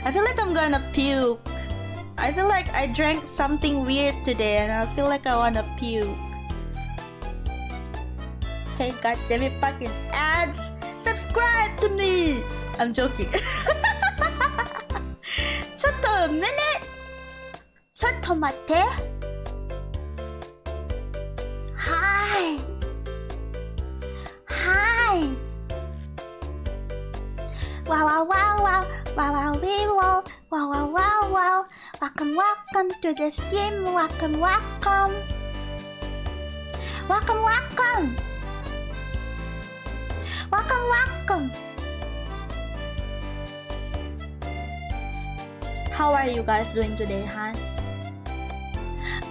I feel like I'm gonna puke. I feel like I drank something weird today and I feel like I wanna puke. Hey, goddammit, fucking ads! Subscribe to me! I'm joking. ちょっとねね、ちょっと待って。Hi. Hi. Wow wow wow wow wow wow wow wow wow wow wow. Welcome welcome to the stream. Welcome welcome. Welcome welcome. Welcome welcome. How are you guys doing today, huh?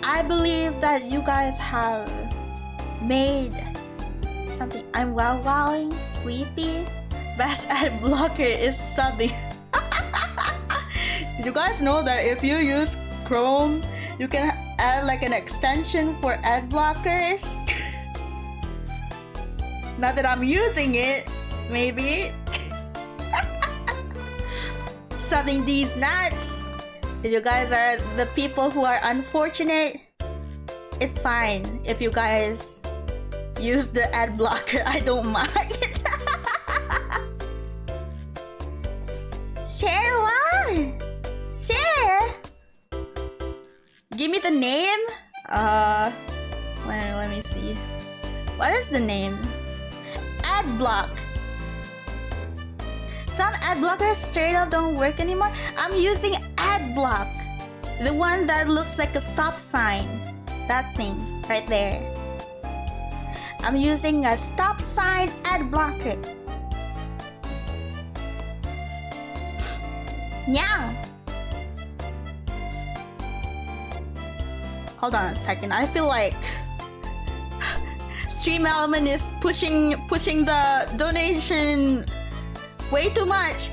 I believe that you guys have made something. I'm wowing, sleepy. Best ad blocker is subbing. You guys know that if you use Chrome, you can add like an extension for ad blockers. Not that I'm using it, maybe. Subbing these nuts. If you guys are the people who are unfortunate, it's fine if you guys use the ad blocker. I don't mind. Share one. Share. Give me the name. Let me see. What is the name? Ad block. Some ad blockers straight up don't work anymore. I'm using ad block. The one that looks like a stop sign. That thing right there. I'm using a stop sign ad blocker. Yeah. Hold on a second. I feel like Stream Element is pushing the donation way too much.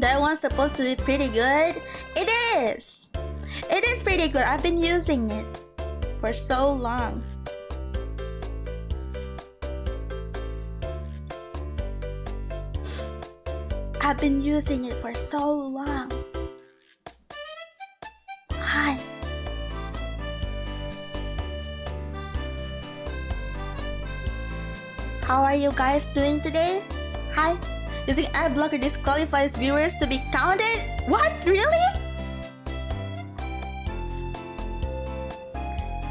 That one's supposed to be pretty good. It is. It is pretty good. I've been using it for so long. I've been using it for so long. Hi. How are you guys doing today? Hi. Using ad blocker disqualifies viewers to be counted? What? Really?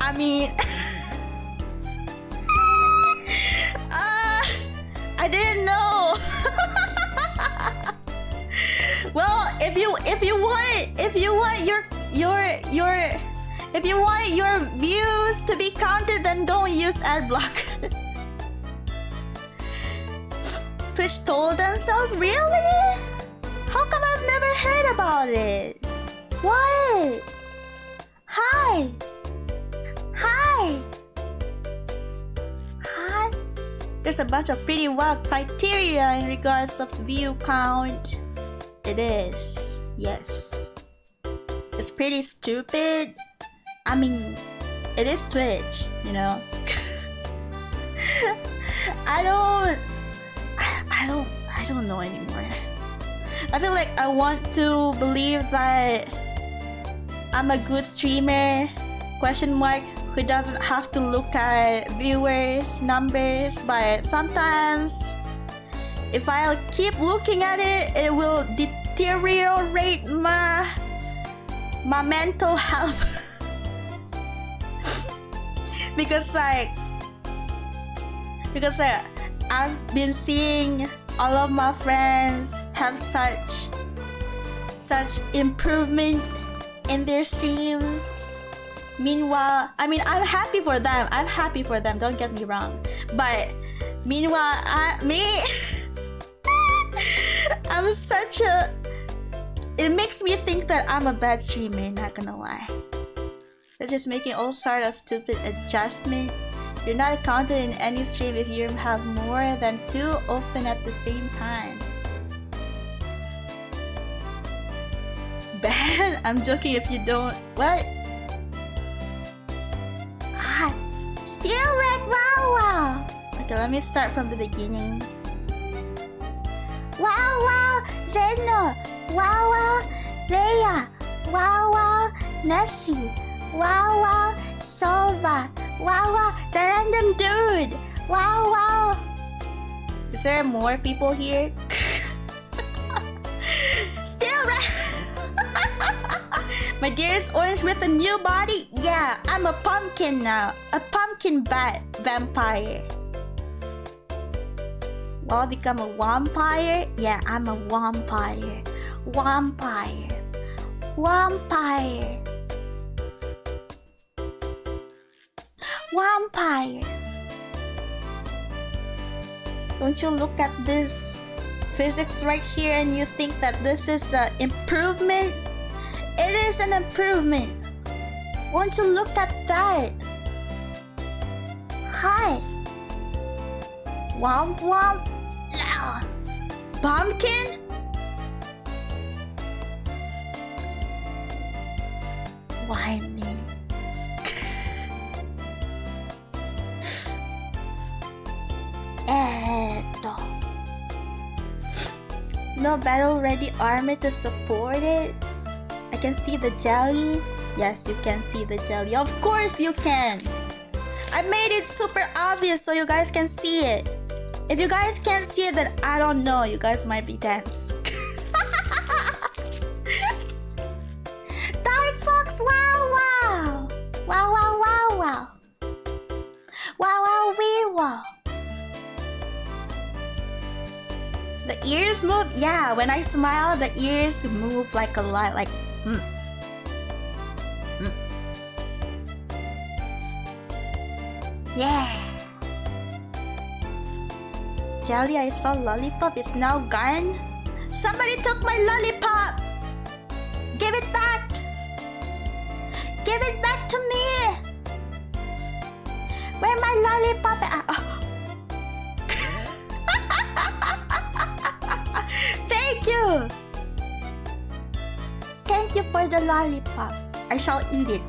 I mean, I didn't know. Well, if you want your views to be counted, then don't use ad blocker. Twitch told themselves? Really? How come I've never heard about it? What? Hi. Hi. Hi. There's a bunch of pretty wild criteria in regards of view count. It is. Yes. It's pretty stupid. I mean, it is Twitch, you know. I don't know anymore. I feel like I want to believe that I'm a good streamer, who doesn't have to look at viewers, numbers, but sometimes if I keep looking at it, it will deteriorate my mental health. because I've been seeing all of my friends have such improvement in their streams. Meanwhile, I mean, I'm happy for them. Don't get me wrong. But meanwhile, it makes me think that I'm a bad streamer, not gonna lie. They're just making all sort of stupid adjustment. You're not counted in any stream if you have more than 2 open at the same time. Bad? I'm joking if you don't. What? God. Still red wow wow. Okay, let me start from the beginning. wow, Zeno. Wow, wow, Leia. Wow, wow, Nessie. Wow, wow, Sova. Wow, wow, the random dude. Wow, wow. Is there more people here? Still My dearest orange with a new body? Yeah, I'm a pumpkin now. A pumpkin bat vampire. Will I become a vampire? Yeah, I'm a vampire. Vampire. Vampire. Vampire. Don't you look at this physics right here and you think that this is an improvement? It is an improvement. Won't you look at that? Hi. Womp womp. Pumpkin? Why me? No battle ready armor to support it. I can see the jelly. Yes, you can see the jelly. Of course you can. I made it super obvious so you guys can see it. If you guys can't see it, then I don't know. You guys might be dense. Dark Fox, wow wow. Wow wow wow wow. Wow wow wee wow. The ears move? Yeah, when I smile, the ears move like a lot, like Yeah. Jelly, I saw lollipop. It's now gone. Somebody took my lollipop. Give it back. Give it back to me. Where my lollipop at? Oh. Thank you. Thank you for the lollipop. I shall eat it.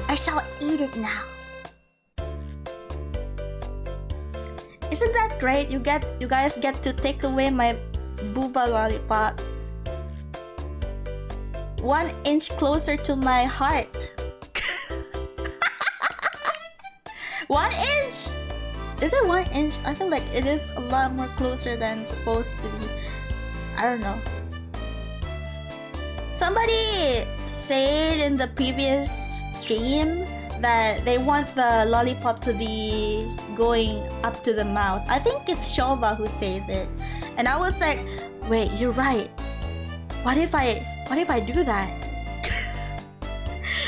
I shall eat it now. Isn't that great? You guys get to take away my booba lollipop. 1 inch closer to my heart. 1 inch? Is it 1 inch? I feel like it is a lot more closer than supposed to be. I don't know. Somebody said in the previous stream that they want the lollipop to be going up to the mouth. I think it's Shova who said it. And I was like, wait, you're right. What if I do that?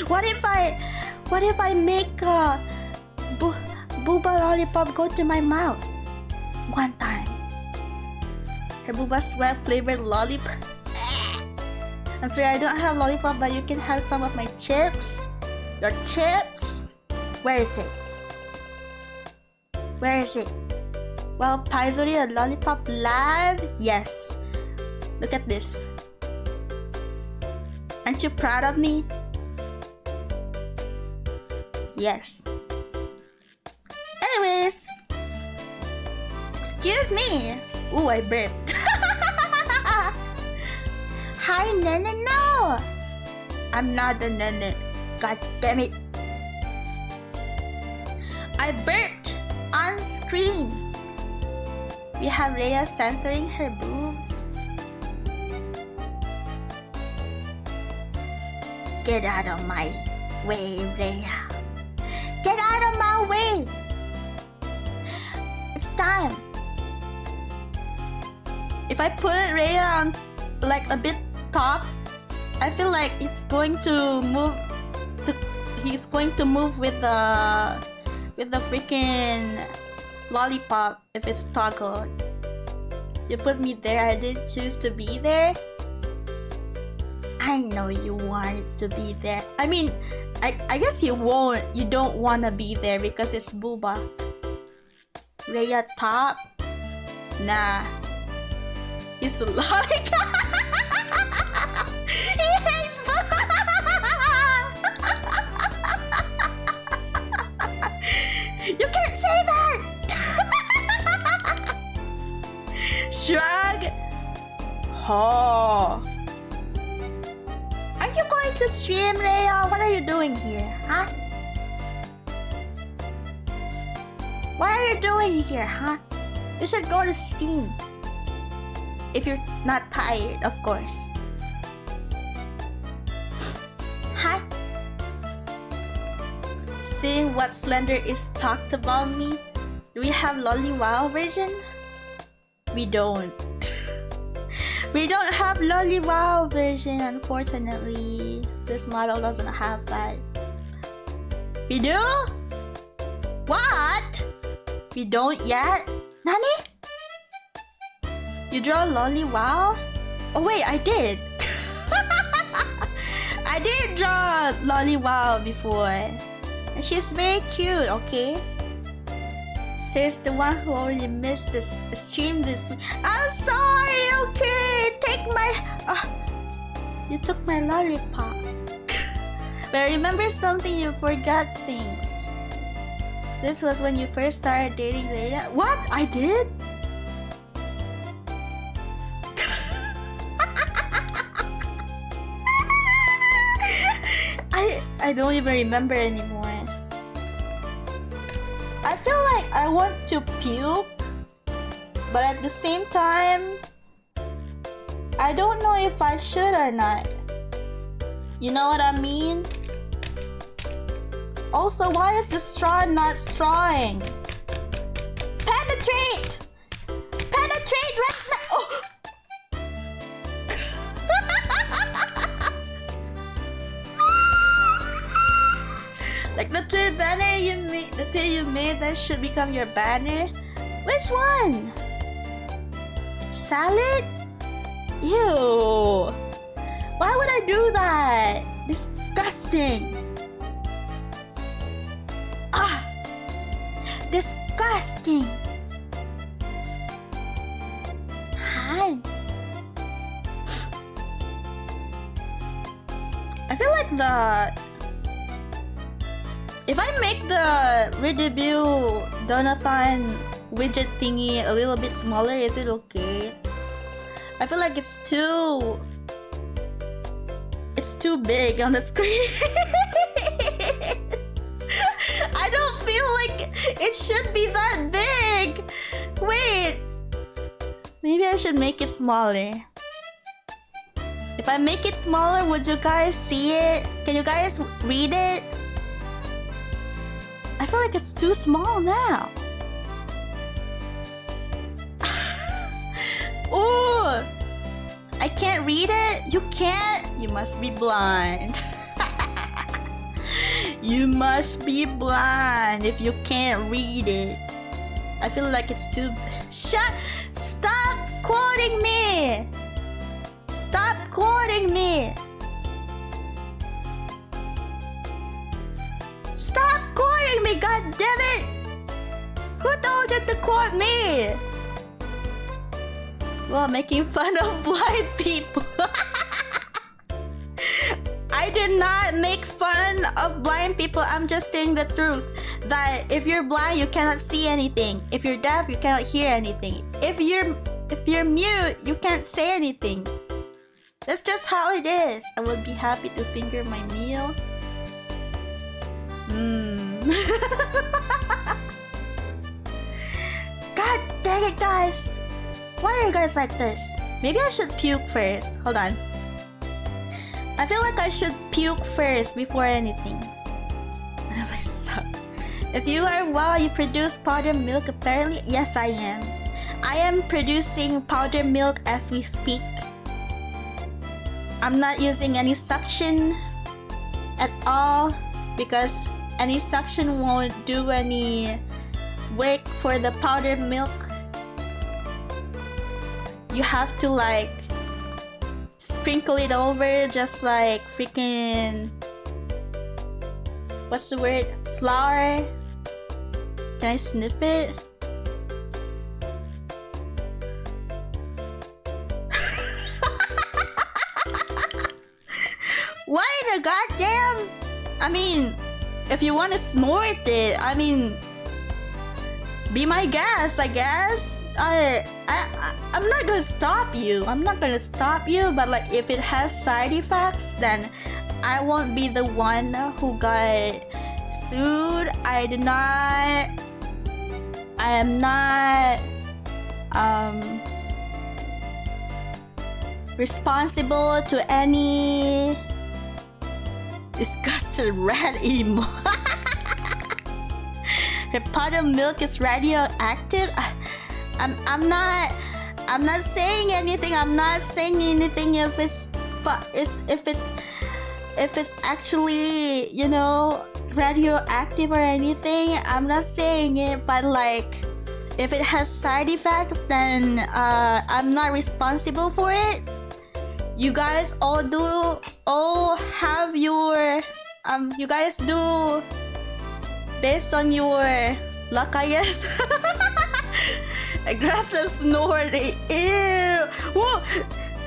What if I make a booba lollipop go to my mouth? One time. Her booba sweat flavored lollipop. I'm sorry, I don't have lollipop, but you can have some of my chips. Your chips? Where is it? Where is it? Well, Paizori, a lollipop live? Yes. Look at this. Aren't you proud of me? Yes. Anyways. Excuse me. Ooh, I burped. Hi, Nene, no! I'm not a Nene. God damn it. I burped on screen. We have Rhea censoring her boobs. Get out of my way, Rhea. Get out of my way. It's time. If I put Rhea on like a bit top, I feel like it's going to move. He's going to move with the freaking lollipop if it's toggled. You put me there. I didn't choose to be there. I know you wanted to be there. I mean, I guess you won't. You don't wanna be there because it's booba. Rhea top. Nah. It's a lollipop. He hates booba. You can't say that. Oh. Are you going to stream, Leia? What are you doing here, huh? What are you doing here, huh? You should go to stream. If you're not tired, of course. Hi. Seeing what Slender is talked about me. Do we have Lolly WoW version? We don't. We don't have Lolly WoW version, unfortunately. This model doesn't have that. We do? What? We don't yet? Nani? You draw Lolly WoW? Oh wait, I did. I did draw Lolly WoW before. And she's very cute, okay? Says the one who already missed this stream this week. I'm sorry, okay? Take my... you took my lollipop. But remember something, you forgot things. This was when you first started dating Leia. What? I did? I don't even remember anymore. I feel like I want to puke, but at the same time, I don't know if I should or not. You know what I mean? Also, why is the straw not strawing? Penetrate! Penetrate right now! Oh. Like the Twee banner you made, that should become your banner. Which one? Salad? Ew! Why would I do that? Disgusting! Ah! Disgusting! Hi! I feel like if I make the redebut Donathon widget thingy a little bit smaller, is it okay? I feel like it's too big on the screen. I don't feel like it should be that big. Wait, maybe I should make it smaller. If I make it smaller, would you guys see it? Can you guys read it? I feel like it's too small now. Ooh! I can't read it? You can't? You must be blind. You must be blind if you can't read it. I feel like it's too... Stop quoting me! Stop quoting me! Stop quoting me, god damn it! Who told you to quote me? Well, making fun of blind people. I did not make fun of blind people. I'm just saying the truth. That if you're blind, you cannot see anything. If you're deaf, you cannot hear anything. If you're mute, you can't say anything. That's just how it is. I would be happy to finger my meal. God dang it, guys! Why are you guys like this? Maybe I should puke first. Hold on. I feel like I should puke first before anything. I suck. If you are WoW, you produce powdered milk apparently? Yes, I am. I am producing powdered milk as we speak. I'm not using any suction at all because any suction won't do any work for the powdered milk. You have to like sprinkle it over just like freaking... What's the word? Flour? Can I sniff it? Why the goddamn... I mean, if you want to snort it, I mean... Be my guest, I guess. I'm not gonna stop you. I'm not gonna stop you, but like if it has side effects, then I won't be the one who got sued. I am not responsible to any disgusted rat emo. Her pot of milk is radioactive. I'm not saying anything. I'm not saying anything if it's actually, you know, radioactive or anything. I'm not saying it, but like if it has side effects, then I'm not responsible for it. You guys all have your you guys do based on your luck, I guess. Aggressive snorting. Ew. Whoa.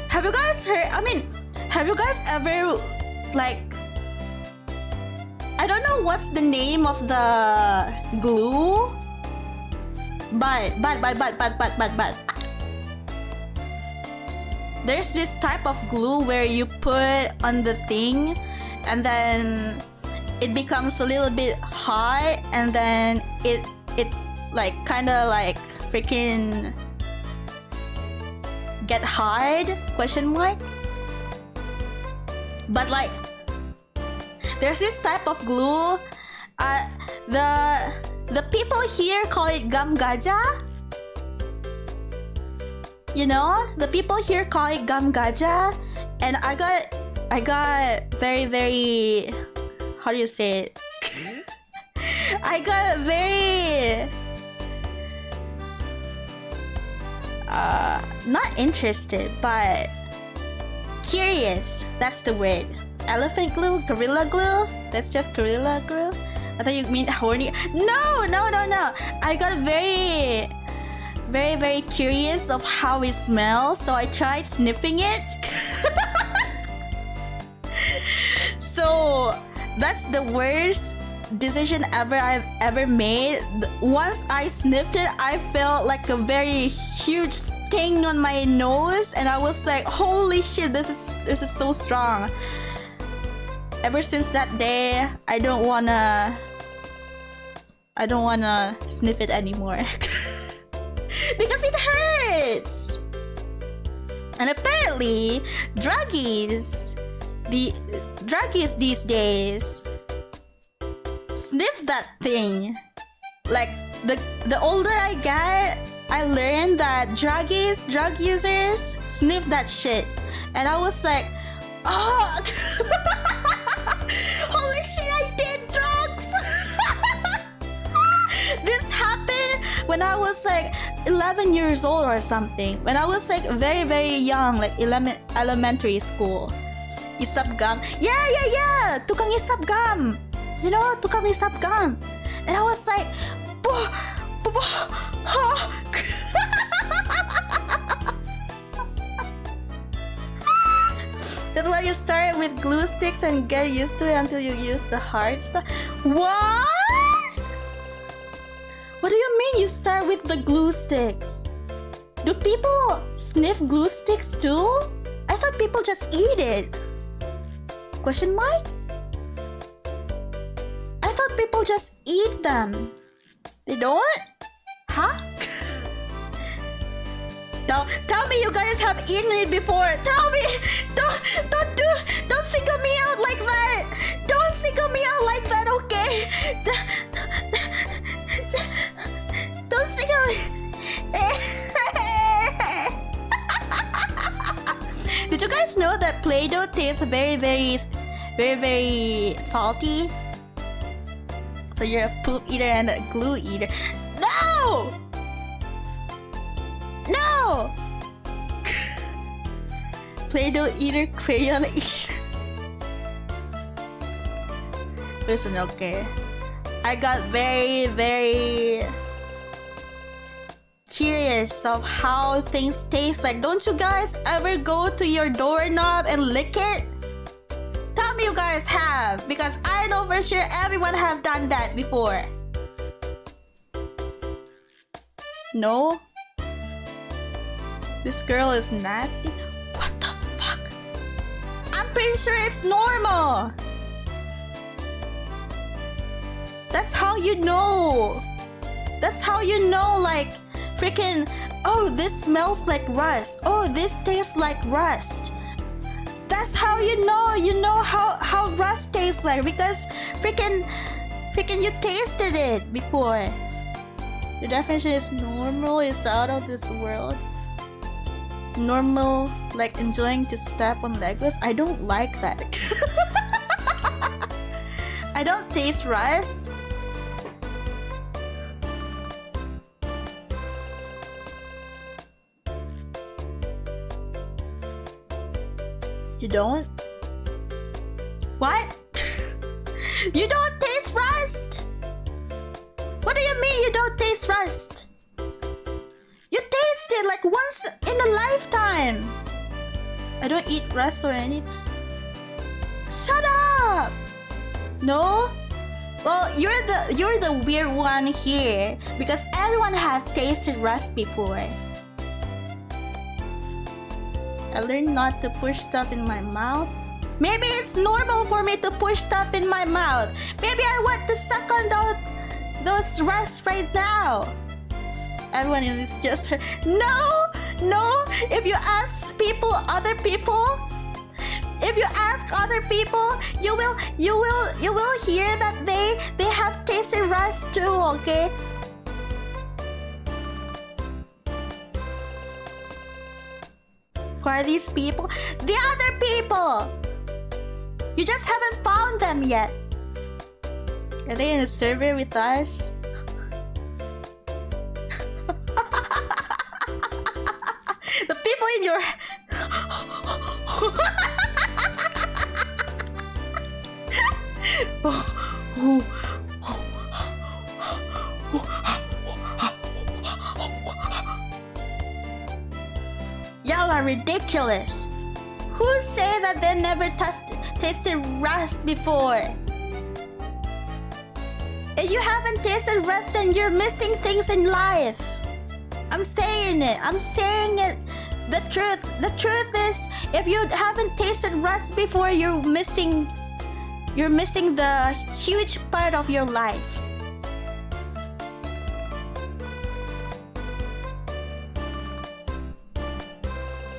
Have you guys heard? I mean, have you guys ever like? I don't know what's the name of the glue, but. There's this type of glue where you put on the thing, and then it becomes a little bit hot, and then it like kind of like freaking get hard ? But like there's this type of glue. The people here call it gum gaja. You know, the people here call it gum gaja, and I got very, how do you say it? I got very not interested, but curious. That's the word. Elephant glue, gorilla glue. That's just gorilla glue. I thought you mean horny. No. I got very curious of how it smells, so I tried sniffing it. So that's the worst decision I've ever made. Once I sniffed it, I felt like a very huge sting on my nose, and I was like, holy shit, this is so strong. Ever since that day, I don't wanna sniff it anymore. Because it hurts. And apparently, druggies these days sniff that thing. Like the older I get, I learned that drug users sniff that shit. And I was like, oh, holy shit, I did drugs. This happened when I was like 11 years old or something. When I was like very young, like elementary school. Isap gum. Yeah. Tukang isap gum. You know, tukang isap gum. And I was like, that's why you start with glue sticks and get used to it until you use the hard stuff. What? What do you mean you start with the glue sticks? Do people sniff glue sticks too? I thought people just eat it. ? I thought people just eat them. They don't? Huh? Tell me you guys have eaten it before. Tell me. Don't single me out like that. Don't single me out like that, okay? Don't single me. Did you guys know that Play-Doh tastes very salty? So you're a poop eater and a glue eater. No! Play-Doh eater, crayon eater. Listen, okay. I got very curious of how things taste like. Don't you guys ever go to your doorknob and lick it? Tell me you guys have, because I know for sure everyone have done that before. No? This girl is nasty. What the fuck? I'm pretty sure it's normal. That's how you know. That's how you know, like, freaking, oh, this smells like rust. Oh, this tastes like rust. That's how you know how rust tastes like, because freaking you tasted it before. The definition is normal is out of this world. Normal, like enjoying to step on Legos. I don't like that. I don't taste rust. You don't? What? You don't taste rust? What do you mean you don't taste rust? You taste it like once in a lifetime. I don't eat rust or anything. Shut up! No? Well, you're the weird one here, because everyone have tasted rust before. I learned not to push stuff in my mouth. Maybe it's normal for me to push stuff in my mouth. Maybe I want to suck on those rust right now. Everyone is just no. If you ask other people, you will hear that they have tasted rust too. Okay. Who are these people? The other people! You just haven't found them yet. Are they in a server with us? The people in your... Y'all are ridiculous. Who say that they never tasted rust before? If you haven't tasted rust, then you're missing things in life. I'm saying it. The truth is, if you haven't tasted rust before, you're missing the huge part of your life.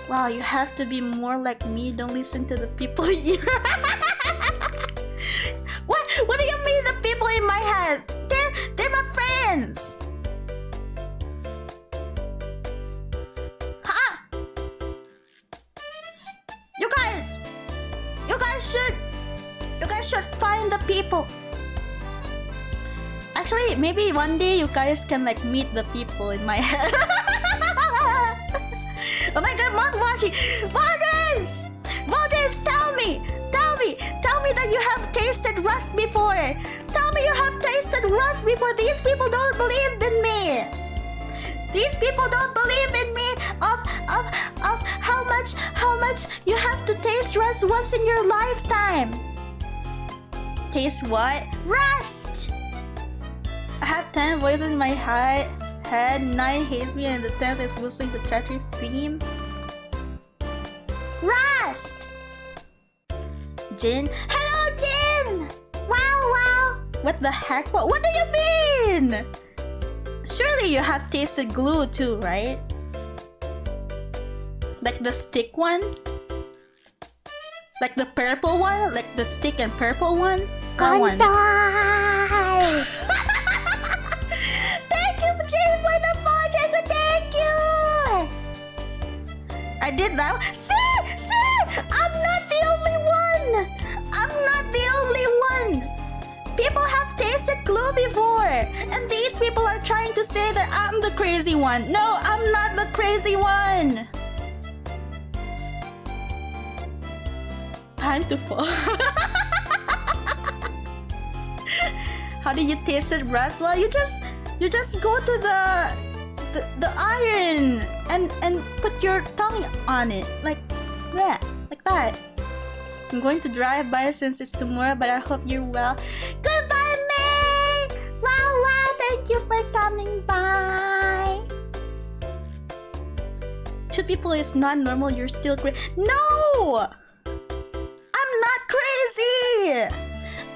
Wow, you have to be more like me. Don't listen to the people here. What do you mean the people in my head? They're my friends. Huh? You guys should find the people. Actually, maybe one day you guys can like meet the people in my head. Oh my god, Mouthwashing! Voters, tell me that you have tasted rust before. Tell me you have tasted rust before. These people don't believe in me. These people don't believe in me of how much you have to taste rust once in your lifetime. Taste what? Rust! I have 10 voices in my head. 9 hates me, and the 10th is listening to Tetris theme. Rust! Jin. Hello, Jin! Wow! What the heck? What do you mean? Surely you have tasted glue too, right? Like the stick one? Like the purple one? Like the stick and purple one? That one. I did that. See, I'm not the only one. People have tasted glue before, and these people are trying to say that I'm the crazy one. No, I'm not the crazy one. Time to fall. How do you taste it, rust? Well, you just go to the iron and put your tongue on it like that. I'm going to drive by since it's tomorrow, but I hope you're well. Goodbye, May! Wow, thank you for coming by. Should people is not normal, you're still crazy. No! I'm not crazy!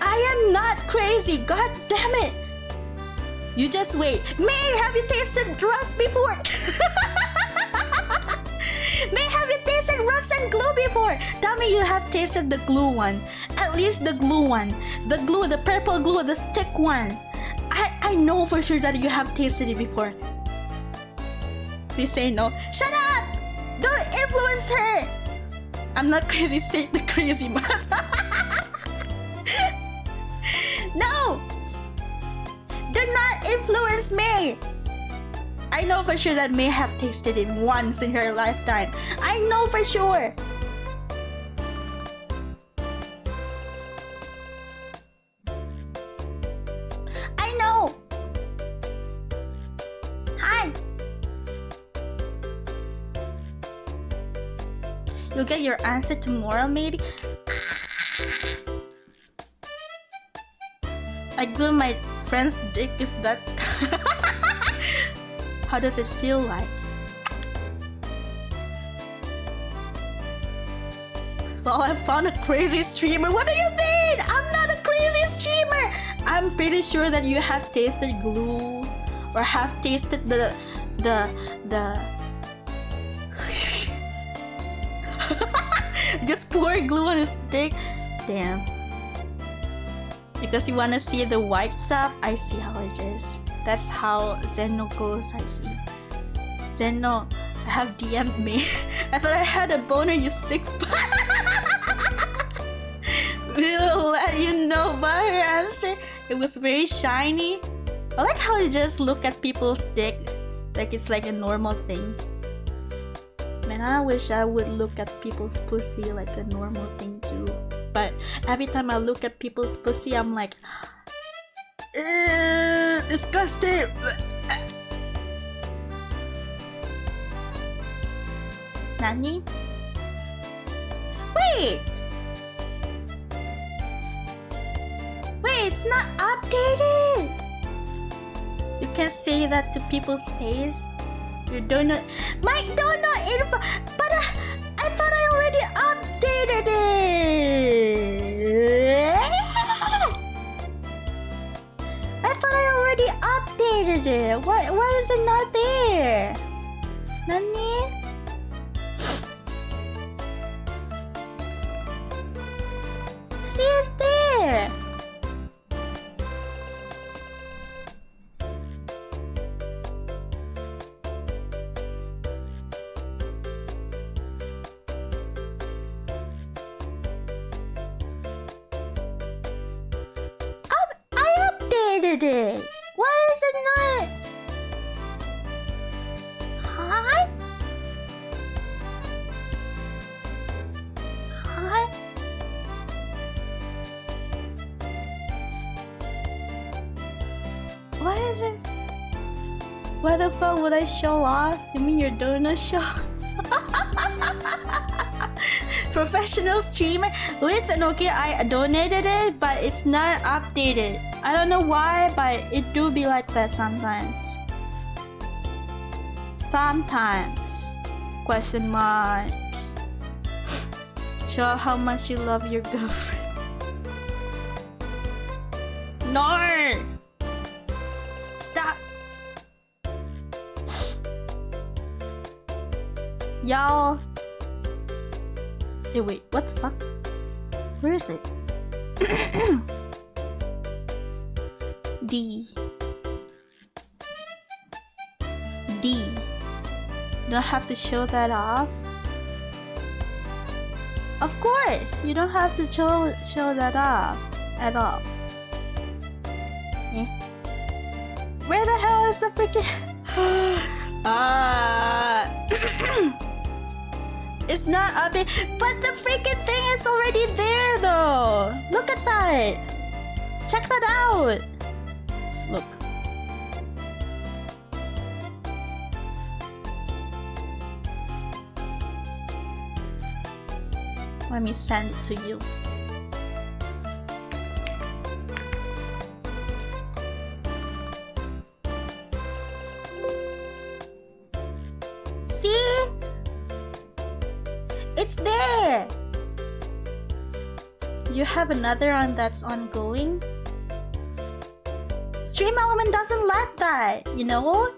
I am not crazy! God damn it! You just wait. May, have you tasted rust before? May, have you tasted rust and glue before? Tell me you have tasted the glue one. At least the glue one. The glue, the purple glue, the stick one. I know for sure that you have tasted it before. Please say no. Shut up! Don't influence her! I'm not crazy, say the crazy mouse. No! Do not influence me! I know for sure that May have tasted it once in her lifetime. I know for sure! I know! Hi! You'll get your answer tomorrow, maybe? I'd glue my friend's dick if that... How does it feel like? Well, I found a crazy streamer. What do you mean? I'm not a crazy streamer! I'm pretty sure that you have tasted glue or have tasted the just pour glue on a stick. Damn. Because you wanna see the white stuff, I see how it is. That's how Zeno goes, I see. Zeno, I have DM'd me. I thought I had a boner, you sick fuck. We'll let you know by her answer. It was very shiny. I like how you just look at people's dick like it's like a normal thing. Man, I wish I would look at people's pussy like a normal thing too. But every time I look at people's pussy, I'm like, disgusting. Nani? Wait! Wait, it's not updated! You can't say that to people's face. You don't know my donut info, but I thought I already updated it. I thought I already updated it. Why is it not there? Nani? See, it's there. It. Why is it not? Hi? Hi? Why is it? Why the fuck would I show off? You mean your donut show? Professional streamer? Listen, okay, I donated it, but it's not updated. I don't know why, but it do be like that sometimes. Sometimes. Question mark. Show how much you love your girlfriend. No! Stop! Y'all. Hey, wait, what the fuck? Where is it? D. Don't have to show that off. Of course, you don't have to show that off at all. Eh? Where the hell is the freaking? It's not updated, but the freaking thing is already there though. Look at that. Check that out. Look. Let me send it to you. See? It's there! You have another one that's ongoing? Stream element doesn't let that, you know?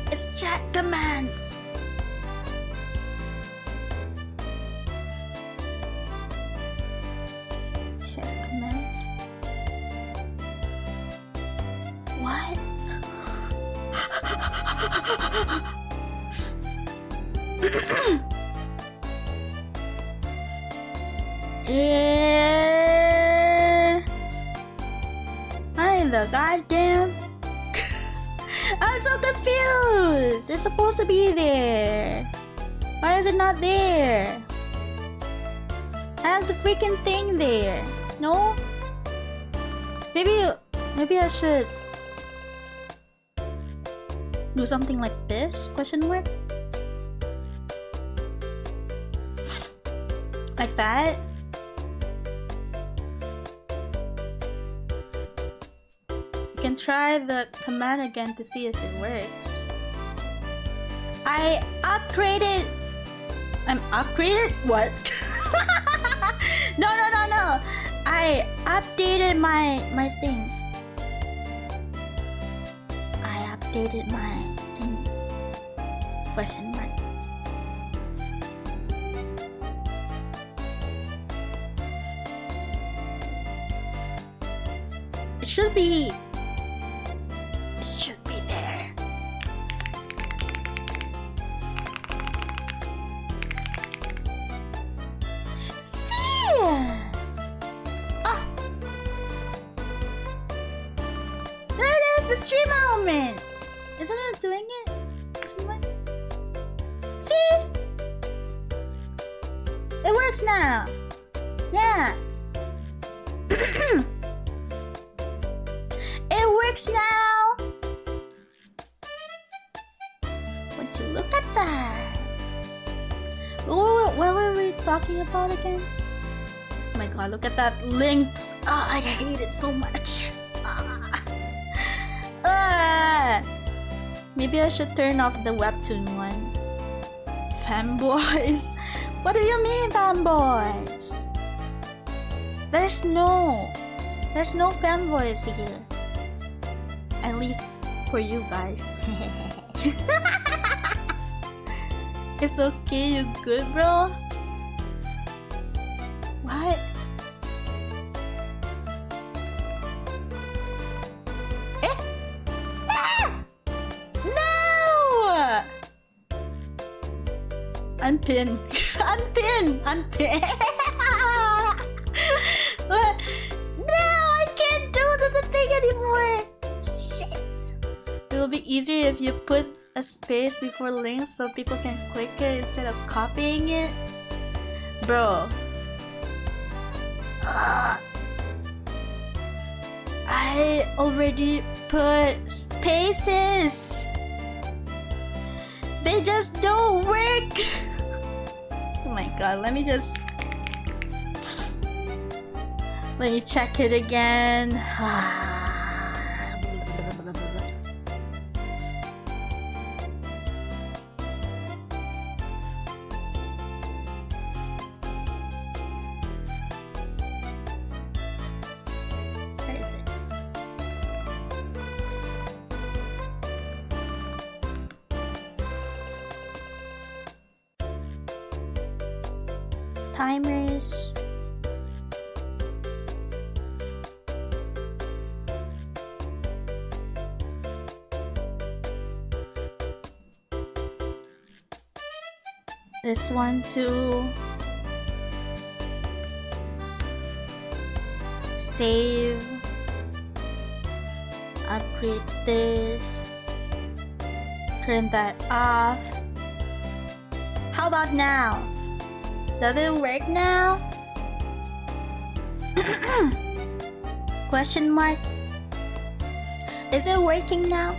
It's chat commands. Chat command. What? The goddamn I'm so confused. It's supposed to be there. Why is it not there? I have the freaking thing there. No? Maybe I should do something like this? Question mark? Like that? You can try the command again to see if it works. I upgraded. I'm upgraded? What? No. I updated my thing. I updated my thing. Question mark. It should be there. See? Oh. There it is, the stream element. Isn't it doing it? See? It works now. Yeah. It works now. Would you look at that? What were we talking about again? Oh my god, look at that links. Oh, I hate it so much. Maybe I should turn off the webtoon one. Fanboys? What do you mean fanboys? There's no fanboys here. At least for you guys. It's okay, you good, bro? What? Eh? Ah! No! Unpin. Unpin. What? No, I can't do the thing anymore. Shit. It will be easier if you put a space before links so people can click it instead of copying it. Bro. I already put spaces. They just don't work. Oh my god, let me check it again. Where is it? Timers. This one too. Save. Upgrade this. Turn that off. How about now? Does it work now? Question mark. Is it working now?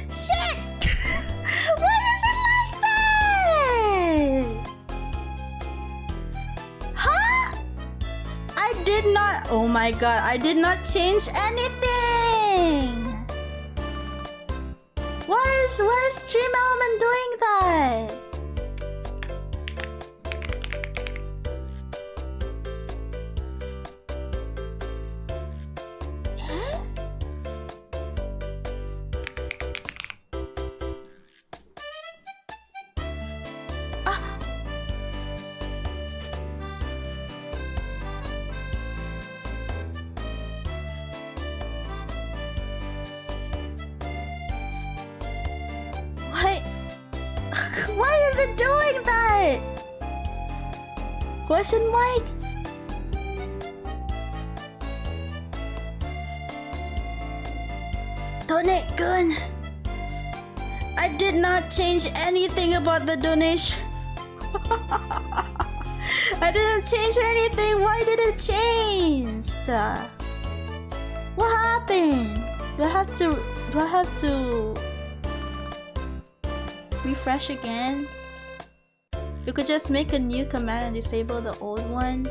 Shit! Why is it like that? Huh? I did not. Oh my god, I did not change anything. is Stream Element doing that? Why is it doing that? Question mark? Donate gun. I did not change anything about the donation. I didn't change anything. Why did it change? What happened? Do I have to refresh again? You could just make a new command and disable the old one.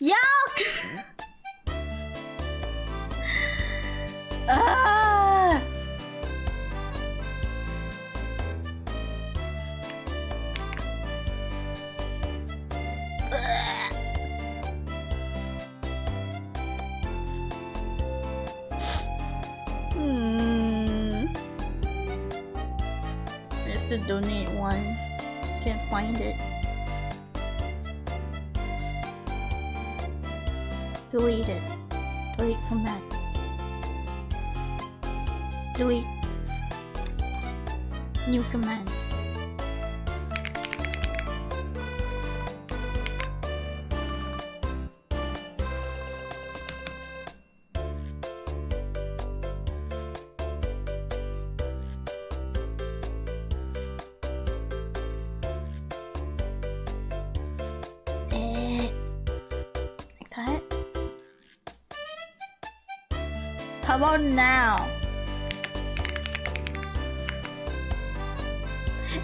Yuck! There's the donate one. Can't find it. Delete it. Delete command. Delete. New command. How about now?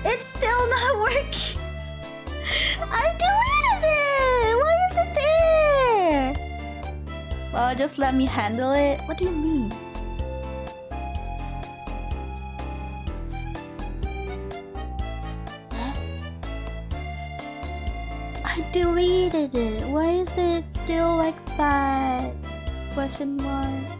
It's still not working. I deleted it. Why is it there? Well, just let me handle it. What do you mean? Huh? I deleted it. Why is it still like that? Question mark.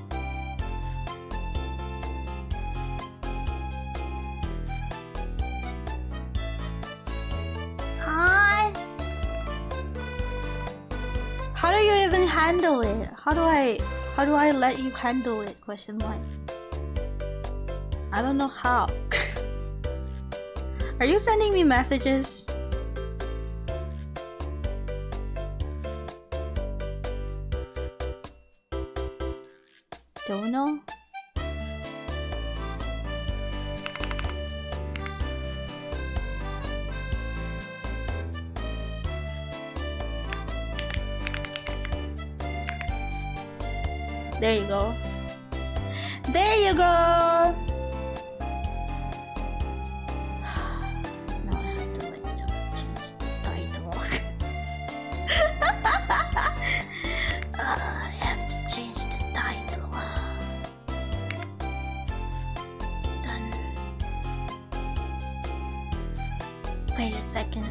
How do you even handle it? How do I let you handle it? Question mark. I don't know how. Are you sending me messages? Don't know. There you go. There you go! Now I have to like change the title. I have to change the title. Done. Wait a second.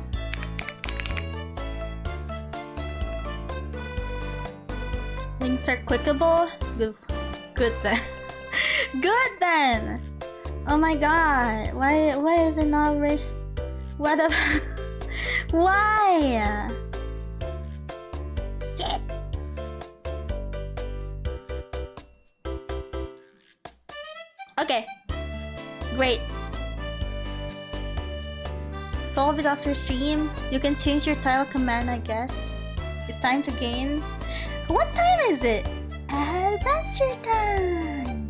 Links are clickable? Good then. Good then! Oh my god. Why is it not ready? What the why? Shit. Okay. Great. Solve it after stream. You can change your title command, I guess. It's time to game. What time is it? Adventure time!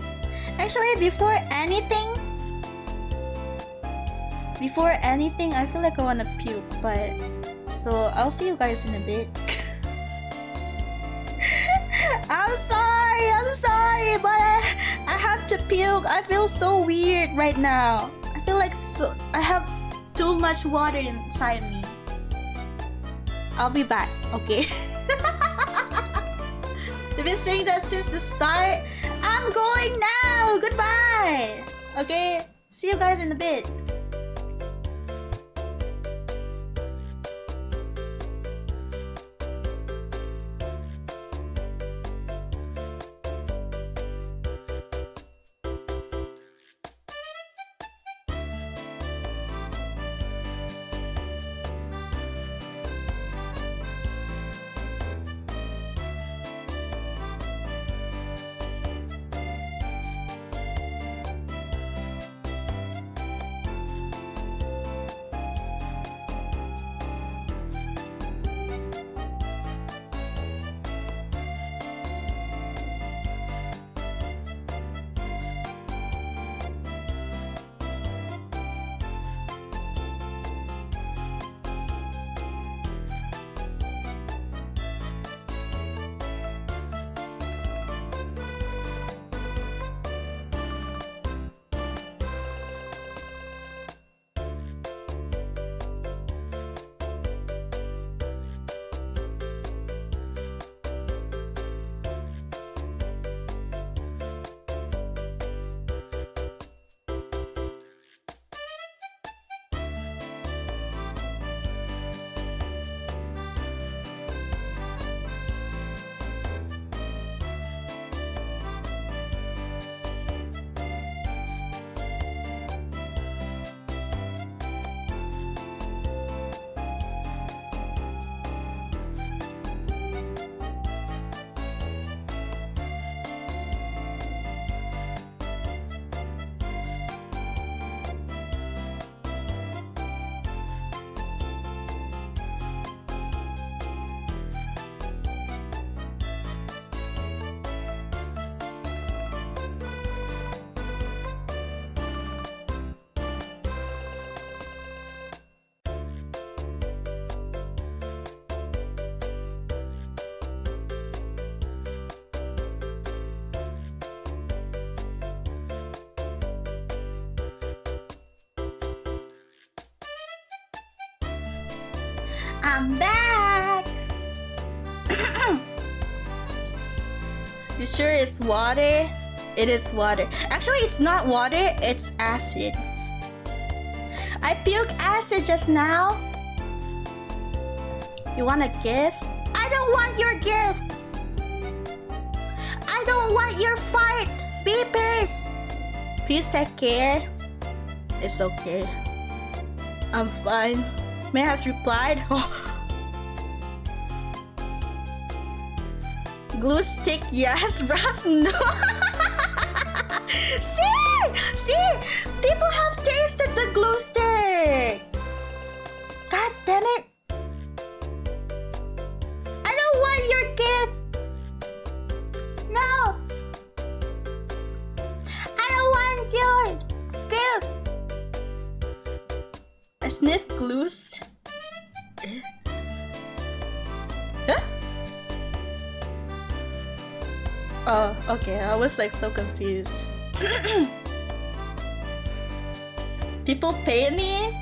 Actually, before anything, I feel like I wanna puke, but so I'll see you guys in a bit. I'm sorry, but I have to puke. I feel so weird right now. I feel like I have too much water inside me. I'll be back, okay? You've been saying that since the start. I'm going now! Goodbye! Okay, see you guys in a bit. I'm back! You sure it's water? It is water. Actually, it's not water, it's acid. I puked acid just now. You want a gift? I don't want your gift! I don't want your fart! Beepers! Please take care. It's okay. I'm fine. May has replied. Glue stick, yes. Brass, no. See, people have tasted the glue stick. God damn it! I don't want your gift. No, I don't want your gift. I sniff glues. Huh? Oh, okay. I was like so confused. People pay me?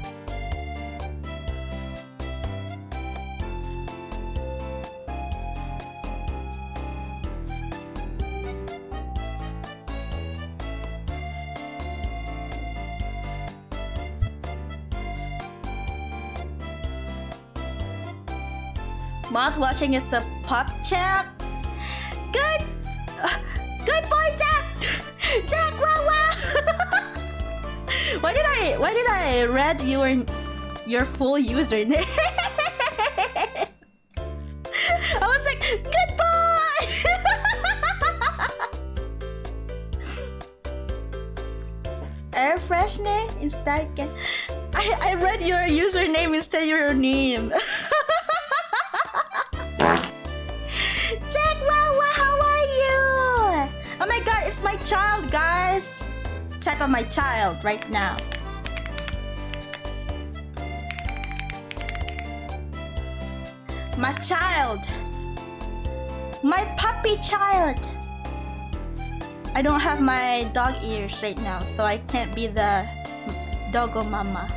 Mouthwashing is a pop champ. Good boy, Jack. Jack, wow. Why did I read your full username? I was like, good boy. Air freshener instead. I read your username instead of your name. It's my child, guys. Check on my child right now. My child. My puppy child. I don't have my dog ears right now, so I can't be the doggo mama.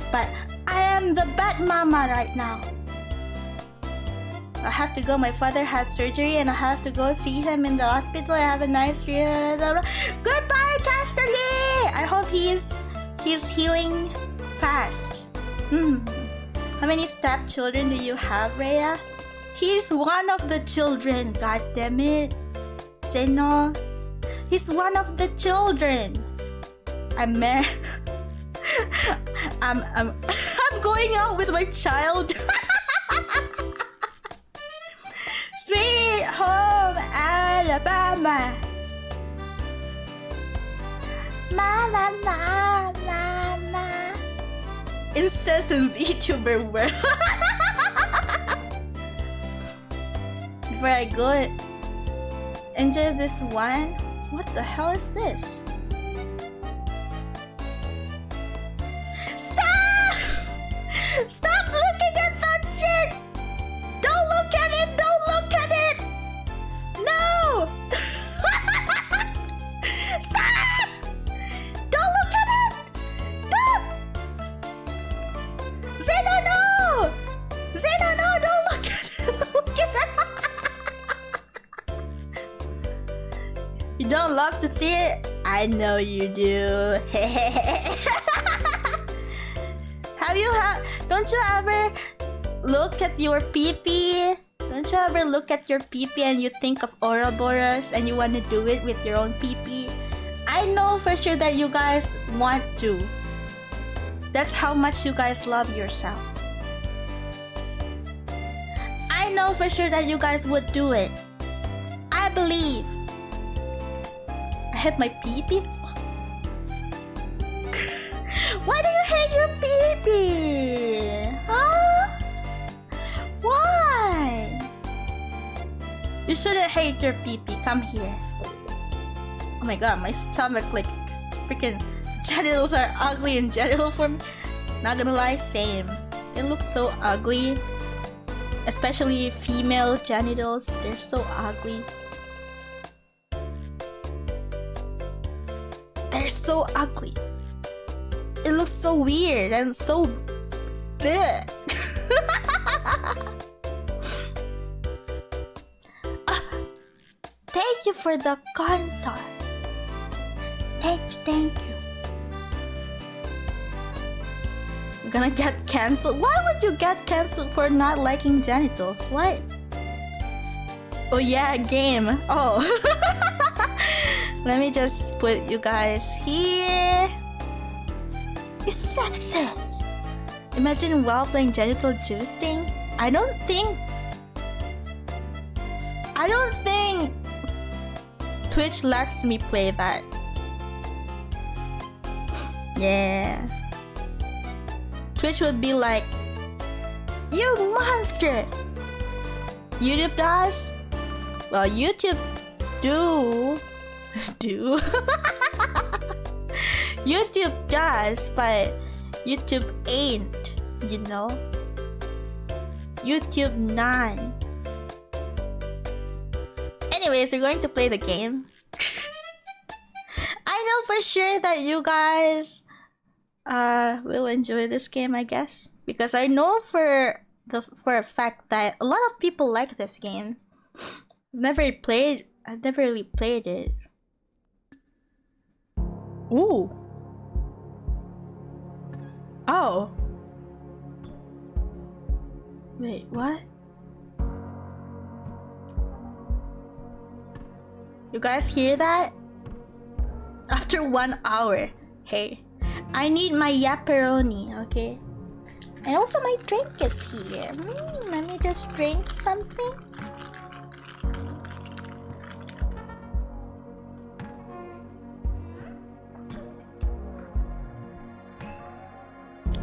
But I am the bat mama right now. I have to go. My father had surgery and I have to go see him in the hospital. I have a nice dream. Goodbye, Casterly! I hope he's healing fast. How many stepchildren do you have, Rhea? He's one of the children. God damn it. Zeno. He's one of the children. I'm going out with my child. Sweet home Alabama. Mama, mama, mama. Incessant VTuber world. Before I go, enjoy this one. What the hell is this? Stop looking at that shit! Don't look at it! Don't look at it! No! Stop! Don't look at it! No! Zeno, no! Zeno, no! Don't look at it! Look at it! You don't love to see it? I know you do. Don't you ever look at your pee-pee? Don't you ever look at your pee-pee and you think of Ouroboros and you want to do it with your own pee-pee? I know for sure that you guys want to. That's how much you guys love yourself. I know for sure that you guys would do it. I believe. I hit my pee-pee? Why do you hate your pee-pee? Huh? Why? You shouldn't hate your pee-pee. Come here. Oh my god, my stomach, like, freaking genitals are ugly in general for me. Not gonna lie, same. It looks so ugly. Especially female genitals. They're so ugly. They're so ugly. It looks so weird and so bleh. Thank you for the contour. Thank you. I'm gonna get cancelled. Why would you get cancelled for not liking genitals? Why? Oh yeah, game. Oh. Let me just put you guys here. You sexist! Imagine while playing genital juicing. I don't think Twitch lets me play that. Yeah. Twitch would be like, you monster! YouTube does? Well, YouTube do. YouTube does, but YouTube ain't, you know? YouTube none. Anyways, we're going to play the game. I know for sure that you guys will enjoy this game, I guess. Because I know for a fact that a lot of people like this game. I've never really played it. Ooh. Oh. Wait, what? You guys hear that? After 1 hour. Hey, I need my yapperoni, okay? And also my drink is here. Let me just drink something.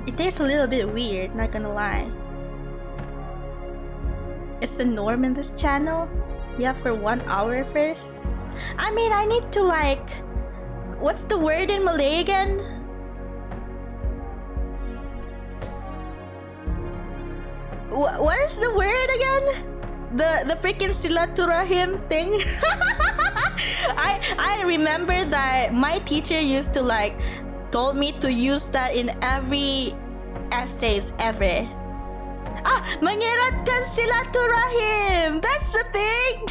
It tastes a little bit weird, not gonna lie. It's the norm in this channel? Yeah, for 1 hour first? I mean, I need to like... What's the word in Malay again? What is the word again? The freaking silaturahim thing? I remember that my teacher used to like told me to use that in every essays ever. Ah, menyeratkan silaturahim. That's the thing.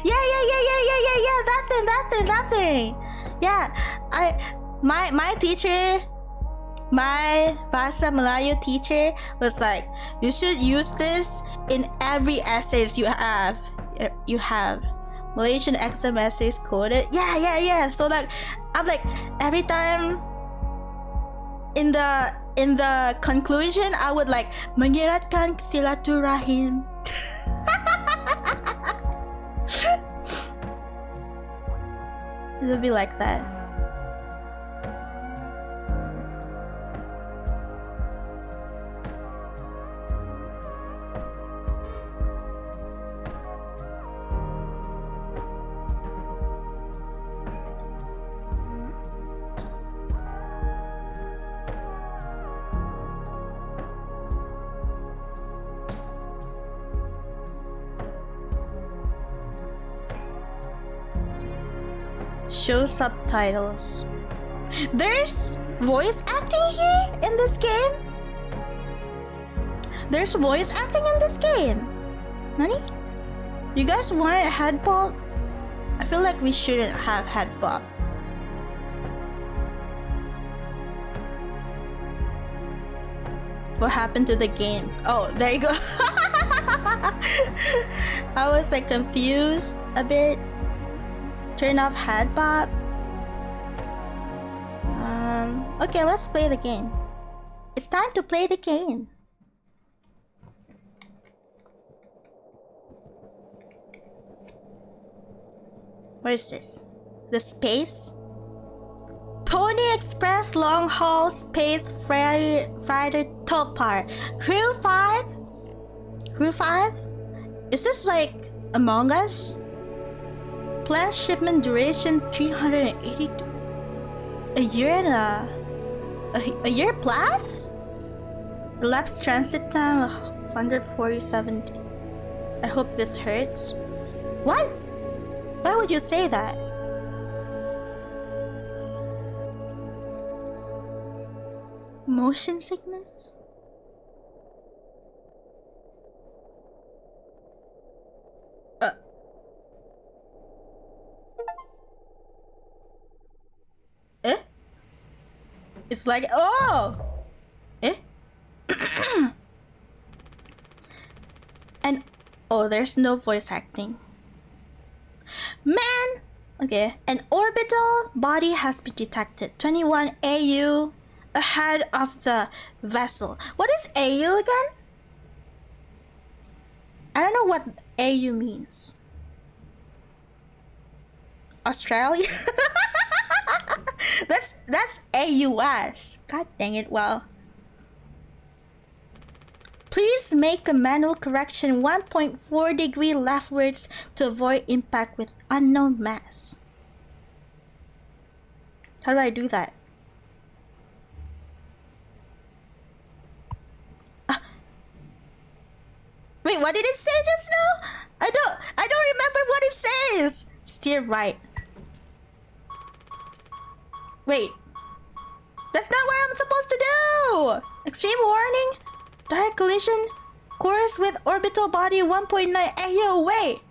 Yeah. That thing. Yeah, my teacher, my Bahasa Melayu teacher was like, you should use this in every essays you have. Malaysian exam essays coded. Yeah. So like, I'm like, every time in the conclusion, I would like menyeratkan silaturahim. It'll be like that. Show subtitles. There's voice acting here in this game? There's voice acting in this game? Nani? You guys want a head bob? I feel like we shouldn't have head bob. What happened to the game? Oh, there you go. I was like confused a bit. Turn off head bob. Okay, let's play the game. It's time to play the game. What is this? The space? Pony Express Long Haul Space Friday Topar. Crew 5? Crew 5? Is this like Among Us? Planned shipment duration 380. A year and a year plus? Elapsed transit time 147. I hope this hurts. What? Why would you say that? Motion sickness? It's like, oh! And, oh, there's no voice acting. Man! Okay, an orbital body has been detected. 21 AU ahead of the vessel. What is AU again? I don't know what AU means. Australia? That's AUS. God dang it, well. Please make a manual correction 1.4 degree leftwards to avoid impact with unknown mass. How do I do that? Wait, what did it say just now? I don't remember what it says. Steer right. Wait. That's not what I'm supposed to do! Extreme warning. Direct collision. Course with orbital body 1.9 AU away.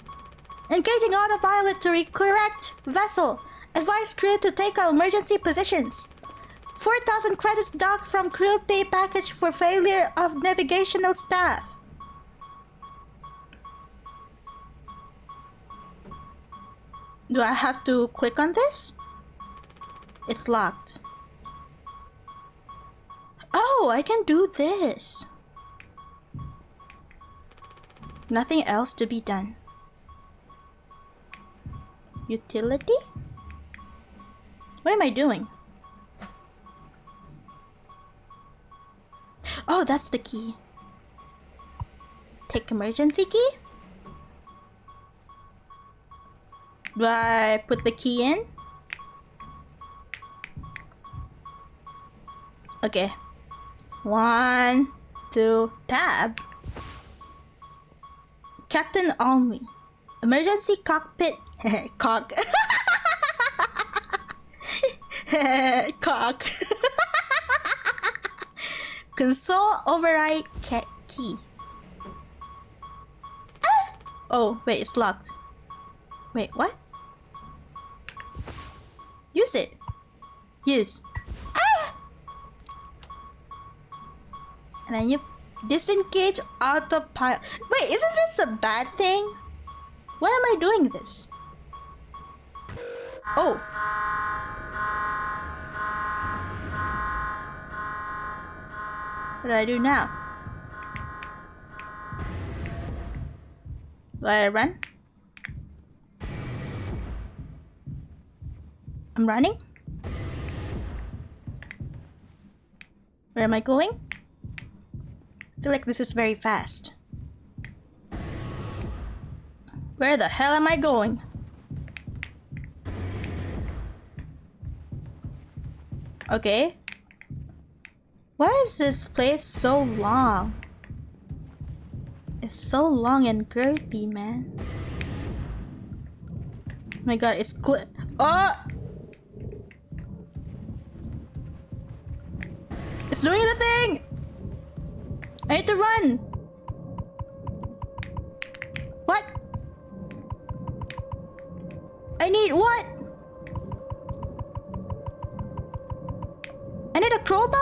Engaging autopilot to recorrect vessel. Advise crew to take out emergency positions. 4,000 credits docked from crew pay package for failure of navigational staff. Do I have to click on this? It's locked. Oh, I can do this. Nothing else to be done. Utility? What am I doing? Oh, that's the key. Take emergency key? Do I put the key in? Okay. 1, 2, tab. Captain only. Emergency cockpit. Cock. Cock. Console override key. Ah! Oh, wait, it's locked. Wait, what? Use it. Use. Ah! And then you disengage autopilot. Wait, isn't this a bad thing? Why am I doing this? Oh. What do I do now? Do I run? I'm running? Where am I going? I feel like this is very fast. Where the hell am I going? Okay. Why is this place so long? It's so long and girthy, man. Oh my god, it's Oh! It's doing the thing! I need to run! What? I need what? I need a crowbar?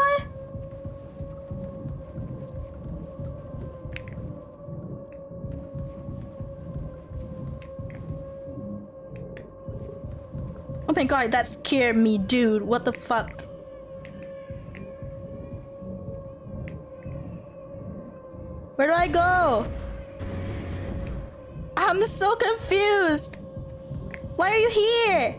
Oh my god, that scared me, dude. What the fuck? Where do I go? I'm so confused. Why are you here?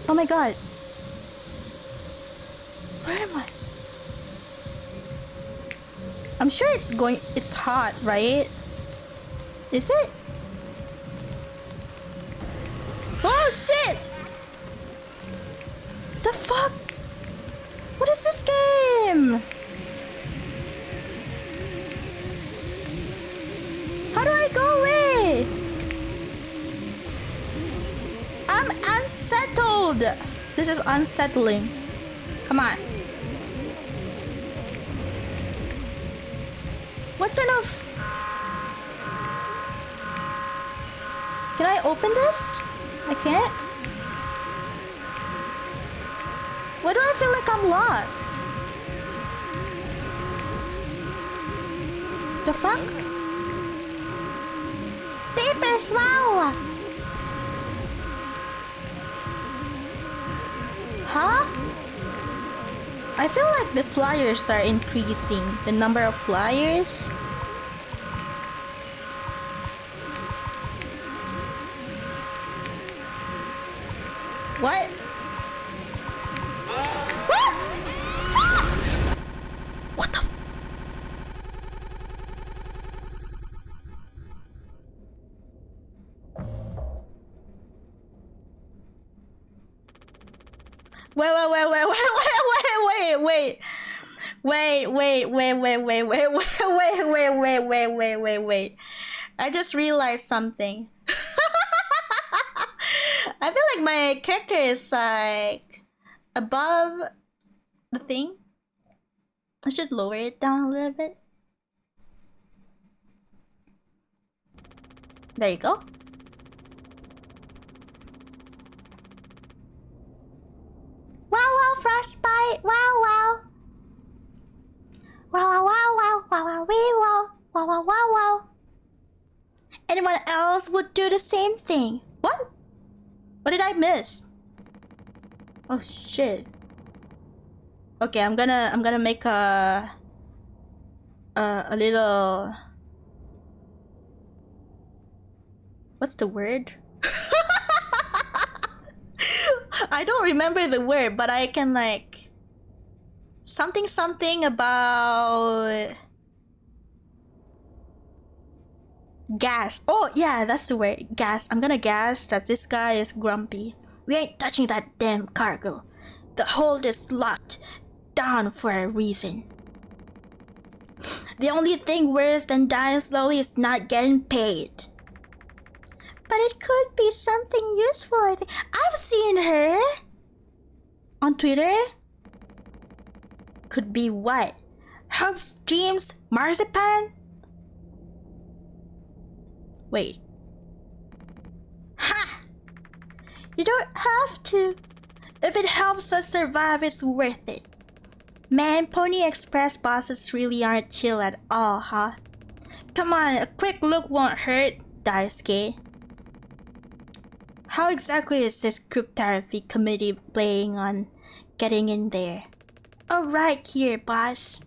Oh my god. Where am I? I'm sure it's hot, right? Is it? Oh shit! The fuck? What is this game? How do I go away? I'm unsettled. This is unsettling. Come on. What kind of... Can I open this? I can't? Why do I feel like I'm lost? The fuck? Papers, wow! Huh? I feel like the flyers are increasing. The number of flyers. What? What the? Wait. I just realized something. I feel like my character is like above the thing. I should lower it down a little bit. There you go. Wow, frostbite. Wow. Wow. Anyone else would do the same thing. What? What did I miss? Oh shit. Okay, I'm gonna make a little... What's the word? I don't remember the word, but I can like something about gas. Oh yeah, that's the word. Gas. I'm gonna gas that this guy is grumpy. We ain't touching that damn cargo. The hold is locked down for a reason. The only thing worse than dying slowly is not getting paid. But it could be something useful, I think. I've seen her on Twitter. Could be what? Herbs, dreams, marzipan? Wait. Ha! You don't have to. If it helps us survive, it's worth it. Man, Pony Express bosses really aren't chill at all, huh? Come on, a quick look won't hurt, Daisuke. How exactly is this group therapy committee playing on getting in there? Oh, right here, boss.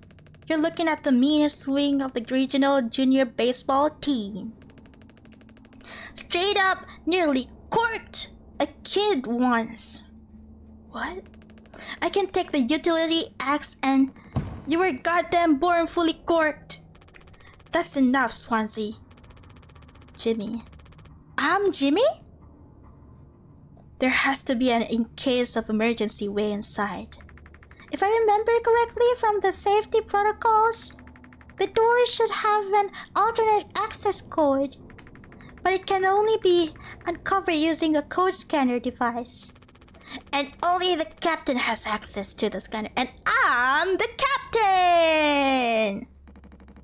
You're looking at the meanest swing of the regional junior baseball team. Straight up, nearly corked a kid once. What? I can take the utility axe and you were goddamn born fully corked. That's enough, Swansea. Jimmy. I'm Jimmy? There has to be an in case of emergency way inside. If I remember correctly from the safety protocols, the door should have an alternate access code, but it can only be uncovered using a code scanner device. And only the captain has access to the scanner, and I'm the captain!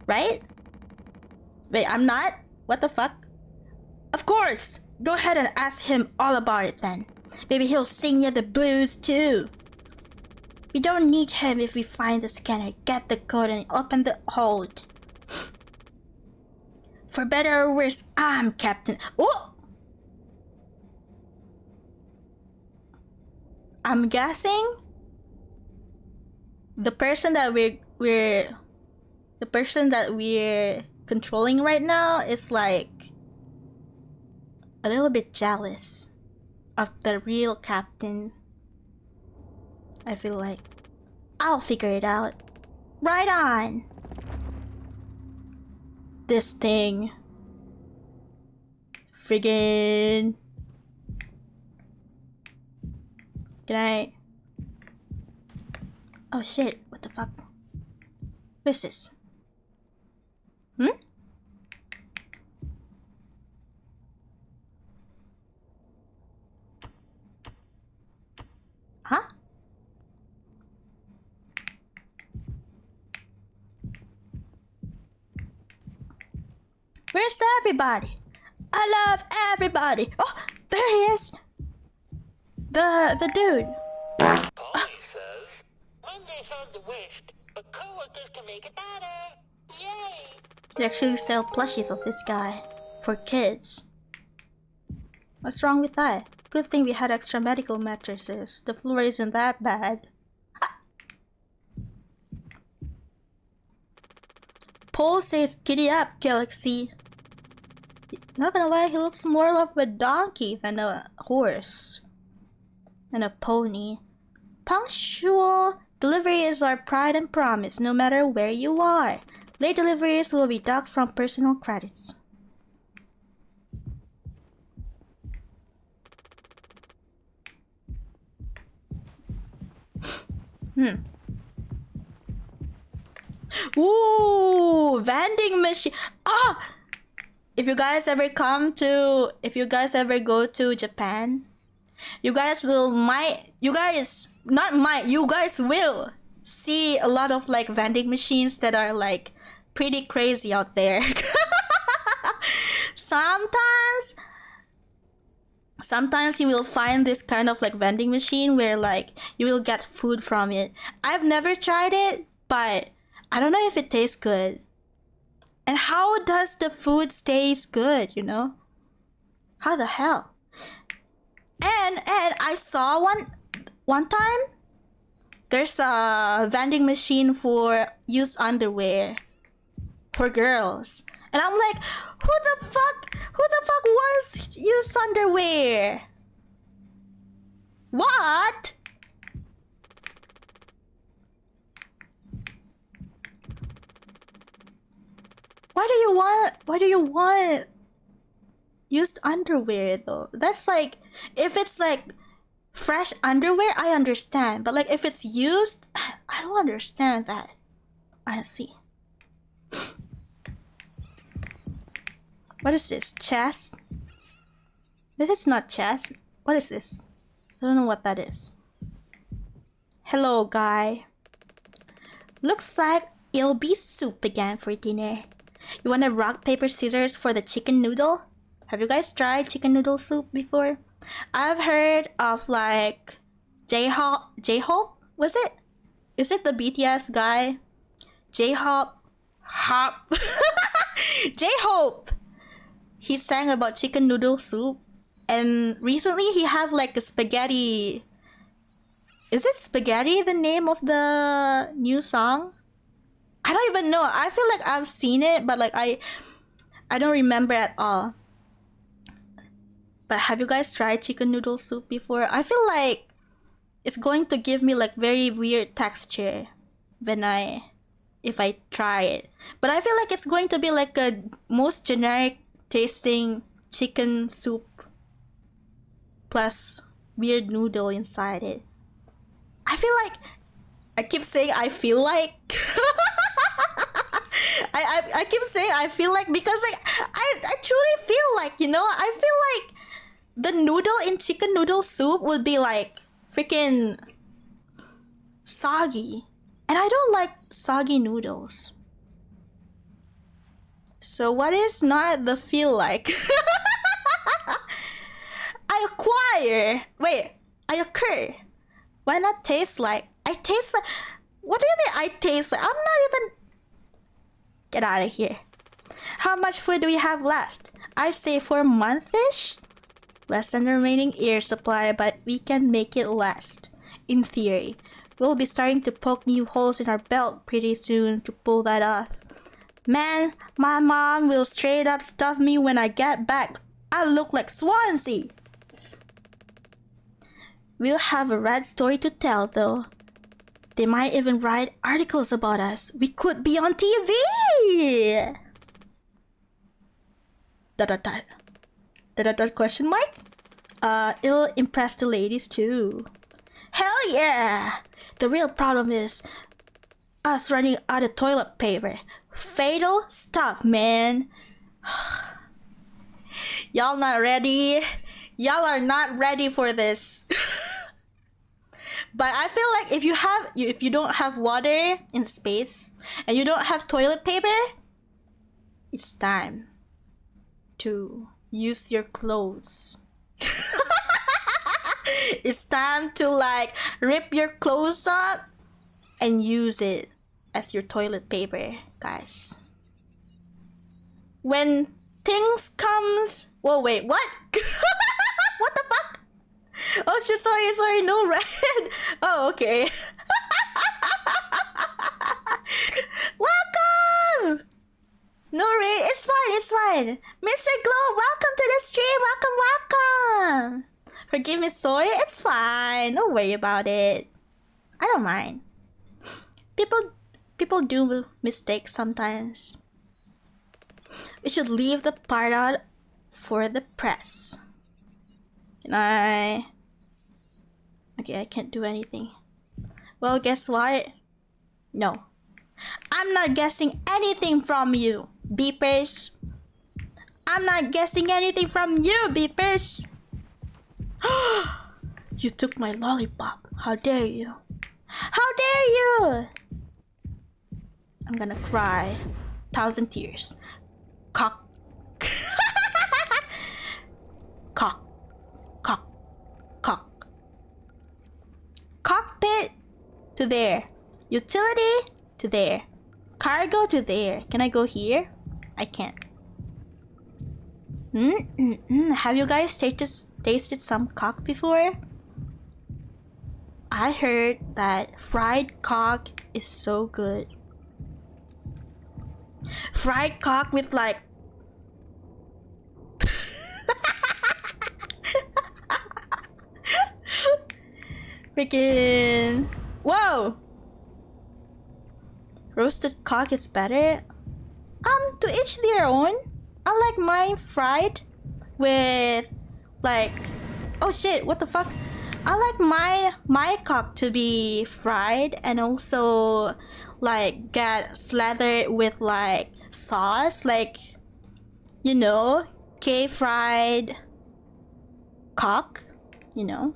Right? Wait, I'm not? What the fuck? Of course! Go ahead and ask him all about it then. Maybe he'll sing you the blues too. We don't need him if we find the scanner, get the code and open the hold. For better or worse, I'm captain. Oh! I'm guessing the person that we're controlling right now is like a little bit jealous of the real captain. I feel like I'll figure it out. Right on. This thing. Friggin'. Good night. Oh shit, what the fuck? What is this? Hmm? Huh? Where's everybody? I love everybody. Oh, there he is. The dude. Polly says, when they have the wish, but co-workers can make it better. Yay! They actually sell plushies of this guy for kids. What's wrong with that? Good thing we had extra medical mattresses. The floor isn't that bad. Ha! Paul says, "Giddy up, Galaxy." Not gonna lie, he looks more like a donkey than a horse. And a pony. Punctual delivery is our pride and promise, no matter where you are. Late deliveries will be docked from personal credits. Ooh, vending machine. Ah! If you guys ever go to Japan, you guys will see a lot of like vending machines that are like pretty crazy out there. Sometimes you will find this kind of like vending machine where like you will get food from it. I've never tried it, but I don't know if it tastes good. And how does the food taste good, you know? How the hell? And I saw one time there's a vending machine for used underwear for girls. And I'm like, who the fuck wants used underwear? What? Why do you want used underwear though? That's like, if it's like fresh underwear, I understand, but like if it's used, I don't understand that. I see. What is this? Chess? This is not chess. What is this? I don't know what that is. Hello, guy. Looks like it'll be soup again for dinner. You wanna rock, paper, scissors for the chicken noodle? Have you guys tried chicken noodle soup before? I've heard of like J-Hope? Was it? Is it the BTS guy? J-Hope? J-Hope! He sang about chicken noodle soup. And recently he have like a spaghetti. Is it Spaghetti the name of the new song? I don't even know. I feel like I've seen it, but like I don't remember at all. But have you guys tried chicken noodle soup before? I feel like it's going to give me like very weird texture if I try it. But I feel like it's going to be like a most generic tasting chicken soup plus weird noodle inside it. I feel like I keep saying I feel like I keep saying I feel like because like I truly feel like, you know, I feel like the noodle in chicken noodle soup would be like freaking soggy, and I don't like soggy noodles. So what is not the feel like? I occur. Why not taste like? I taste like. What do you mean I taste like? I'm not even. Get out of here. How much food do we have left? I say for a month-ish? Less than the remaining air supply, but we can make it last. In theory. We'll be starting to poke new holes in our belt pretty soon to pull that off. Man, my mom will straight up stuff me when I get back. I look like Swansea. We'll have a rad story to tell though. They might even write articles about us. We could be on TV! Question mark? It'll impress the ladies too. Hell yeah! The real problem is us running out of toilet paper. Fatal stuff, man. Y'all not ready? Y'all are not ready for this. But I feel like if you don't have water in space and you don't have toilet paper, it's time to use your clothes. It's time to like rip your clothes up and use it as your toilet paper, guys. When things comes, whoa, wait, what? What the fuck? Oh shit, sorry, no red. Oh, okay. Welcome! No red, it's fine. Mr. Glow, welcome to the stream, welcome. Forgive me, sorry, it's fine. Don't worry about it. I don't mind. People do mistakes sometimes. We should leave the part out for the press. Can I? Okay, I can't do anything. Well, guess what? No. I'm not guessing anything from you, beepers. I'm not guessing anything from you, beepers. You took my lollipop. How dare you? How dare you? I'm gonna cry. 1,000 tears. Cock. Cock. Cockpit to there. Utility to there. Cargo to there. Can I go here? I can't. Have you guys tasted some cock before? I heard that fried cock is so good. Fried cock with like freaking whoa! Roasted cock is better. To each their own. I like mine fried with like, oh shit, what the fuck? I like my cock to be fried and also like get slathered with like sauce, like You know, K-fried cock, you know.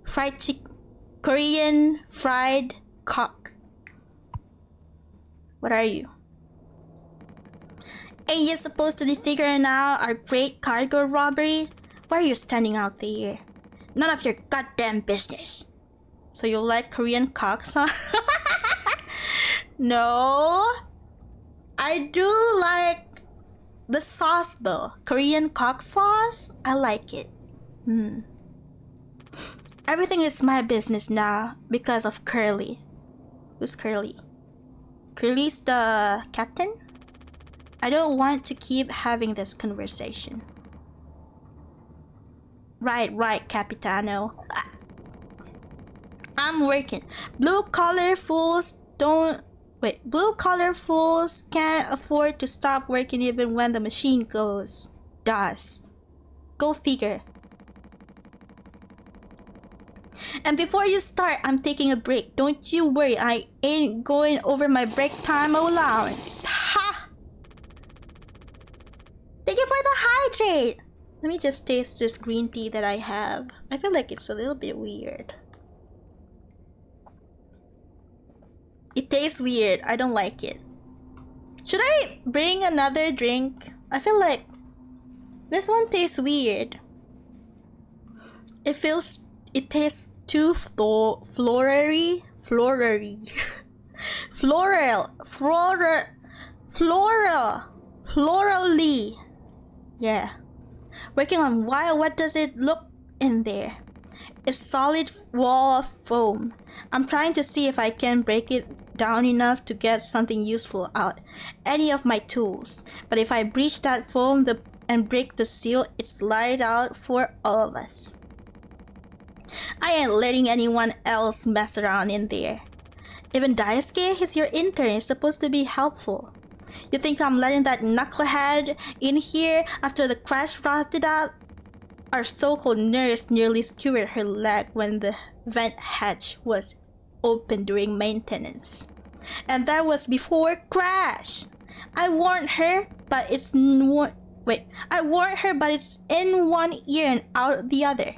Fried chicken, Korean fried cock. What are you? Ain't you supposed to be figuring out our great cargo robbery? Why are you standing out there? None of your goddamn business. So you like Korean cock sauce? No. I do like the sauce though. Korean cock sauce? I like it. Everything is my business now because of Curly. Who's Curly? Curly's the captain? I don't want to keep having this conversation. Right, Capitano. I'm working. Blue collar fools can't afford to stop working even when the machine does. Go figure. And before you start, I'm taking a break. Don't you worry, I ain't going over my break time allowance. Ha! Thank you for the hydrate! Let me just taste this green tea that I have. I feel like it's a little bit weird. It tastes weird. I don't like it. Should I bring another drink? I feel like this one tastes weird. It tastes too florally. Florally. Yeah. Working on what does it look in there? A solid wall of foam. I'm trying to see if I can break it down enough to get something useful out any of my tools. But if I breach that foam and break the seal, it's light out for all of us. I ain't letting anyone else mess around in there. Even Daisuke, he's your intern, is supposed to be helpful. You think I'm letting that knucklehead in here after the crash rotted out? Our so-called nurse nearly skewered her leg when the vent hatch was open during maintenance. And that was before crash. I warned her, but it's in one ear and out the other.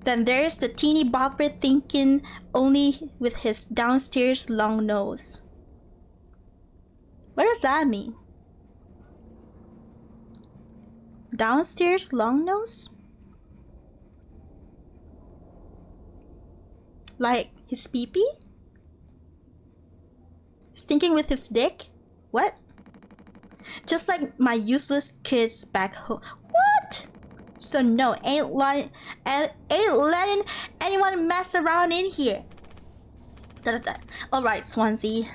Then there's the teeny bopper thinking only with his downstairs long nose. What does that mean? Downstairs long nose? Like his pee-pee? Stinking with his dick? What? Just like my useless kids back home. What? So no, ain't letting anyone mess around in here. Alright, Swansea.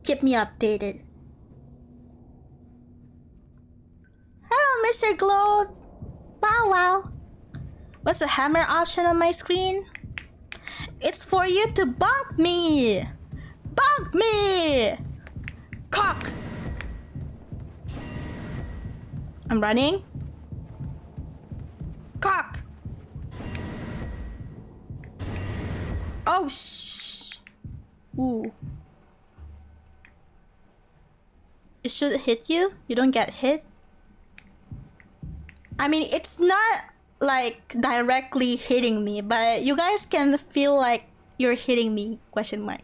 Keep me updated. Hello, Mr. Globe. Wow. What's the hammer option on my screen? It's for you to bonk me! Bonk me! Cock! I'm running. Cock! Oh, Ooh. It should hit you? You don't get hit? I mean, it's not like directly hitting me, but you guys can feel like you're hitting me, question mark.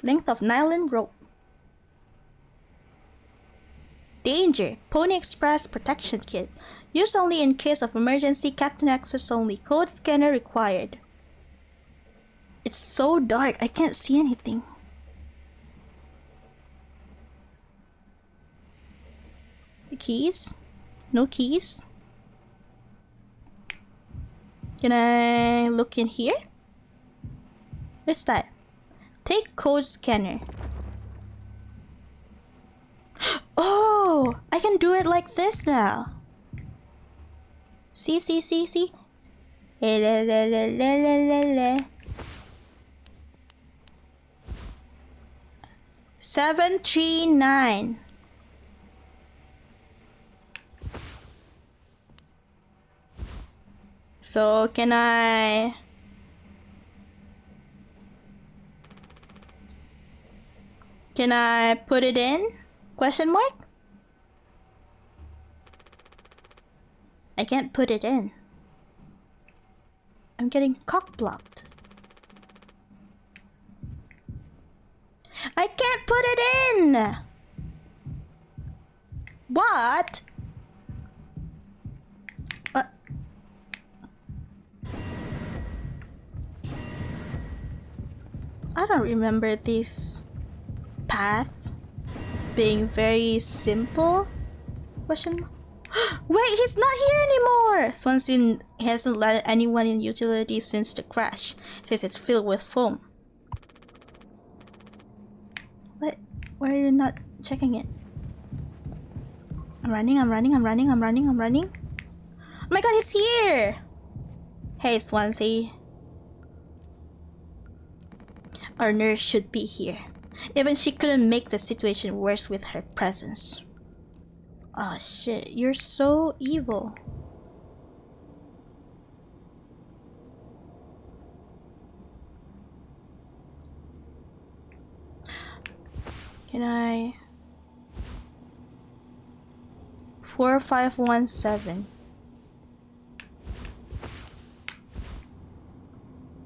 Length of nylon rope. Danger! Pony Express Protection Kit. Used only in case of emergency, captain access only. Code scanner required. It's so dark, I can't see anything. The keys? No keys? Can I look in here? What's that? Take code scanner. Oh! I can do it like this now. See? 739. So can I Can I put it in? Question mark? I can't put it in. I'm getting cock-blocked. I can't put it in! What? I don't remember this path being very simple. Question. Wait, he's not here anymore! Swansea hasn't let anyone in utilities since the crash. Says it's filled with foam. What? Why are you not checking it? I'm running. Oh my god, he's here! Hey, Swansea. Our nurse should be here. Even she couldn't make the situation worse with her presence. Oh shit, you're so evil. Can I... 4517.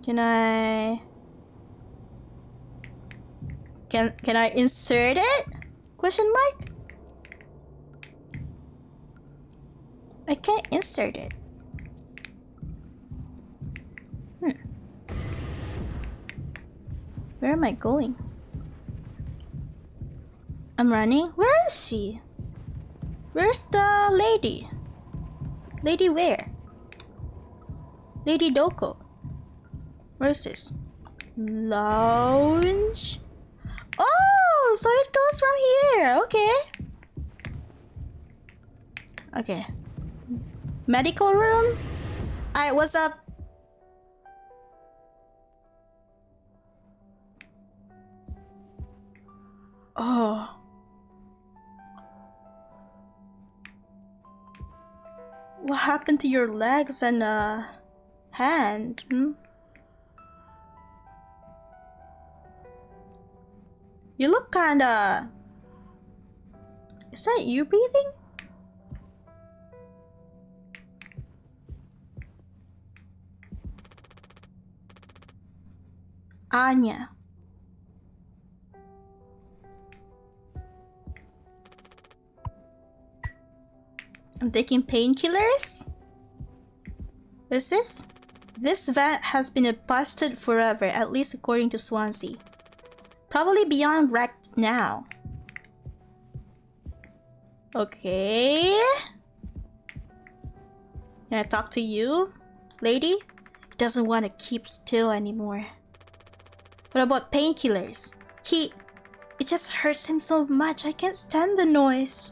Can I... Can I insert it? Question mark? I can't insert it. Where am I going? I'm running? Where is she? Where's the lady? Lady where? Lady Doko. Where is this? Lounge? Oh, so it goes from here. Okay. Okay. Medical room? Alright, what's up? Oh. What happened to your legs and hand? You look kinda... Is that you breathing? Anya. I'm taking painkillers? What is this? This vat has been busted forever, at least according to Swansea. Probably beyond wrecked now. Okay. Can I talk to you, lady? He doesn't want to keep still anymore. What about painkillers? It just hurts him so much. I can't stand the noise.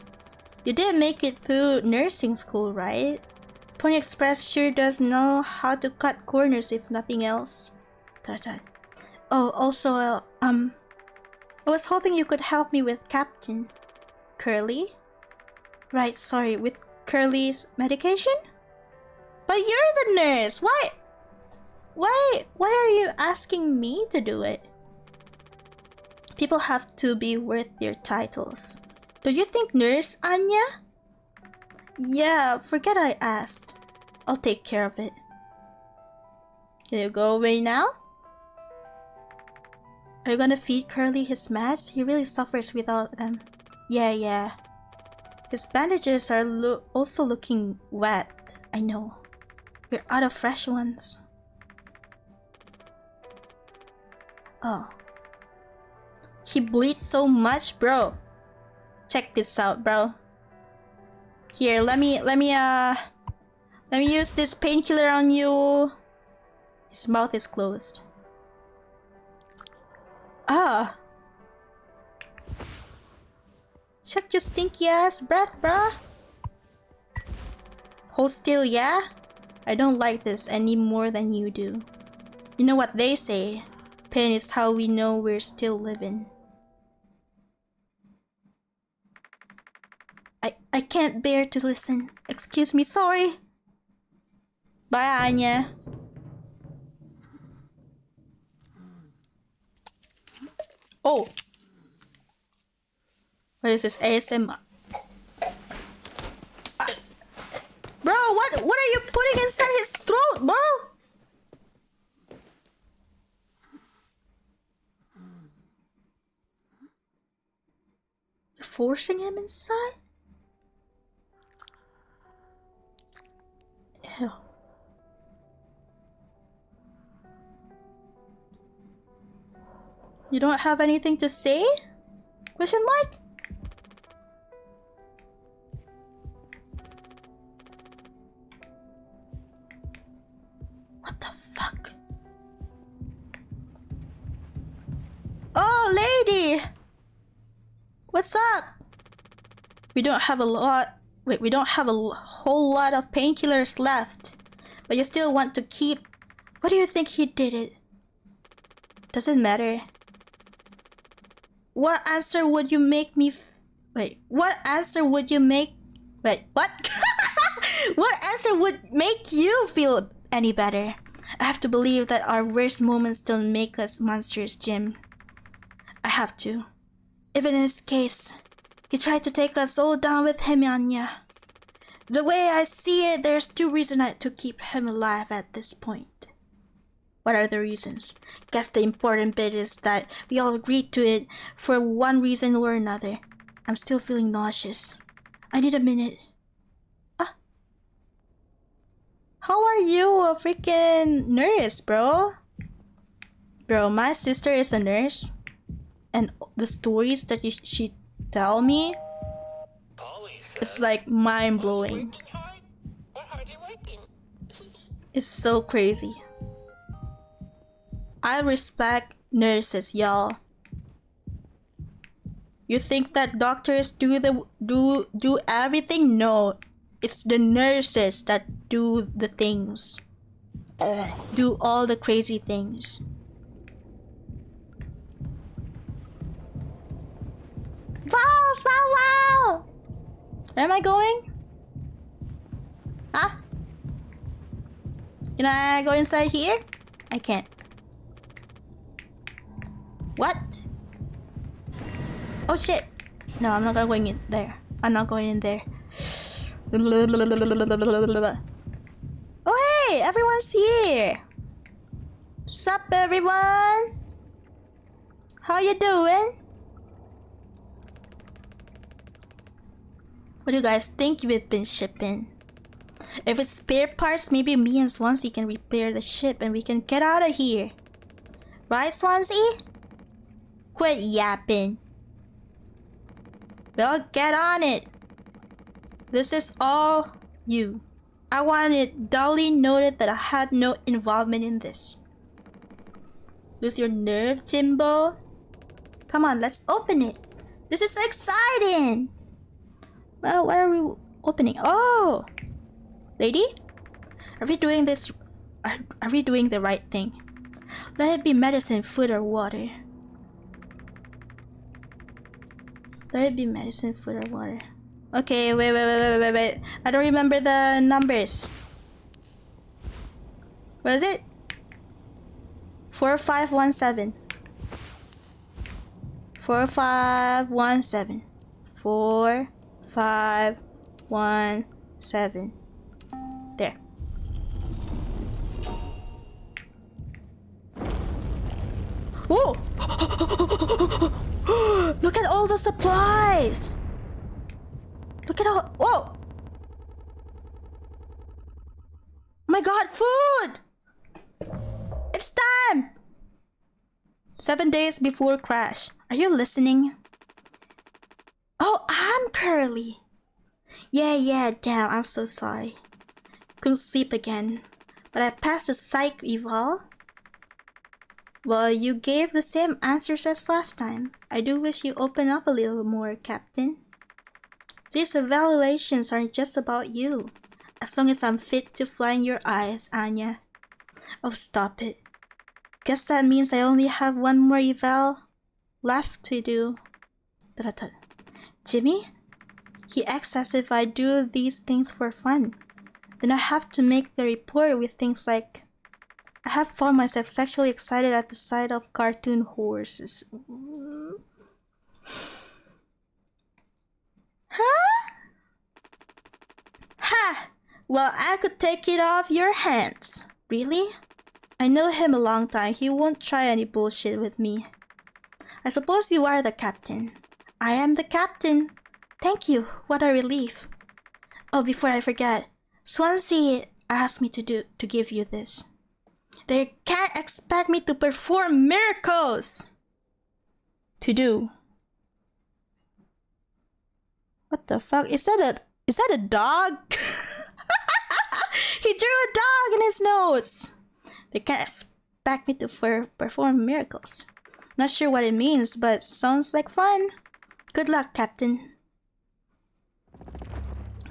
You did make it through nursing school, right? Pony Express sure does know how to cut corners if nothing else. Oh, also, I was hoping you could help me with Captain Curly. Right, sorry, with Curly's medication? But you're the nurse! Why are you asking me to do it? People have to be worth their titles. Do you think nurse, Anya? Yeah, forget I asked. I'll take care of it. Can you go away now? Are you gonna feed Curly his meds? He really suffers without them. Yeah. His bandages are also looking wet. I know. We're out of fresh ones. Oh. He bleeds so much, bro. Check this out, bro. Here, let me use this painkiller on you. His mouth is closed. Ah. Check your stinky ass breath, bruh. Hold still, yeah? I don't like this any more than you do. You know what they say? Pain is how we know we're still living. I can't bear to listen. Excuse me, sorry. Bye, Anya. Oh. What is this? ASMR. Bro, what are you putting inside his throat, bro? You're forcing him inside? Ew. You don't have anything to say? Question mark? What the fuck? Oh, lady! What's up? We don't have a lot. Wait, we don't have a whole lot of painkillers left. But you still want to keep. What do you think he did it? Doesn't matter. What answer would you make me wait, what answer would you make wait, what? What answer would make you feel any better? I have to believe that our worst moments don't make us monsters, Jim. I have to. Even in his case, he tried to take us all down with him, Anya. The way I see it, there's two reasons to keep him alive at this point. What are the reasons? Guess the important bit is that we all agreed to it for one reason or another. I'm still feeling nauseous. I need a minute. Ah. How are you a freaking nurse, bro? Bro, my sister is a nurse. And the stories that she tell me, it's like mind-blowing. It's so crazy. I respect nurses, y'all. You think that doctors do everything? No, it's the nurses that do the things. Do all the crazy things. Wow! Where am I going? Huh? Can I go inside here? I can't. What? Oh shit! No, I'm not going in there. I'm not going in there. Oh hey! Everyone's here! Sup everyone? How you doing? What do you guys think we've been shipping? If it's spare parts, maybe me and Swansea can repair the ship and we can get out of here. Right, Swansea? Quit yapping. Well, get on it. This is all you. I want it duly noted that I had no involvement in this. Lose your nerve, Jimbo? Come on, let's open it. This is exciting. Well, what are we opening? Oh! Lady? Are we doing this? Are we doing the right thing? Let it be medicine, food, or water. Let it be medicine, food, or water. Okay, wait. I don't remember the numbers. What is it? 4517. 4517. 4517. There. Whoa! Look at all the supplies! Look at all. Whoa! My god, food! It's time! 7 days before crash. Are you listening? Oh, I'm Curly. Yeah, damn, I'm so sorry. Couldn't sleep again. But I passed the psych eval. Well, you gave the same answers as last time. I do wish you open up a little more, Captain. These evaluations aren't just about you. As long as I'm fit to fly in your eyes, Anya. Oh, stop it. Guess that means I only have one more eval left to do. Jimmy? He acts as if I do these things for fun. Then I have to make the report with things like, I have found myself sexually excited at the sight of cartoon horses. Well, I could take it off your hands. Really? I know him a long time. He won't try any bullshit with me. I suppose you are the captain. I am the captain. Thank you. What a relief. Oh, before I forget, Swansea asked me to give you this. They can't expect me to perform miracles. To do. What the fuck? Is that a dog? He drew a dog in his notes. They can't expect me to perform miracles. Not sure what it means, but sounds like fun. Good luck, Captain.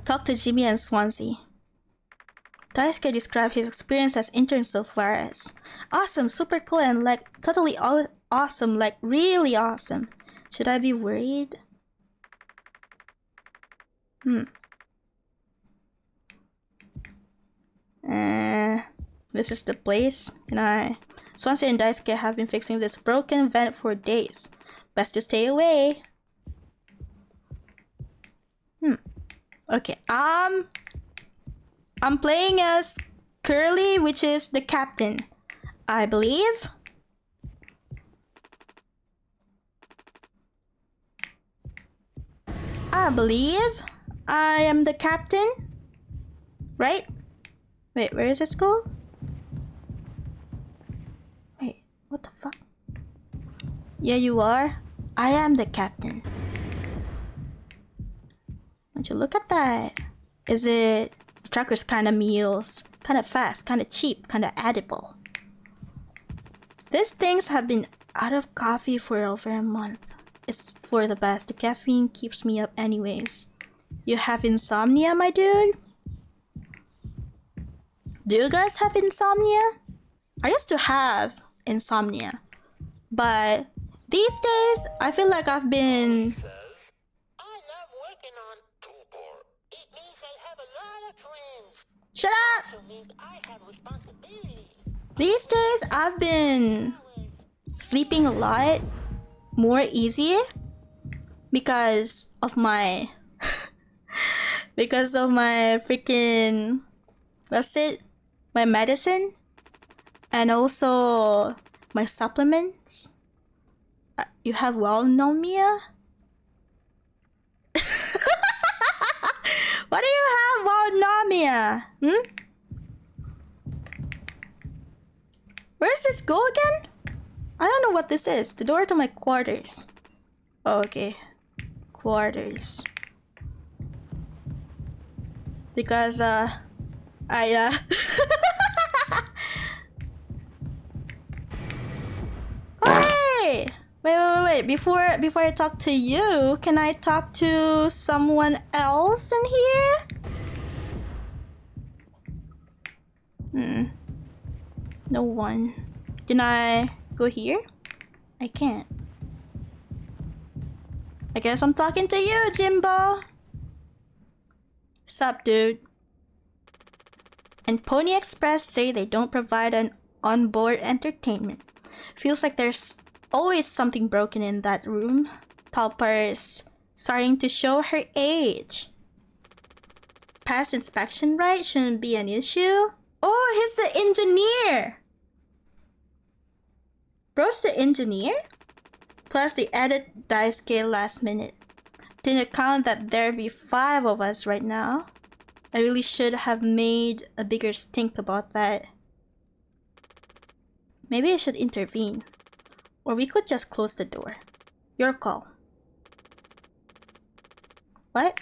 Talk to Jimmy and Swansea. Daisuke described his experience as intern so far as awesome, super cool, and like totally awesome, like really awesome. Should I be worried? This is the place. Swansea and Daisuke have been fixing this broken vent for days. Best to stay away. Okay, I'm playing as Curly, which is the captain, I believe. I am the captain, right? Wait, where is it school? Wait, what the fuck? Yeah, you are. I am the captain. Would you look at that? Is it Trucker's kind of meals? Kind of fast, kind of cheap, kind of edible. These things have been out of coffee for over a month. It's for the best. The caffeine keeps me up anyways. You have insomnia, my dude? Do you guys have insomnia? I used to have insomnia, but these days I feel like I've been... I love working on Tuber. It means I have a lot of friends. Shut up! It also means I have responsibility. These days I've been sleeping a lot more easier because of my freaking my medicine and also my supplements. You have waomeo? What do you have waomeo? Where does this go again? I don't know what this is. The door to my quarters. Oh, okay. Quarters. Because, Hey! Wait. Before I talk to you, can I talk to someone else in here? No one. Can I go here? I can't. I guess I'm talking to you, Jimbo. Sup, dude? And Pony Express say they don't provide an onboard entertainment. Feels like there's always something broken in that room. Talpar's starting to show her age. Past inspection, right? Shouldn't be an issue. Oh, he's the engineer! Bro's the engineer? Plus they added Daisuke last minute. Didn't account that there'd be 5 of us right now. I really should have made a bigger stink about that. Maybe I should intervene. Or we could just close the door. Your call. What?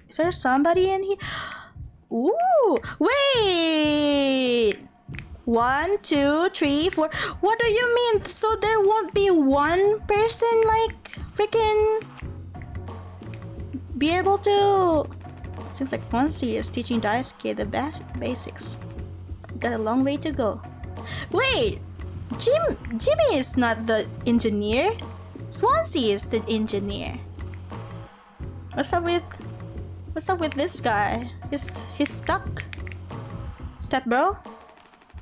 Is there somebody in here? Ooh! Wait! 1, 2, 3, 4. What do you mean? So there won't be one person like freaking be able to... Seems like Swansea is teaching Daisuke the basics. Got a long way to go. Wait! Jimmy is not the engineer. Swansea is the engineer. What's up with this guy? He's stuck. Step bro?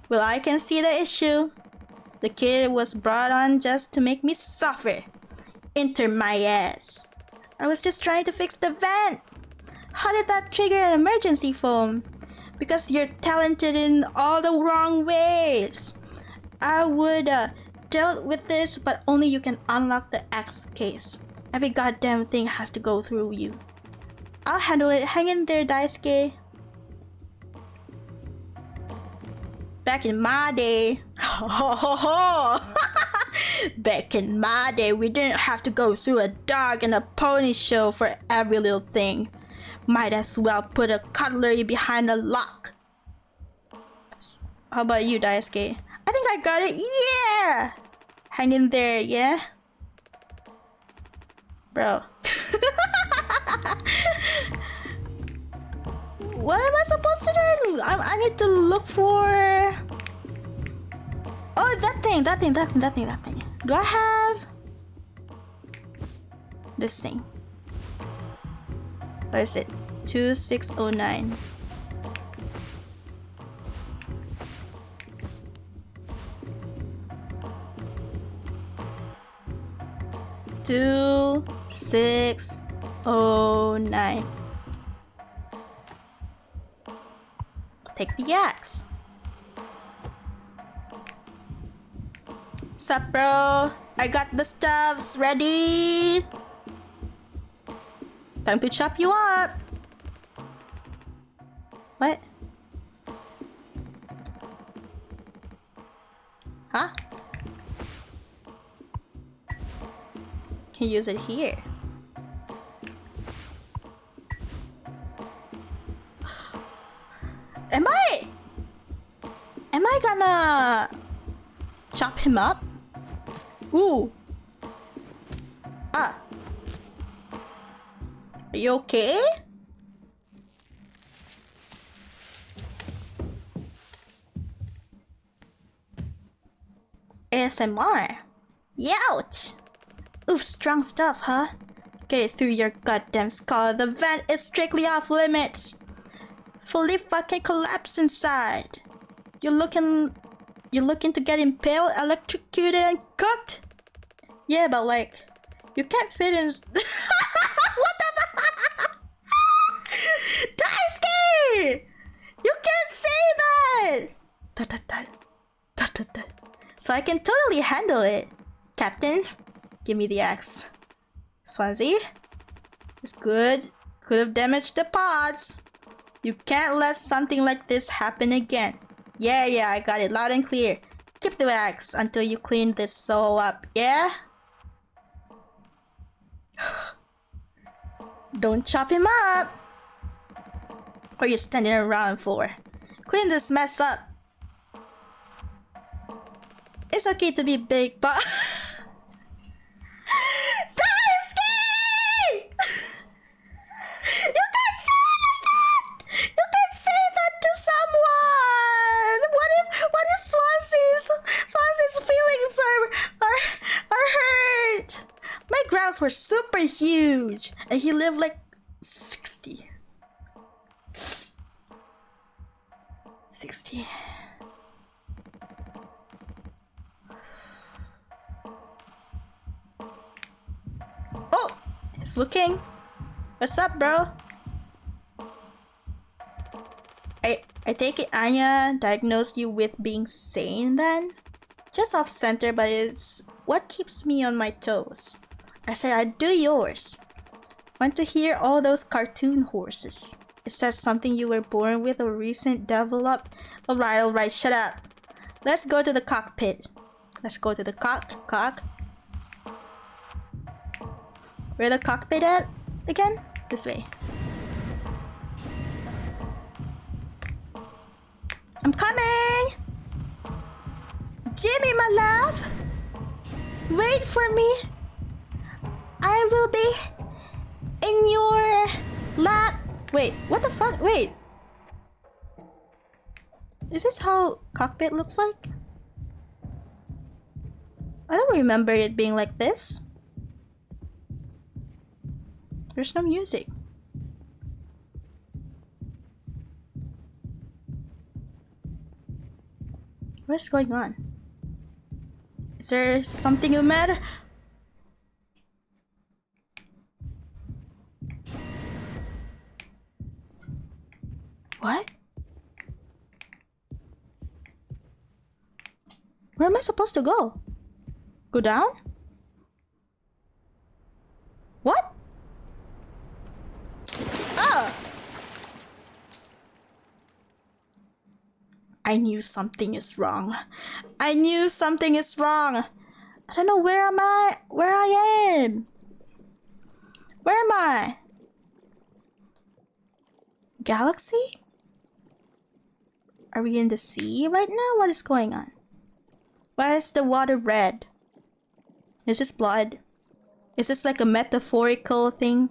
Well, I can see the issue. The kid was brought on just to make me suffer. Enter my ass. I was just trying to fix the vent. How did that trigger an emergency phone? Because you're talented in all the wrong ways. I would dealt with this, but only you can unlock the X case. Every goddamn thing has to go through you. I'll handle it. Hang in there, Daisuke. Back in my day, back in my day, we didn't have to go through a dog and a pony show for every little thing. Might as well put a cutlery behind a lock. How about you, Daisuke? I think I got it. Yeah! Hang in there, yeah? Bro. What am I supposed to do? I need to look for... Oh, that thing. Do I have... this thing? What is it? 2609. Two 609. Take the axe. Sup, bro? I got the stuffs ready. Time to chop you up. What? Huh? Can use it here. Am I gonna chop him up? Ooh. Ah. Are you okay? ASMR. Youch! Oof, strong stuff, huh? Get it through your goddamn skull. The vent is strictly off limits. Fully fucking collapse inside. You're looking to get impaled, electrocuted, and cooked? Yeah, but like, you can't fit in... What the fuck? Daisuke! You can't say that! So I can totally handle it. Captain, give me the axe. Swansea? It's good. Could have damaged the pods. You can't let something like this happen again. Yeah, I got it loud and clear. Keep the axe until you clean this soul up, yeah? Don't chop him up! What are you standing around for? Clean this mess up. It's okay to be big, but... were super huge, and he lived like 60. Oh, he's looking. What's up, bro? I take it Anya diagnosed you with being sane then? Just off center, but it's what keeps me on my toes. I said I'd do yours. Want to hear all those cartoon horses? Is that something you were born with or recent developed? Alright, shut up. Let's go to the cockpit. Let's go to the cock. Where the cockpit at again? This way. I'm coming! Jimmy, my love! Wait for me! I will be in your lap. Wait, what the fuck? Wait. Is this how cockpit looks like? I don't remember it being like this. There's no music. What's going on? Is there something the matter? What? Where am I supposed to go? Go down? What? Oh! I knew something is wrong. I knew something is wrong. I don't know where am I? Where I am? Where am I? Galaxy? Are we in the sea right now? What is going on? Why is the water red? Is this blood? Is this like a metaphorical thing?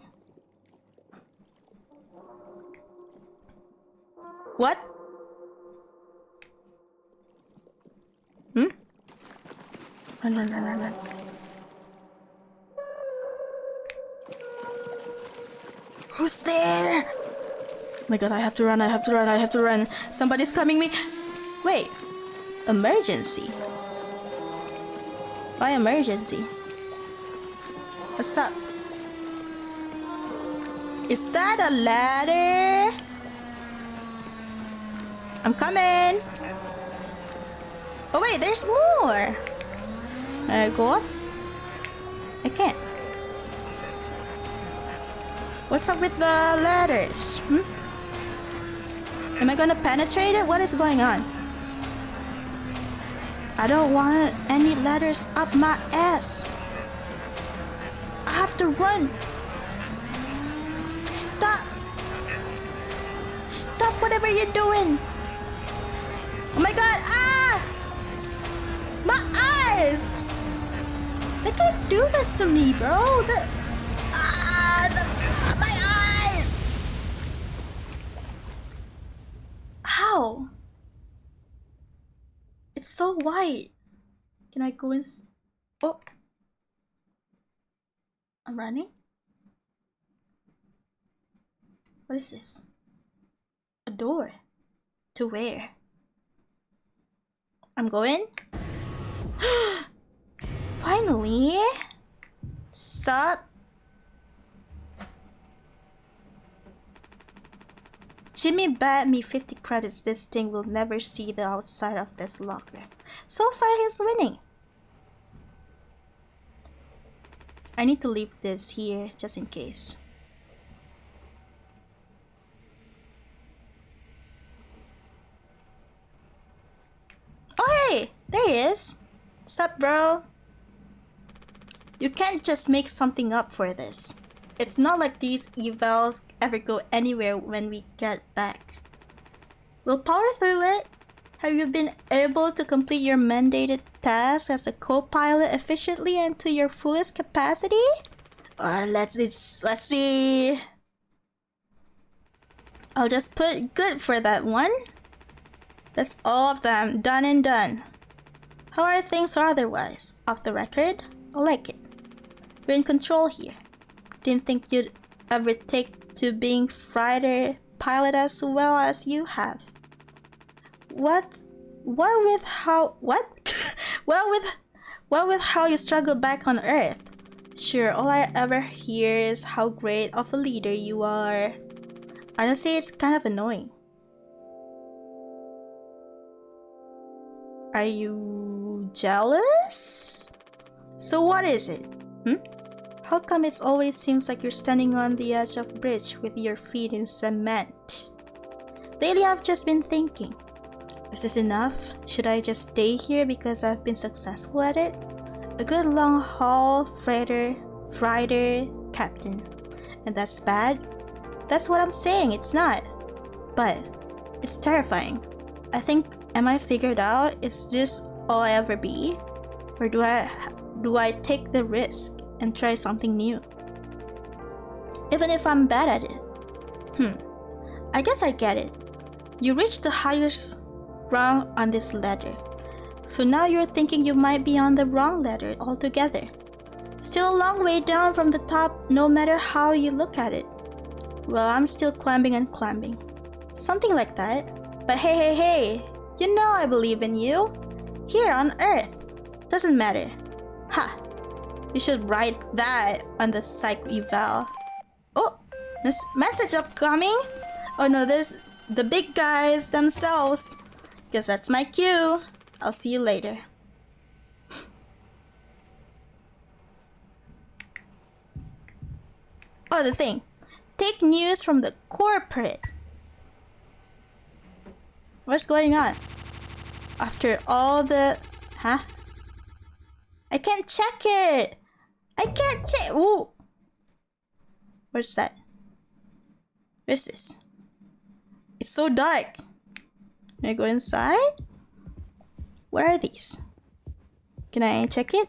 What? Hmm? Run. Who's there? Oh my god, I have to run. Somebody's coming me. Wait. Emergency? Why emergency? What's up? Is that a ladder? I'm coming. Oh wait, there's more. Go up? I can't. What's up with the ladders? Am I gonna penetrate it? What is going on? I don't want any ladders up my ass. I have to run. Stop. Stop whatever you're doing. Oh my god, ah! My eyes! They can't do this to me, bro. My eyes! How? It's so white. Can I go in? Oh. I'm running? What is this? A door. To where? I'm going? Finally! Sup? Jimmy bet me 50 credits this thing will never see the outside of this locker. So far he's winning. I need to leave this here just in case. Oh hey! There he is! Sup bro? You can't just make something up for this. It's not like these evals ever go anywhere when we get back. We'll power through it. Have you been able to complete your mandated tasks as a co-pilot efficiently and to your fullest capacity? Let's see. I'll just put good for that one. That's all of them, done and done. How are things otherwise? Off the record? I like it. We're in control here. Didn't think you'd ever take to being fighter pilot as well as you have. What with how you struggle back on Earth? Sure, all I ever hear is how great of a leader you are. Honestly, it's kind of annoying. Are you jealous? So what is it? How come it always seems like you're standing on the edge of a bridge with your feet in cement? Lately I've just been thinking, is this enough? Should I just stay here because I've been successful at it? A good long haul freighter captain. And that's bad? That's what I'm saying, it's not. But it's terrifying. I think, am I figured out? Is this all I ever be? Or do I take the risk and try something new? Even if I'm bad at it. I guess I get it. You reached the highest rung on this ladder. So now you're thinking you might be on the wrong ladder altogether. Still a long way down from the top no matter how you look at it. Well, I'm still climbing and climbing. Something like that. But hey, you know I believe in you. Here on Earth. Doesn't matter. Ha! You should write that on the psych eval. Oh! Message upcoming? Oh no, this the big guys themselves. Because that's my cue. I'll see you later. Oh, the thing. Take news from the corporate. What's going on? After all the... Huh? I can't check it! I can't check... Ooh! Where's that? Where's this? It's so dark. Can I go inside? Where are these? Can I check it?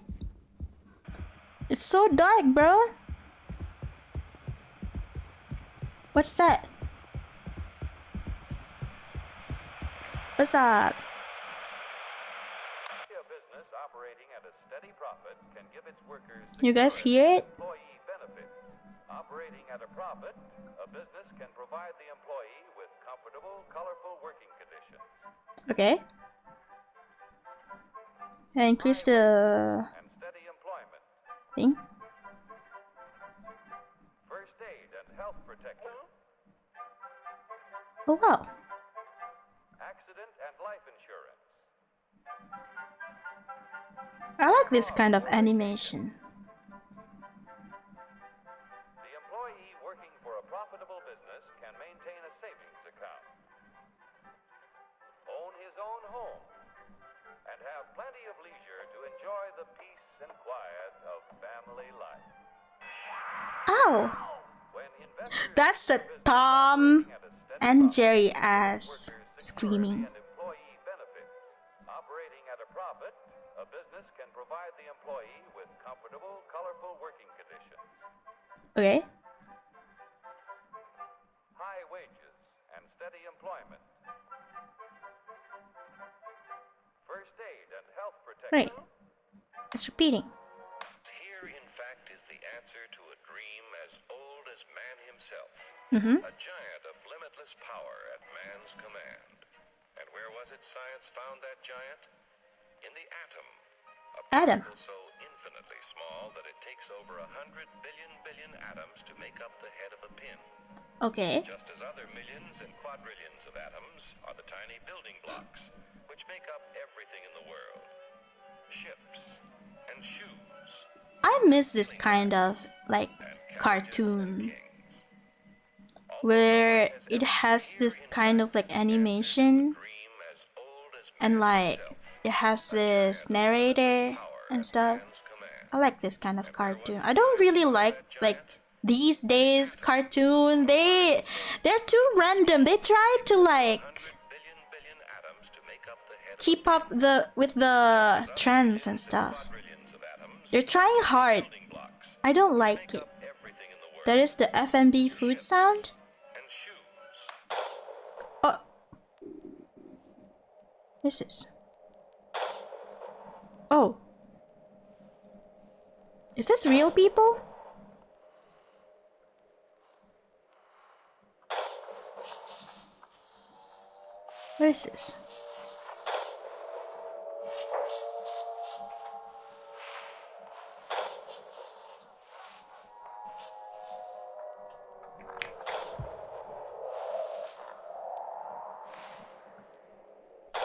It's so dark, bro. What's that? What's up? You guys hear it? Operating at a profit, a business can provide the employee with comfortable, colorful working conditions. Okay. I increase the and steady employment. thing. First aid and health protection. Oh wow. Accident and life insurance. I like this kind of animation. The employee working for a profitable business can maintain a savings account, own his own home, and have plenty of leisure to enjoy the peace and quiet of family life. Ow! When investors That's a Tom and Jerry ass screaming. and employee benefits. Operating at a profit, a business can provide the employee with comfortable, colorful working conditions, Okay. high wages, and steady employment. First aid and health protection. Right. It's repeating. Here, in fact, is the answer to a dream as old as man himself. Mm-hmm. A giant of limitless power at man's command. And where was it science found that giant? In the atom. A Atom. particle so infinitely small that it takes over 100 billion atoms to make up the head of a pin. Okay. Just as other millions and quadrillions of atoms are the tiny building blocks which make up everything in the world. Ships and shoes. I miss this kind of like cartoon where it has this kind of like animation Dream as old as and like it has this narrator and stuff. man's command. I like this kind of cartoon. I don't really like these days cartoon. They're too random. They try to like Billion atoms to make up the head keep up with the trends and stuff. quadrillions of atoms. They're trying hard. Building blocks. I don't like it. Everything in the world. That is the F&B food sound. And shoes. Oh, this is. Oh, is this real people? What is this?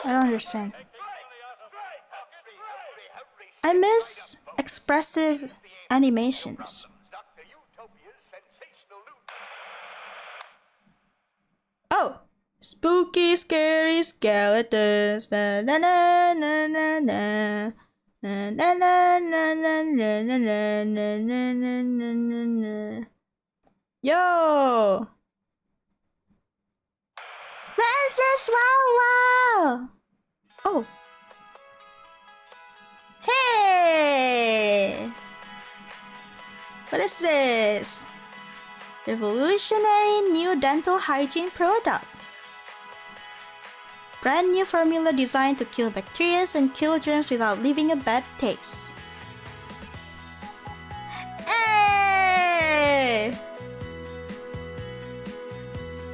I don't understand. I miss expressive animations. Oh, spooky, scary skeletons. Na na na na na na. Na na na na na na na na na na na na na. Yo! Princess Wow Wow! Oh. Hey! What is this? Revolutionary new dental hygiene product. Brand new formula designed to kill bacteria and kill germs without leaving a bad taste. Hey!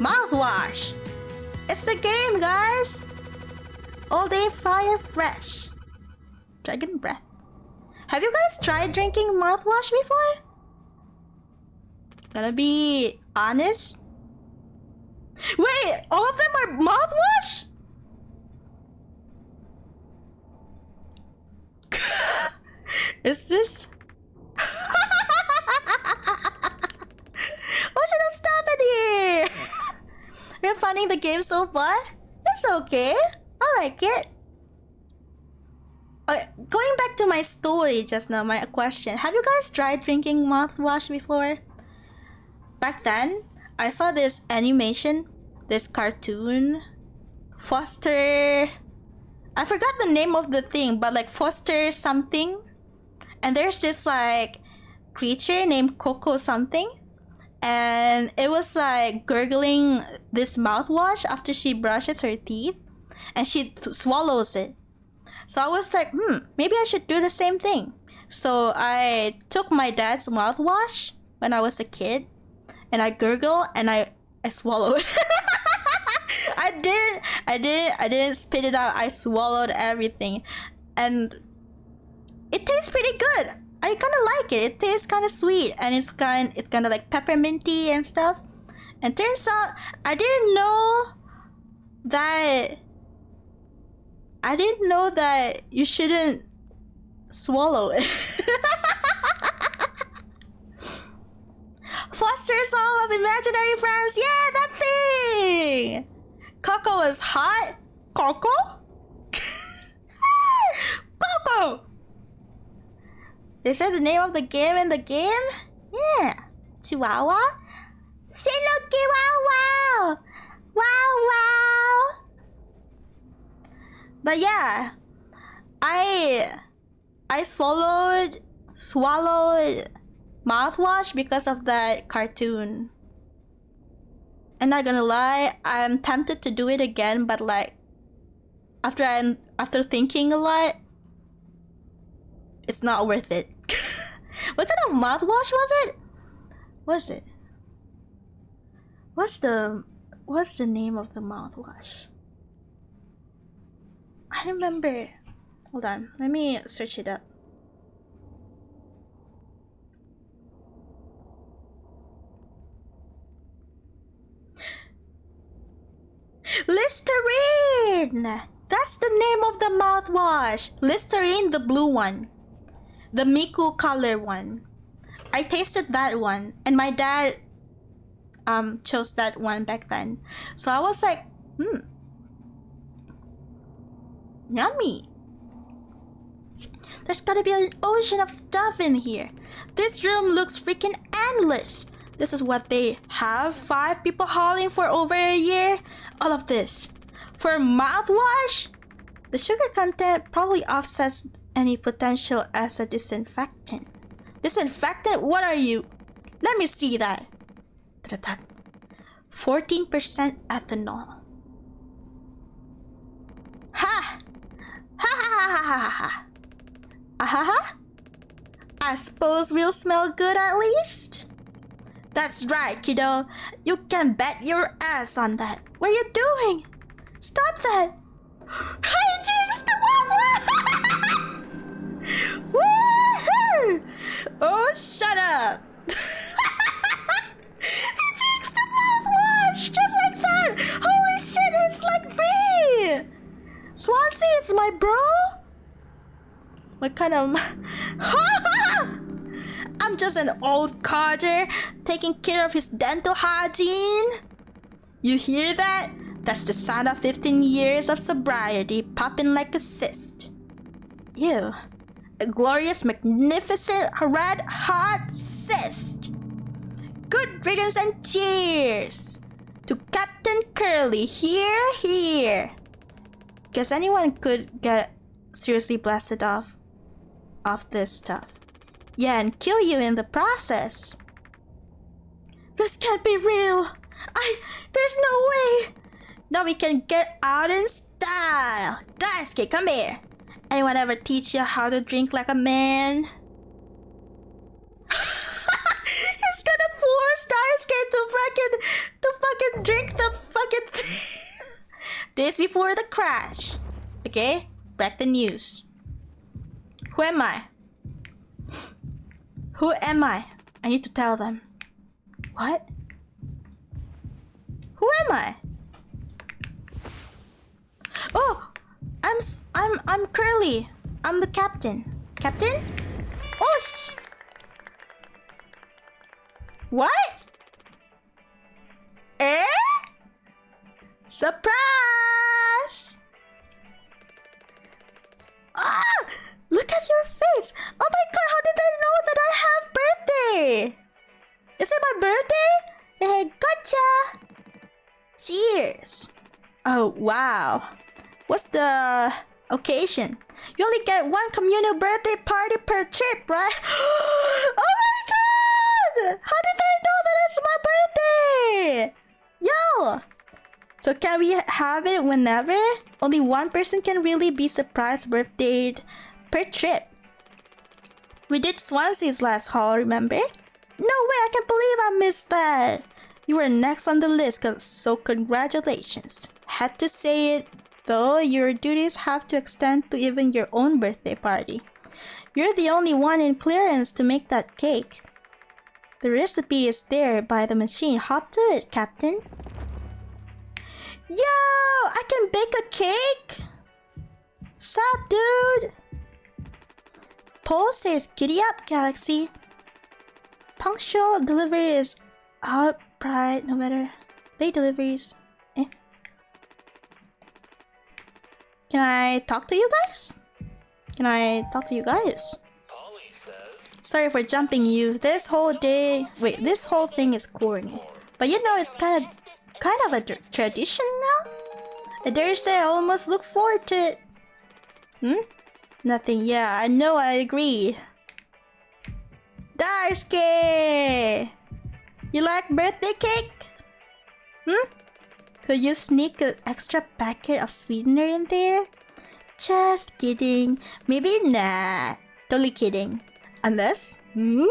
Mouthwash! It's the game, guys! All day fire fresh. Dragon breath. Have you guys tried drinking mouthwash before? Gonna be honest. Wait, all of them Is this? What should I stop it here? You're finding the game so far? That's okay. I like it. Going back to my story just now, my question. Have you guys tried drinking mouthwash before? Back then, I saw this animation, this cartoon. Foster... I forgot the name of the thing, but like Foster something. And there's this like creature named Coco something. And it was like gurgling this mouthwash after she brushes her teeth. And she swallows it. So I was like, maybe I should do the same thing. So I took my dad's mouthwash when I was a kid. And I gurgle and I swallow it. I didn't spit it out. I swallowed everything. And it tastes pretty good. I kind of like it. It tastes kind of sweet. And it's kind of like pepperminty and stuff. And turns out, I didn't know that you shouldn't swallow it. Foster song of imaginary friends. Yeah, that thing. Coco is hot. Coco? Coco! They said the name of the game in the game? Yeah. Chihuahua? Shinuki wow wow! Wow wow! But yeah, I swallowed mouthwash because of that cartoon. I'm not gonna lie, I'm tempted to do it again, but like after thinking a lot, it's not worth it. What kind of mouthwash was it? What's the name of the mouthwash? I remember. Hold on, let me search it up. Listerine! That's the name of the mouthwash. Listerine, the blue one. The Miku color one. I tasted that one. And my dad chose that one back then. So I was like, yummy. There's gotta be an ocean of stuff in here. This room looks freaking endless. This is what they have. 5 people hauling for over a year. All of this. For mouthwash? The sugar content probably offsets any potential as a disinfectant. Disinfectant? What are you? Let me see that. 14% ethanol. Ha! Ha ha ha ha ha ha. Ahaha? I suppose we'll smell good at least? That's right, kiddo. You can bet your ass on that. What are you doing? Stop that. Hey, jinx the mouthwash! Woohoo! Oh, shut up. He jinxed the mouthwash! Just like that! Holy shit, it's like me! Swansea, it's my bro? What kind of... I'm just an old codger taking care of his dental hygiene. You hear that? That's the sound of 15 years of sobriety popping like a cyst. Ew. A glorious, magnificent, red hot cyst. Good riddance and cheers to Captain Curly. Here. Guess anyone could get seriously blasted off this stuff. Yeah, and kill you in the process. This can't be real. There's no way. Now we can get out in style. Daisuke, come here. Anyone ever teach you how to drink like a man? He's gonna force Daisuke to fucking drink the fucking thing. This before the crash. Okay? Back the news. Who am I? Who am I? I need to tell them. What? Who am I? Oh, I'm Curly. I'm the captain. Captain? What? Eh? Surprise! Ah! Look at your face! Oh my god, how did I know that I have birthday? Is it my birthday? Hey, gotcha! Cheers! Oh, wow. What's the occasion? You only get one communal birthday party per trip, right? Oh my god! How did I know that it's my birthday? Yo! So can we have it whenever? Only one person can really be surprised birthday per trip. We did Swansea's last haul, remember? No way, I can't believe I missed that. You were next on the list, so congratulations. Had to say it, though your duties have to extend to even your own birthday party. You're the only one in clearance to make that cake. The recipe is there by the machine. Hop to it, Captain. Yo! I can bake a cake? Sup, dude? Paul says, giddy up, Galaxy. Punctual delivery is outright, no matter. Late deliveries. Eh. Can I talk to you guys? Can I talk to you guys? Polly says, Sorry for jumping you. This whole day... Wait, this whole thing is corny. But you know, it's kind of a tradition now? I dare say I almost look forward to it. Hmm? Nothing. Yeah, I know, I agree. Daisuke! You like birthday cake? Hmm? Could you sneak an extra packet of sweetener in there? Just kidding. Maybe not. Totally kidding. Unless... Hmm?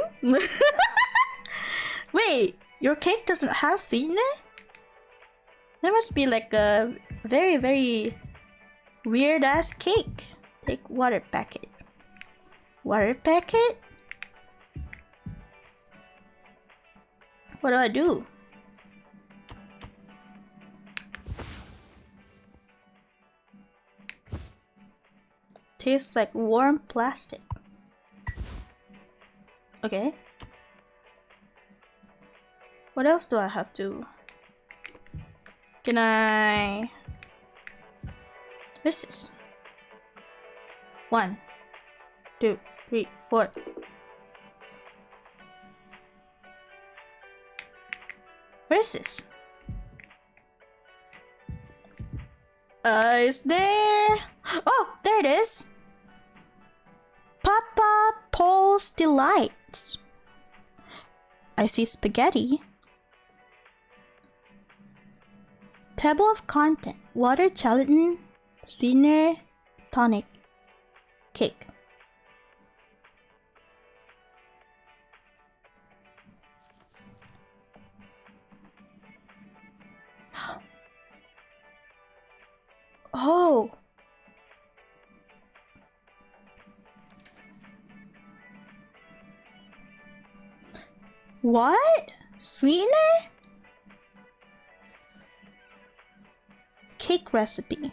Wait, your cake doesn't have sweetener? That must be like a very, very weird ass cake. Take water packet. Water packet? What do I do? Tastes like warm plastic. Okay. What else do I have to... Can I... What's this? 1, 2, 3, 4. Where is this? Is there... Oh, there it is! Papa Paul's Delights. I see spaghetti. Table of content. Water, gelatin, sweetener, tonic, cake. Oh! What? Sweetener? Cake recipe.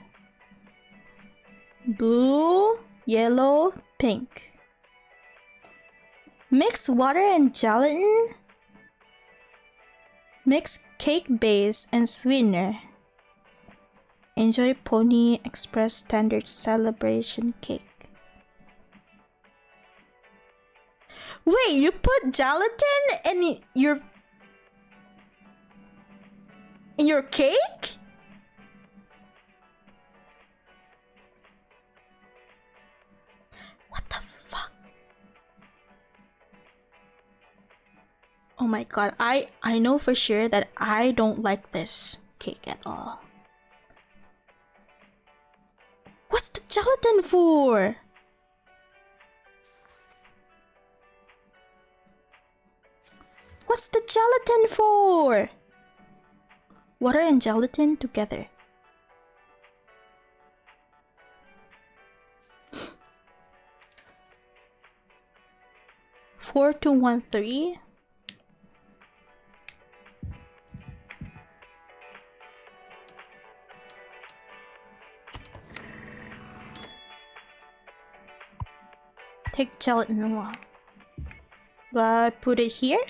Blue, yellow, pink. Mix water and gelatin. Mix cake base and sweetener. Enjoy Pony Express Standard Celebration Cake. Wait, you put gelatin in your cake? What the fuck? Oh my god, I know for sure that I don't like this cake at all. What's the gelatin for? What's the gelatin for? Water and gelatin together. Four, 2, 1, 3. Take gelatin one. Do I put it here?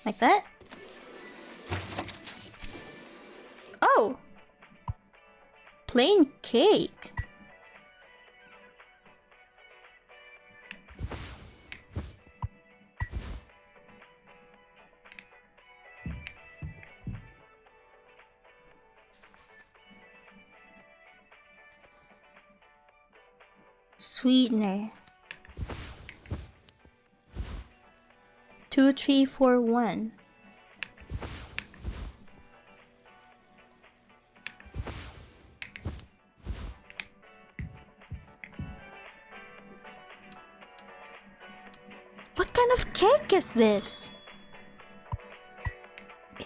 Like that. Oh! Plain cake. Sweetener. 2341. What kind of cake is this?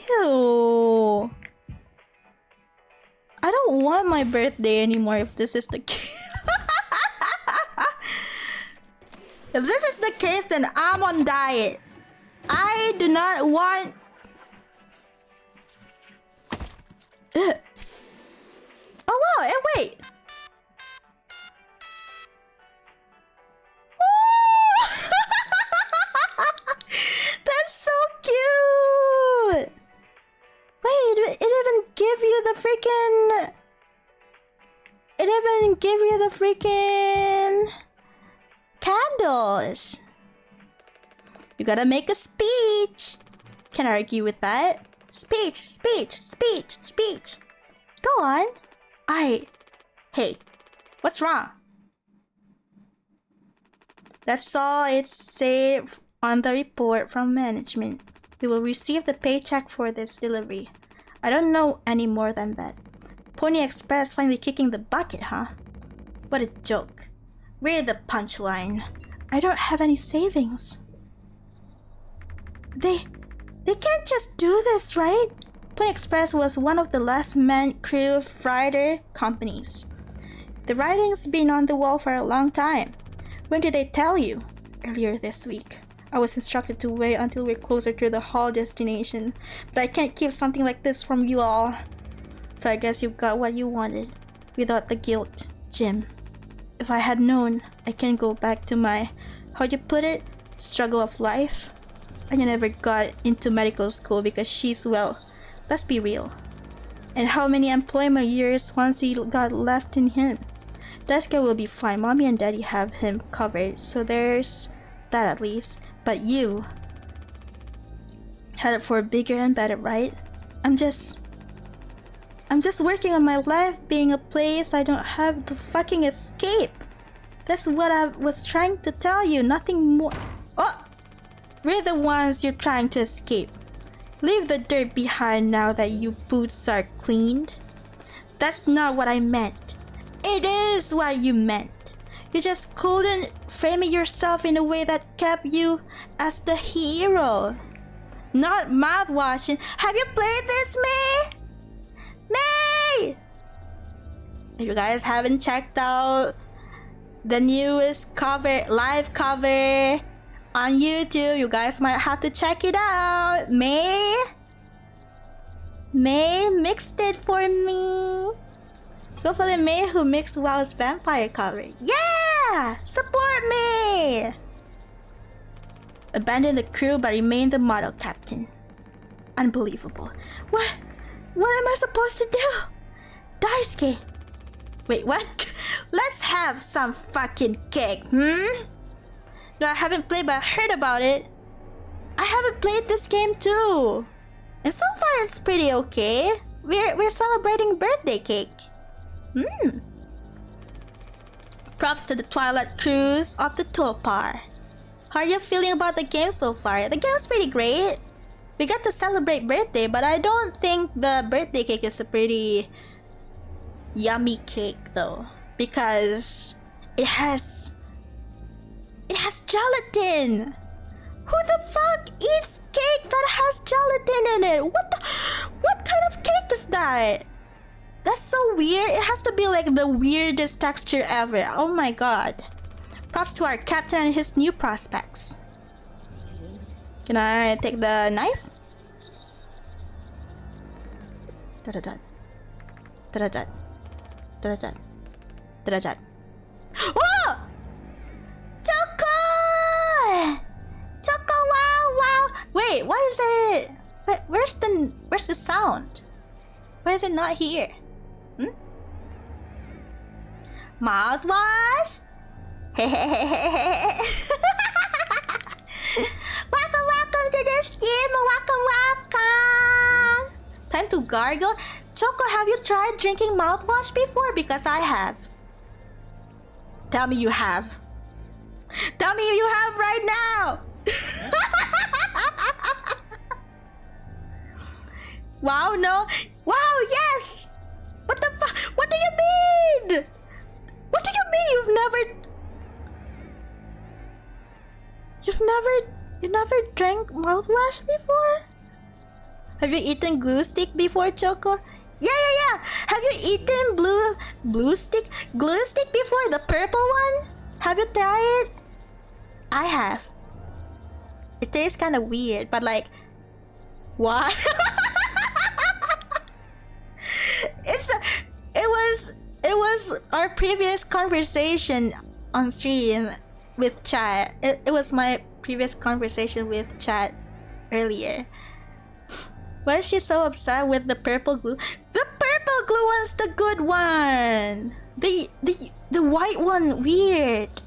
Ew. I don't want my birthday anymore if this is the case. If this is the case, then I'm on diet. I do not want... Ugh. Oh wow, and wait! That's so cute! Wait, it even give you the freaking... It even give you the freaking... candles! You gotta make a speech! Can't argue with that. Speech, speech, speech, speech! Go on! Hey, what's wrong? That's all it said on the report from management. We will receive the paycheck for this delivery. I don't know any more than that. Pony Express finally kicking the bucket, huh? What a joke. We're the punchline. I don't have any savings. They can't just do this, right? Pony Express was one of the last man crew freighter companies. The writing's been on the wall for a long time. When did they tell you? Earlier this week. I was instructed to wait until we're closer to the haul destination, but I can't keep something like this from you all. So I guess you got what you wanted, without the guilt, Jim. If I had known, I can go back to my, how'd you put it, struggle of life. I never got into medical school because she's, well, let's be real. And how many employment years once he got left in him? That guy will be fine. Mommy and Daddy have him covered, so there's that at least. But you, headed for bigger and better, right? I'm just working on my life being a place I don't have to fucking escape. That's what I was trying to tell you, nothing more. Oh! We're the ones you're trying to escape. Leave the dirt behind now that your boots are cleaned. That's not what I meant. It is what you meant. You just couldn't frame it yourself in a way that kept you as the hero. Not mouthwashing. Have you played this, May? May! If you guys haven't checked out the newest cover, live cover on YouTube, you guys might have to check it out. May mixed it for me. Go for the May who mixed WoW's vampire cover. Yeah! Support me! Abandon the crew but remain the model captain. Unbelievable. What am I supposed to do? Daisuke. Wait, what? Let's have some fucking cake, hmm? No, I haven't played, but I heard about it. I haven't played this game too. And so far it's pretty okay. We're celebrating birthday cake. Props to the Twilight Cruise of the Tulpar. How are you feeling about the game so far? The game's pretty great. We got to celebrate birthday, but I don't think the birthday cake is a pretty yummy cake though, because it has gelatin. Who the fuck eats cake that has gelatin in it? What kind of cake is that? That's so weird. It has to be like the weirdest texture ever. Oh my god. Props to our captain and his new prospects. Can I take the knife? Da-da-da. Da-da-da. Da-da-da. Da-da-da. Whoa! Choco! Choco, wow, wow. Wait, why is is it? But where's the sound? Why is it not here? Mouthwash? Welcome to the stream. Welcome. Time to gargle. Choco, have you tried drinking mouthwash before? Because I have. Tell me you have. Tell me you have right now. Wow, no. Wow, yes. What the fuck? What do you mean? What do you mean you never drank mouthwash before? Have you eaten glue stick before, Choco? Yeah. Have you eaten glue stick before? The purple one? Have you tried it? I have. It tastes kind of weird, but like, why? It was our previous conversation on stream with chat. It was my previous conversation with chat earlier. Why is she so upset with the purple glue? The purple glue one's the good one. The white one weird.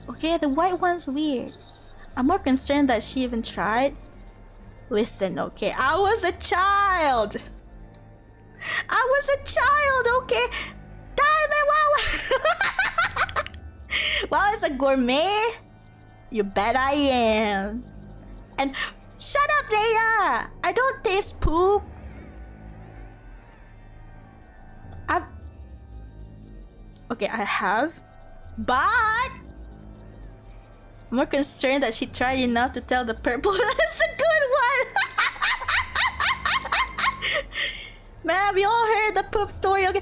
Okay, the white one's weird. I'm more concerned that she even tried. Listen, okay, I was a child, okay? Damn it, wow. Wow, it's a gourmet? You bet I am. And shut up, Leia! I don't taste poop. Okay, I have. But I'm more concerned that she tried enough to tell the purple that's a good one. Man, we all heard the poop story, okay?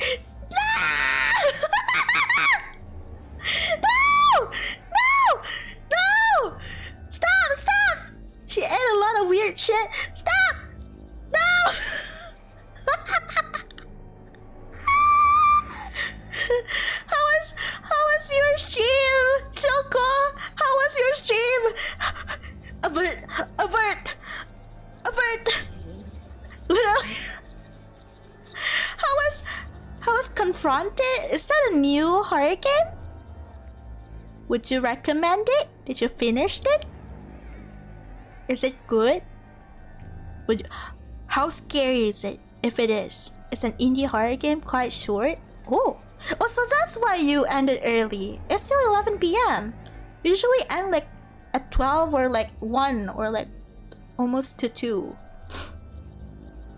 No! Stop! She ate a lot of weird shit. Stop! No! How was your stream, Choco? How was your stream? Avert! Literally. How was Confronted? Is that a new horror game? Would you recommend it? Did you finish it? Is it good? How scary is it? If it is, it's an indie horror game, quite short. Oh, so that's why you ended early. It's still 11 p.m. Usually end like at 12 or like 1 or like almost to 2.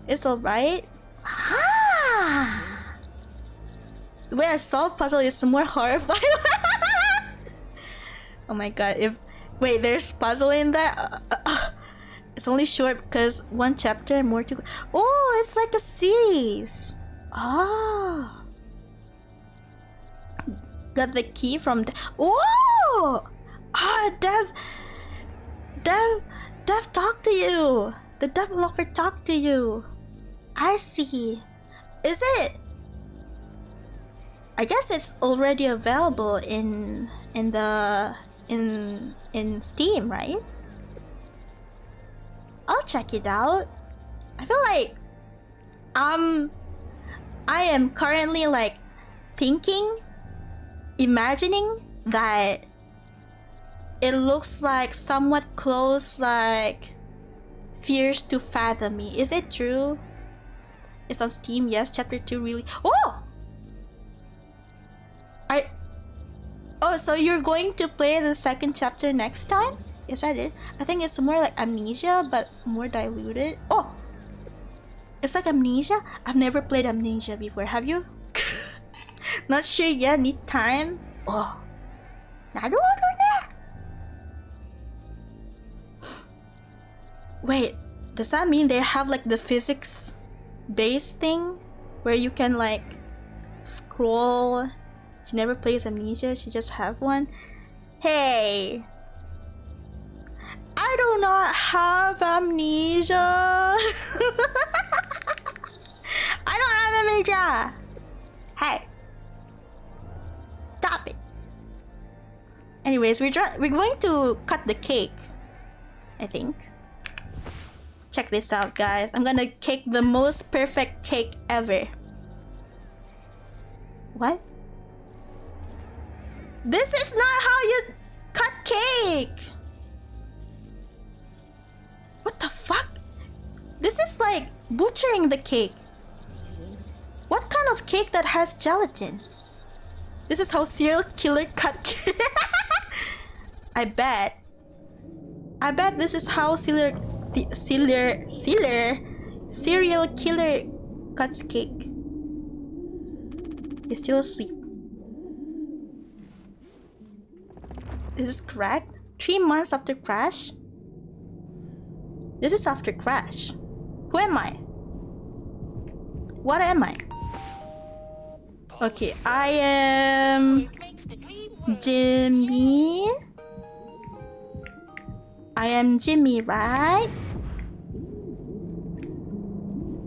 It's alright. When I solve puzzle, it's more horrifying. Oh my god! Wait, there's puzzle in there. It's only short because one chapter more to go. Oh, it's like a series. Oh, got the key from. Oh, Dev talked to you. The developer talked to you. I see. Is it? I guess it's already available in Steam, right? I'll check it out. I feel like I am currently like imagining that it looks like somewhat close, like Fears to Fathom Me. Is it true? It's on Steam, yes. Chapter 2 really. So you're going to play the second chapter next time? Is that it? I think it's more like Amnesia, but more diluted. Oh! It's like Amnesia? I've never played Amnesia before. Have you? Not sure yet. Need time? Oh. Wait, does that mean they have like the physics-based thing? Where you can like scroll? She never plays Amnesia, she just have one. Hey! I do not have amnesia! I don't have amnesia! Hey! Stop it! Anyways, we're going to cut the cake. I think. Check this out, guys. I'm gonna cake the most perfect cake ever. What? This is not how you cut cake! What the fuck? This is like butchering the cake. What kind of cake that has gelatin? This is how serial killer cut cake. I bet this is how serial killer cuts cake. He's still asleep. Is this correct? 3 months after crash? This is after crash. Who am I? What am I? Okay, I am Jimmy. I am Jimmy, right?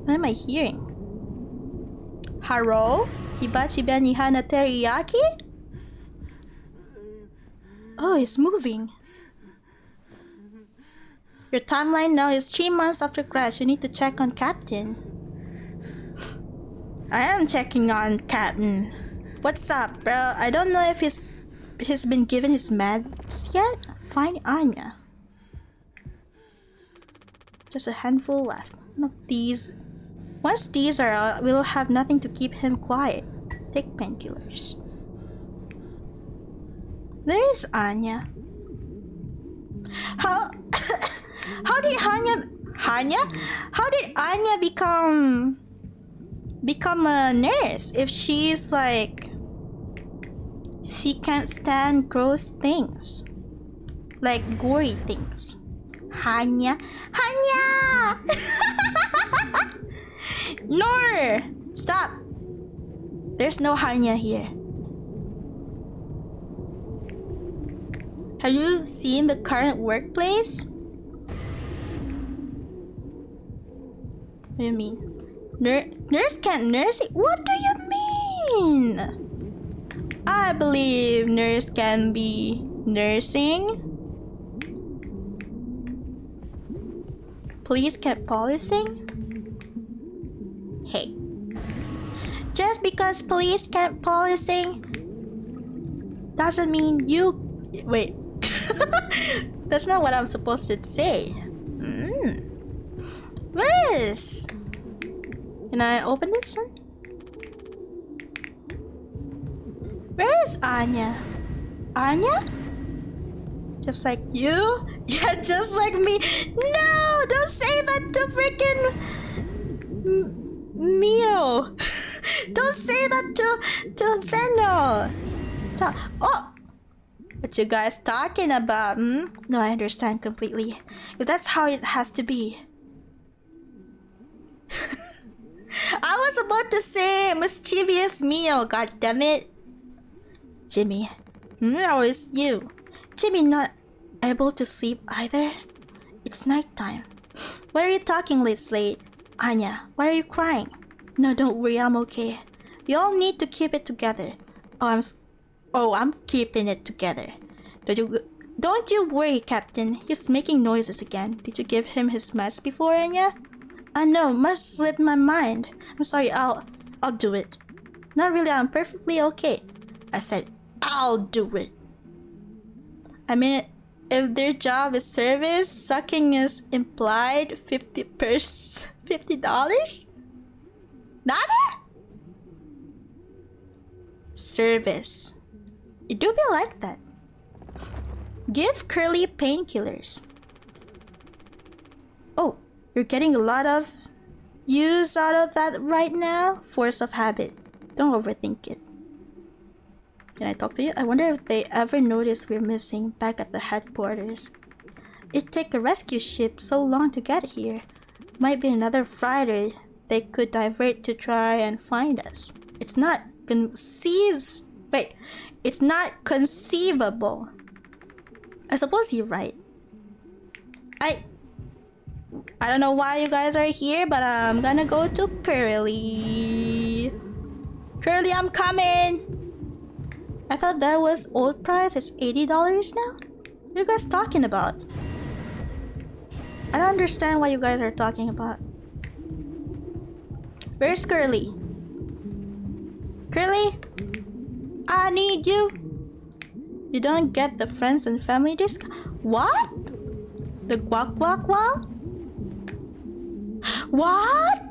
What am I hearing? Haro? Hibachi ben Ihana teriyaki? Oh, it's moving. Your timeline now is 3 months after crash. You need to check on Captain. I am checking on Captain. What's up, bro? I don't know if he's been given his meds yet. Find Anya. Just a handful left. None of these. Once these are out, we'll have nothing to keep him quiet. Take painkillers. Where is Anya? How did Anya become a nurse if she's like she can't stand gross things, like gory things? Hanya. No, stop. There's no Hanya here. Have you seen the current workplace? What do you mean? Nurse can't nurse it? What do you mean? I believe nurse can be nursing. Police can't policing? Hey. Just because police can't policing doesn't mean you... Wait. That's not what I'm supposed to say. Liz! Can I open this one? Where is Anya? Anya? Just like you? Yeah, just like me. No! Don't say that to freaking Mio. Don't say that to Zeno. Oh! What you guys talking about? No, I understand completely. If that's how it has to be. I was about to say mischievous Mio, god damn it. Jimmy. How is you? Jimmy not able to sleep either? It's nighttime. Why are you talking late? Anya, why are you crying? No, don't worry, I'm okay. We all need to keep it together. I'm keeping it together. Don't you worry, Captain. He's making noises again. Did you give him his meds before, Anya? No, must slip my mind. I'm sorry, I'll do it. Not really, I'm perfectly okay. I said, I'll do it. I mean, if their job is service, sucking is implied. $50? Nada? Service. It do be like that. Give Curly painkillers. Oh, you're getting a lot of use out of that right now? Force of habit. Don't overthink it. Can I talk to you? I wonder if they ever noticed we're missing back at the headquarters. It'd take a rescue ship so long to get here. Might be another Friday they could divert to try and find us. It's not conceivable. I suppose you're right. I don't know why you guys are here, but I'm gonna go to Curly. Curly, I'm coming. I thought that was old price. It's $80 now. What are you guys talking about? I don't understand what you guys are talking about. Where's Curly? Curly? I need you. You don't get the friends and family discount. What? The guac guac wow? What?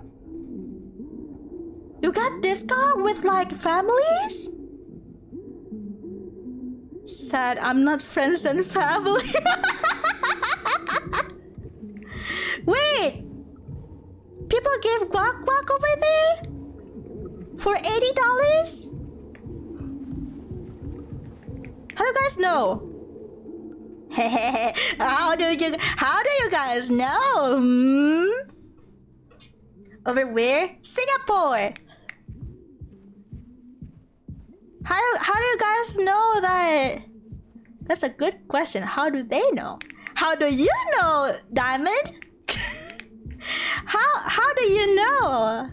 You got discount with like families? Sad, I'm not friends and family. Wait! People give guac guac over there? For $80? How do you guys know? How do you guys know? Hmm? Over where? Singapore. How do you guys know that? That's a good question. How do they know? How do you know, Diamond? How do you know?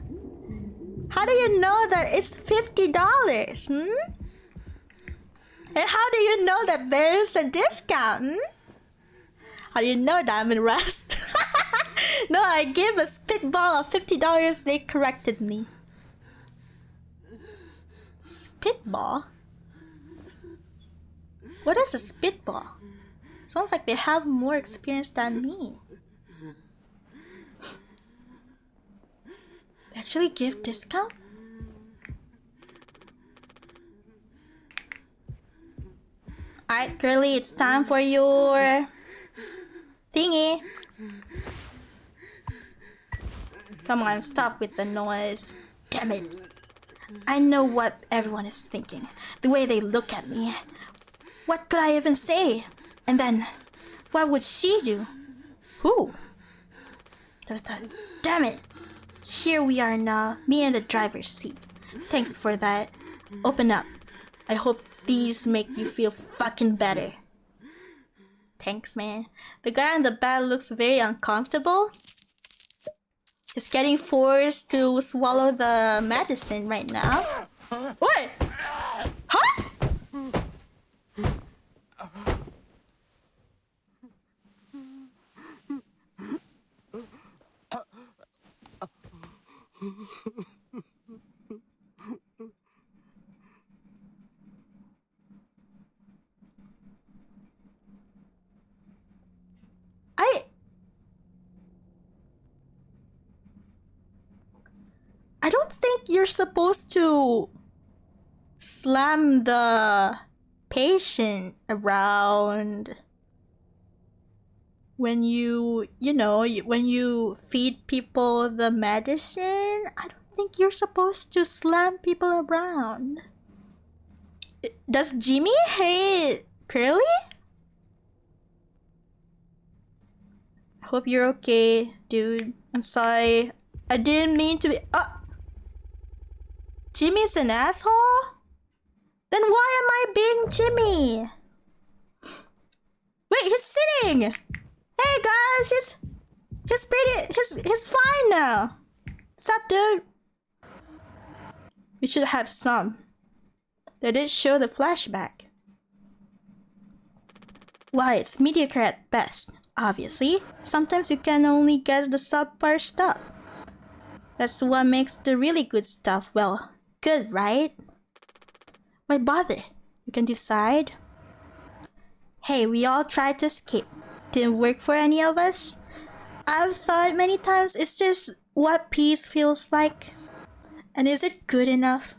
How do you know that it's $50? Hmm? And how do you know that there's a discount? Hmm? How do you know, Diamond Rust? No, I gave a spitball of $50. They corrected me. Spitball? What is a spitball? Sounds like they have more experience than me. They actually give discount? Alright, Girly, it's time for your thingy. Come on, stop with the noise. Damn it. I know what everyone is thinking. The way they look at me. What could I even say? And then, what would she do? Who? Damn it. Here we are now, me in the driver's seat. Thanks for that. Open up. I hope these make you feel fucking better. Thanks, man. The guy in the back looks very uncomfortable. He's getting forced to swallow the medicine right now. What? Huh? I don't think you're supposed to slam the patient around when when you feed people the medicine. I don't think you're supposed to slam people around. Does Jimmy hate Curly? I hope you're okay, dude. I'm sorry. I didn't mean to be. Jimmy's an asshole? Then why am I being Jimmy? Wait, he's sitting! Hey guys, he's fine now. What's up, dude? We should have some. They did show the flashback. Why, it's mediocre at best, obviously. Sometimes you can only get the subpar stuff. That's what makes the really good stuff, well, good, right? Why bother? You can decide. Hey, we all tried to escape. Didn't work for any of us. I've thought many times, is this what peace feels like? And is it good enough?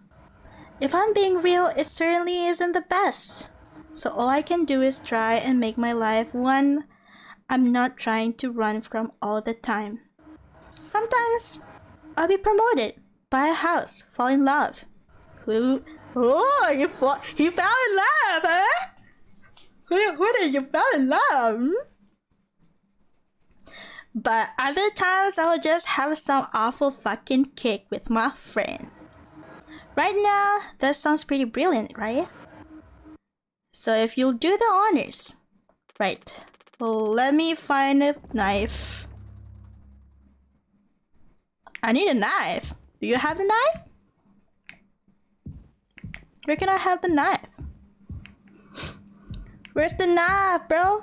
If I'm being real, it certainly isn't the best. So all I can do is try and make my life one I'm not trying to run from all the time. Sometimes I'll be promoted, buy a house, fall in love. He fell in love, huh? Who did you fall in love? Hmm? But other times I'll just have some awful fucking kick with my friend. Right now, that sounds pretty brilliant, right? So if you'll do the honors. Right. Well, let me find a knife. I need a knife. Do you have the knife? Where can I have the knife? Where's the knife, bro?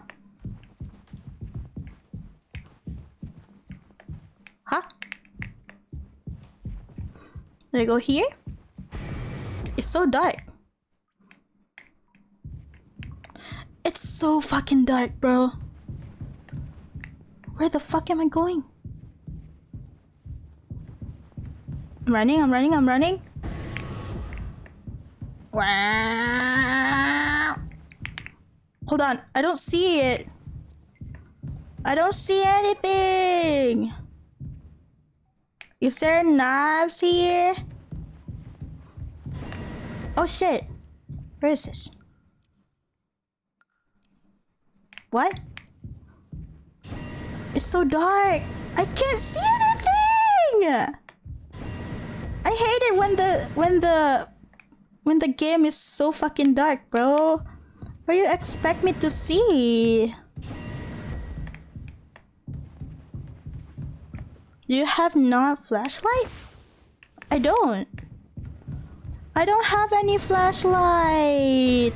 Do I go here? It's so dark. It's so fucking dark, bro. Where the fuck am I going? I'm running. Wow. Hold on, I don't see it. I don't see anything. Is there knives here? Oh shit. Where is this? What? It's so dark. I can't see anything. I hate it when the game is so fucking dark, bro. What do you expect me to see? Do you have no flashlight? I don't have any flashlight.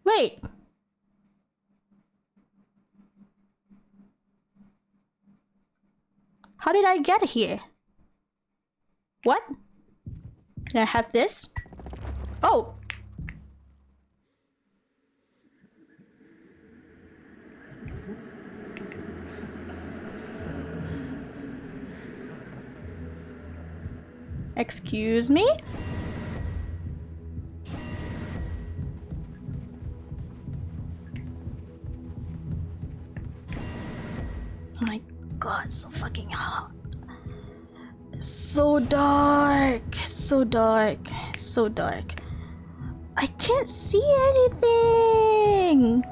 Wait. How did I get here? What? Can I have this? Oh! Excuse me? Oh my god, so fucking hot. So dark. So dark. So dark. I can't see anything.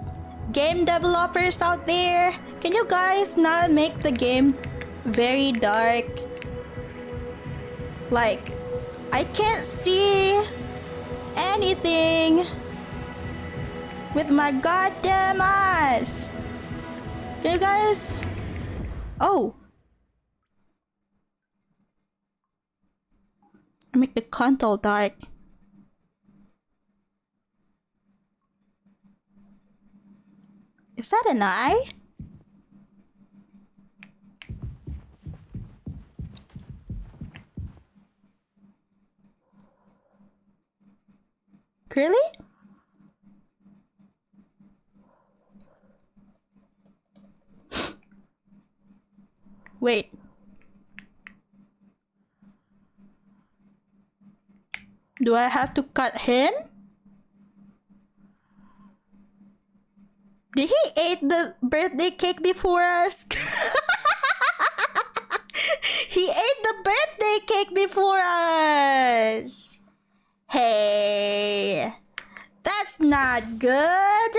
Game developers out there, can you guys not make the game very dark? Like, I can't see anything with my goddamn eyes. Can you guys? Oh. I make the control dark. Is that an eye? Really? Wait. Do I have to cut him? Did he eat the birthday cake before us? He ate the birthday cake before us. Hey, that's not good.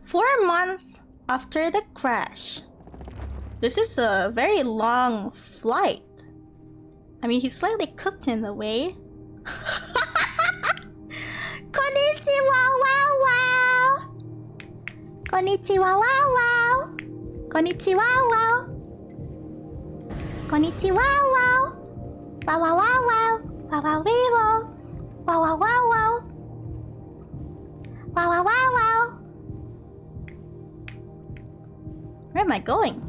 4 months after the crash. This is a very long flight. I mean, he's slightly cooked in a way. Konnichiwa, wow, wow. Konnichiwa, wow, wow. Konnichiwa, wow. Konnichiwa, wow. Wow, wow, wow, wow. Wow, wow, wow. Wow, wow, wow, wow. Wow, wow, wow, wow. Where am I going?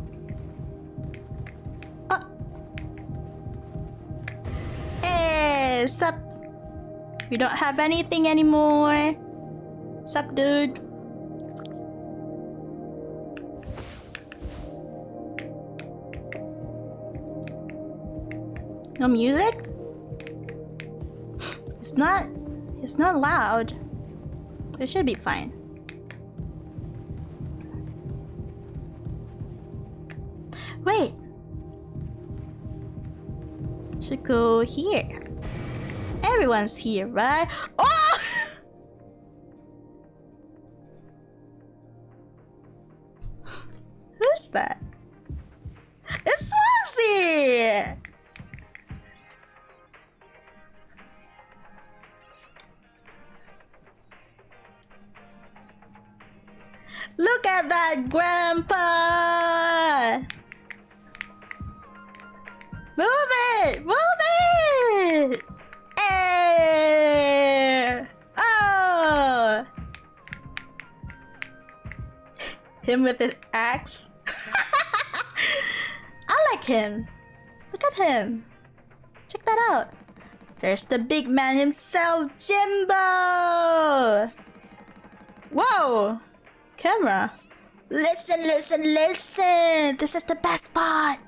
Oh. Hey, sup? You don't have anything anymore. Sup, dude? No music? It's not loud. It should be fine. Wait. Should go here. Everyone's here, right? Oh! Who's that? It's Swansea! Look at that, Grandpa! Move it! Move it! Hey! Oh! Him with his axe. I like him. Look at him. Check that out. There's the big man himself, Jimbo! Whoa! Camera. Listen, listen, listen! This is the best part!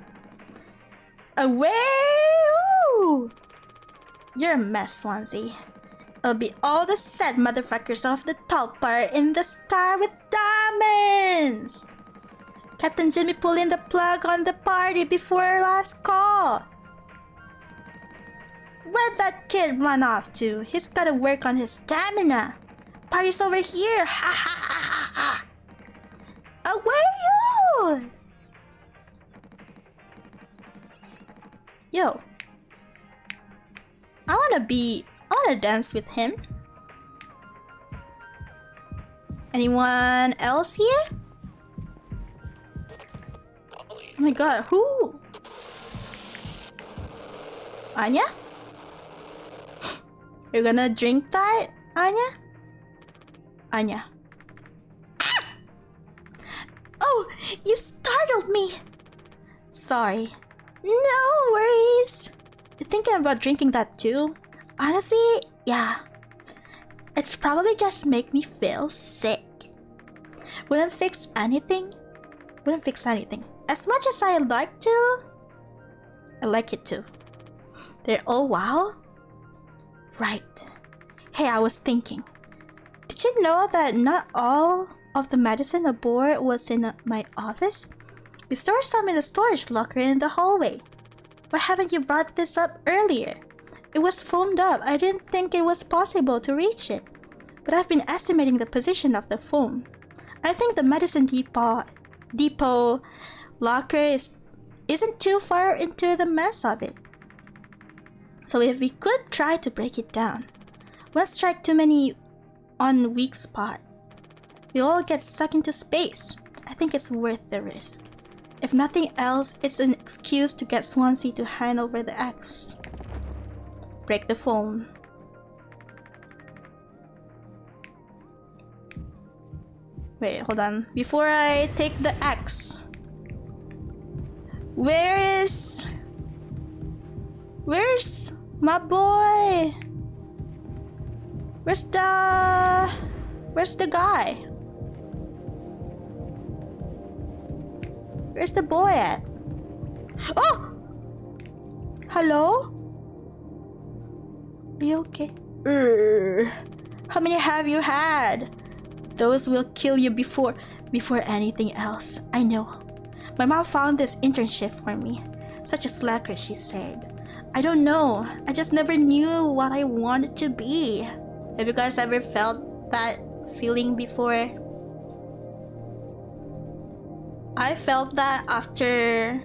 Away! Ooh. You're a mess, Swansea. It'll be all the sad motherfuckers off the top part in the sky with diamonds! Captain Jimmy pulling the plug on the party before our last call. Where'd that kid run off to? He's gotta work on his stamina. Party's over here. Ha ha ha ha ha. Away you! Yo. I wanna dance with him. Anyone else here? Oh my god, who? Anya? You're gonna drink that, Anya? Anya. Ah! Oh, you startled me! Sorry. No worries. You're thinking about drinking that too? Honestly, yeah. It's probably just make me feel sick. Wouldn't fix anything. As much as I like to, I like it too. Oh wow? Right. Hey, I was thinking. Did you know that not all of the medicine aboard was in my office? We stored some in the storage locker in the hallway. Why haven't you brought this up earlier? It was foamed up. I didn't think it was possible to reach it. But I've been estimating the position of the foam. I think the medicine depot locker isn't too far into the mess of it. So if we could try to break it down, one strike too many on weak spot. We all get sucked into space. I think it's worth the risk. If nothing else, it's an excuse to get Swansea to hand over the axe. Break the foam. Wait, hold on. Before I take the axe. Where's my boy? Where's the guy? Where's the boy at? Oh! Hello? Are you okay? How many have you had? Those will kill you before anything else. I know. My mom found this internship for me. Such a slacker, she said. I don't know. I just never knew what I wanted to be. Have you guys ever felt that feeling before? I felt that after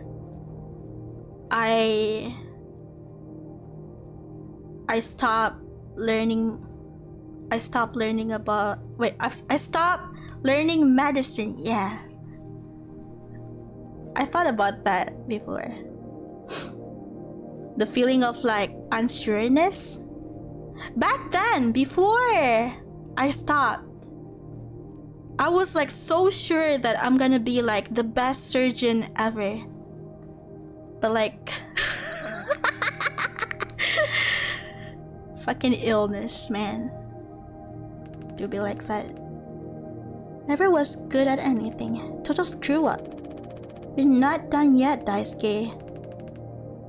I stopped learning about I stopped learning medicine. Yeah, I thought about that before. The feeling of like unsureness back then, before I stopped, I was like so sure that I'm gonna be like the best surgeon ever, but like fucking illness, man. To be like that. Never was good at anything. Total screw up. You're not done yet, Daisuke.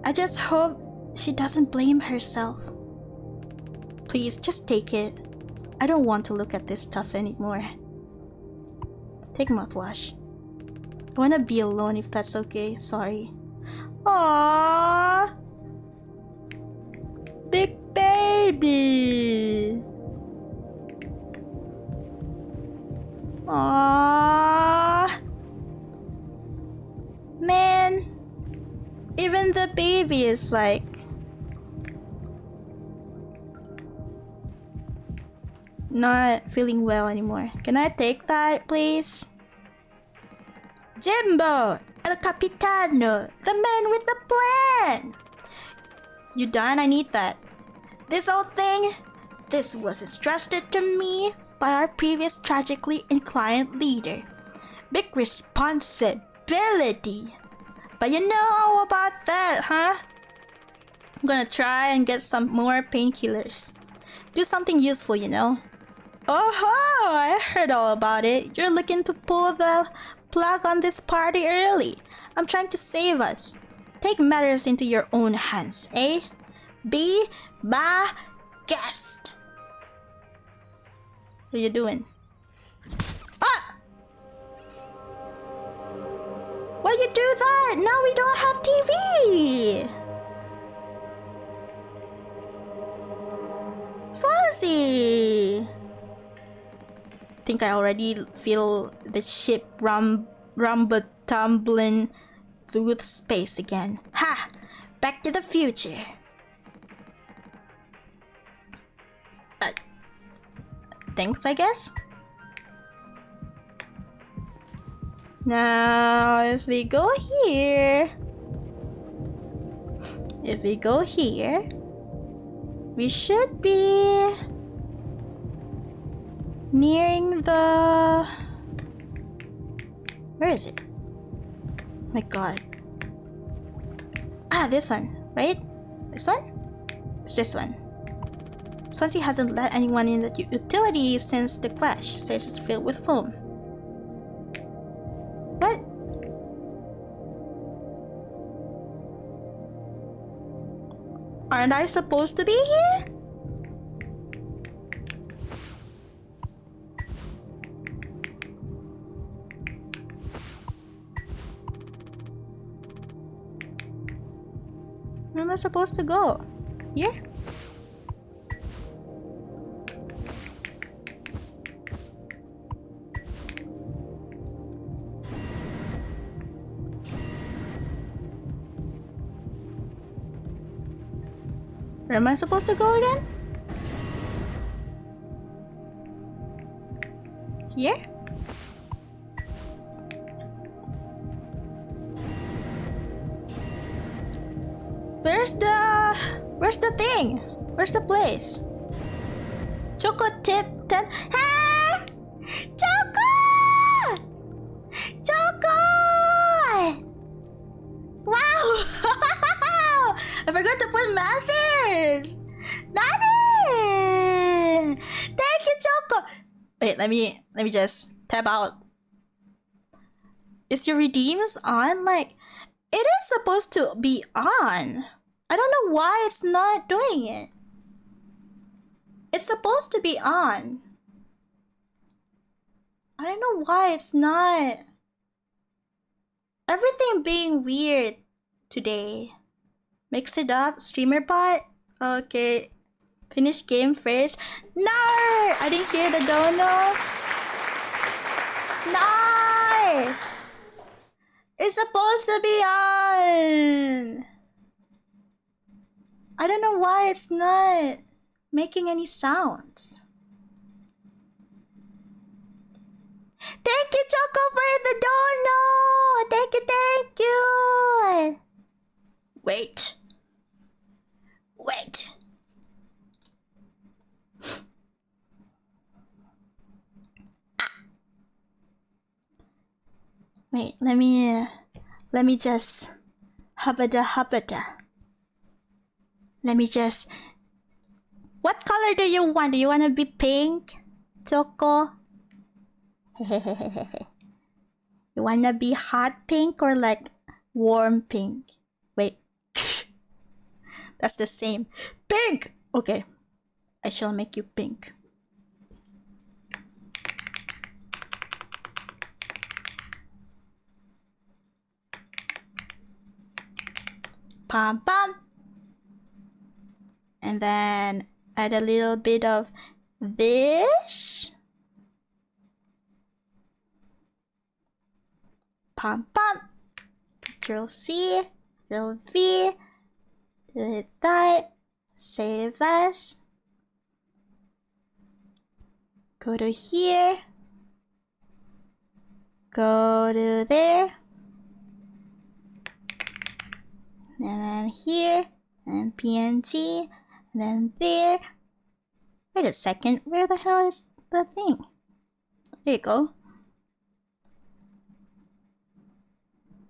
I just hope she doesn't blame herself. Please, just take it. I don't want to look at this stuff anymore. Take mouthwash. I wanna be alone if that's okay. Sorry. Aww. Big baby. Aww. Man. Even the baby is like not feeling well anymore. Can I take that, please? Jimbo! El Capitano! The man with the plan! You done? I need that. This old thing? This was entrusted to me by our previous tragically inclined leader. Big responsibility. But you know about that, huh? I'm gonna try and get some more painkillers. Do something useful, you know? Oh, I heard all about it. You're looking to pull the plug on this party early. I'm trying to save us. Take matters into your own hands, eh? Be my guest. What are you doing? Ah! Why you do that? Now we don't have TV. Swansea. Think I already feel the ship rumble tumbling through the space again. Ha! Back to the future. Thanks, I guess. Now, if we go here, we should be nearing the... Where is it? Oh my god. Ah, this one, right? This one? It's this one. Swansea hasn't let anyone in the utility since the crash. Says it's filled with foam. What? Aren't I supposed to be here? Where am I supposed to go? Here? Where am I supposed to go again? Here? Where's the thing? Where's the place? Choco tip 10. Ah! Choco! Choco! Wow! I forgot to put masses! Daddy! Thank you, Choco! Wait, let me just tab out. Is your redeems on? Like, it is supposed to be on. I don't know why it's not doing it. It's supposed to be on. I don't know why it's not. Everything being weird today. Mix it up. Streamer bot. Okay. Finish game first. No! I didn't hear the dono. No! It's supposed to be on. I don't know why it's not making any sounds. Thank you, Choco, for the dono. Thank you. Wait. Wait, let me just hubada. Let me just... What color do you want? Do you want to be pink? Choco? You want to be hot pink or like warm pink? Wait. That's the same. Pink! Okay. I shall make you pink. Pom pom. And then add a little bit of this. Pom pom. Control C, Control V. Delete that. Save as. Go to here. Go to there. And then here. And PNG. And then there. Wait a second. Where the hell is the thing? There you go.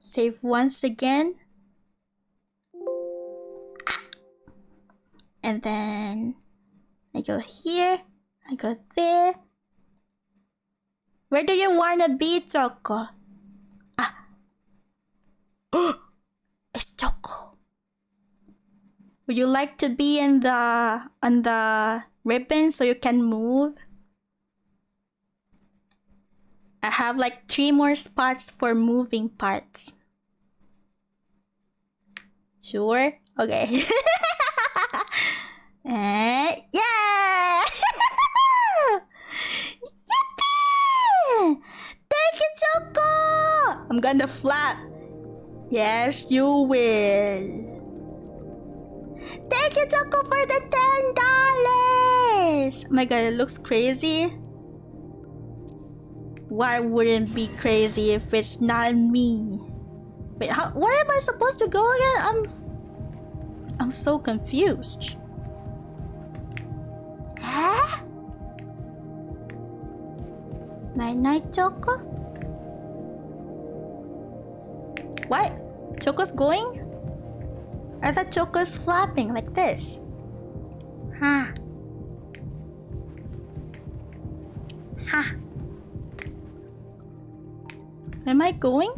Save once again. And then I go here. I go there. Where do you wanna be, Choco? Ah. It's Choco. Would you like to be on the ribbon so you can move? I have like 3 more spots for moving parts. Sure? Okay. And yeah! Yippee! Thank you, Choco! I'm gonna flap. Yes, you will. Thank you, Choco, for the $10! Oh my god, it looks crazy. Why wouldn't it be crazy if it's not me? Wait, where am I supposed to go again? I'm so confused. Huh? Night, Choco? What? Choco's going? I thought Choco's flapping like this. Huh. Huh. Am I going?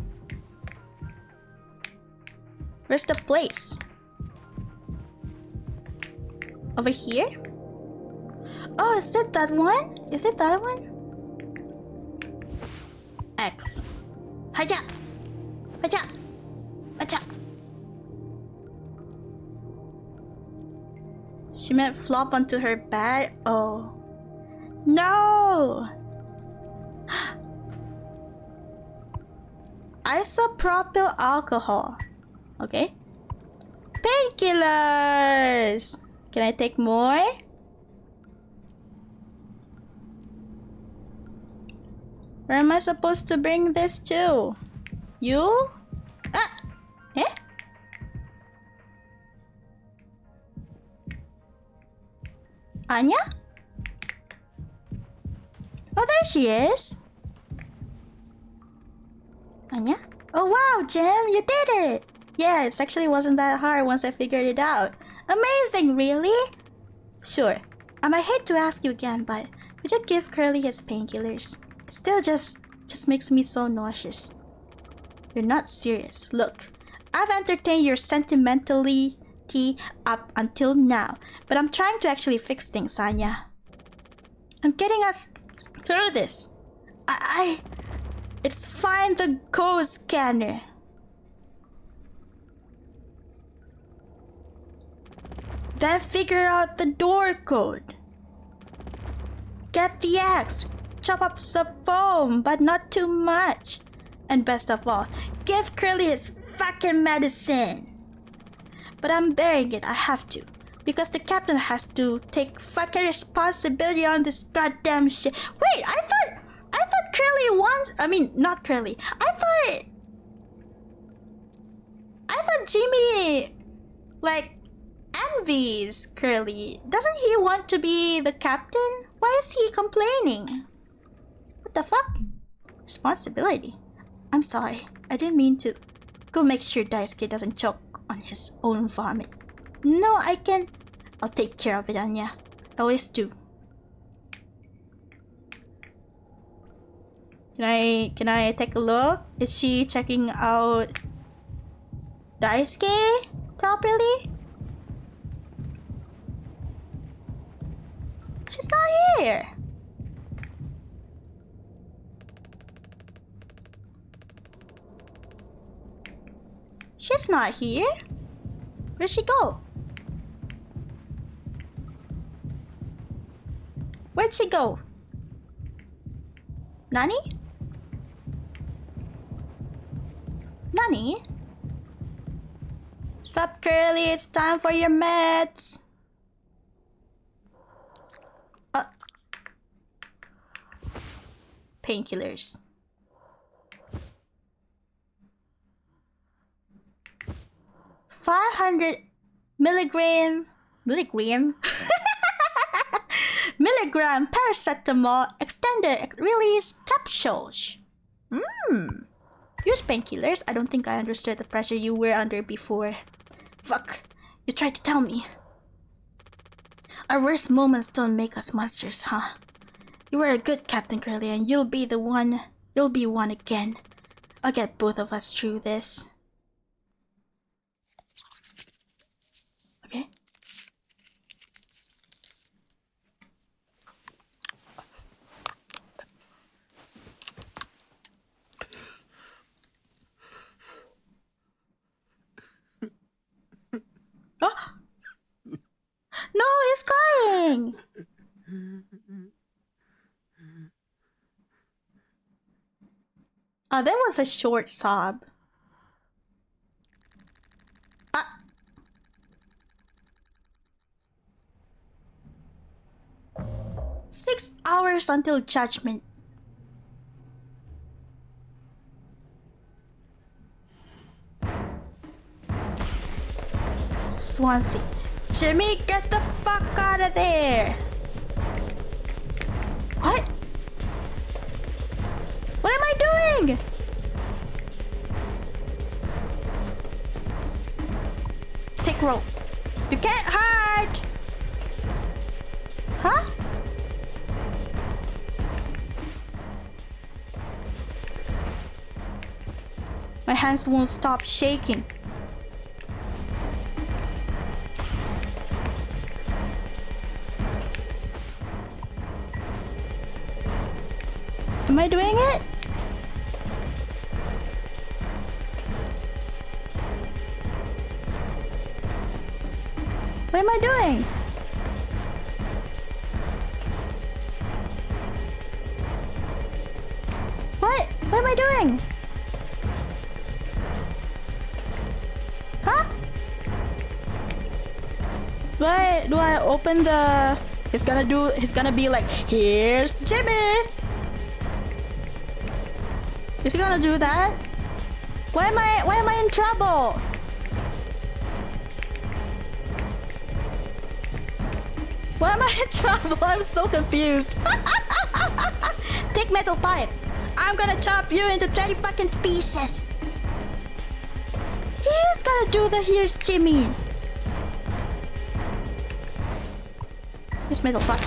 Where's the place? Over here? Oh, is it that one? Is it that one? X. Haja! Haja! Haja! She meant flop onto her bed? Oh. No! Isopropyl alcohol. Okay. Painkillers! Can I take more? Where am I supposed to bring this to? You? Ah! Eh? Anya? Oh, there she is. Anya? Oh wow, Jim, you did it! Yeah, it actually wasn't that hard once I figured it out. Amazing, really? Sure. I might hate to ask you again, but could you give Curly his painkillers? It still just makes me so nauseous. You're not serious. Look, I've entertained your sentimentality up until now, but I'm trying to actually fix things, Anya. I'm getting us through this. It's find the code scanner. Then figure out the door code. Get the axe. Chop up some foam, but not too much. And best of all, give Curly his fucking medicine. But I'm bearing it, I have to. Because the captain has to take fucking responsibility on this goddamn shit. Wait, I thought Curly wants... I mean, not Curly. I thought Jimmy, like, envies Curly. Doesn't he want to be the captain? Why is he complaining? What the fuck? Responsibility. I'm sorry. I didn't mean to. Go make sure Daisuke doesn't choke on his own vomit. No, I can... I'll take care of it, Anya. I always do. Can I take a look? Is she checking out Daisuke properly? She's not here. She's not here. Where'd she go? Where'd she go? Nani? Nani? Sup, Curly? It's time for your meds. Painkillers. 500 milligram paracetamol extended release capsules. Use painkillers? I don't think I understood the pressure you were under before. Fuck. You tried to tell me. Our worst moments don't make us monsters, huh? You were a good Captain Curly and you'll be one again. I'll get both of us through this. Okay. Oh! No, he's crying! Oh, that was a short sob. 6 hours until judgment. Swansea. Jimmy, get the fuck out of there! What? What am I doing? Take rope. You can't hide! Huh? My hands won't stop shaking. Am I doing it? What am I doing? What? What am I doing? Huh? Do I open the... He's gonna be like, here's Jimmy! Is he gonna do that? Why am I in trouble? Why am I in trouble? I'm so confused. Take metal pipe. I'm gonna chop you into 20 fucking pieces. He's gonna do the here's Jimmy. This metal pipe.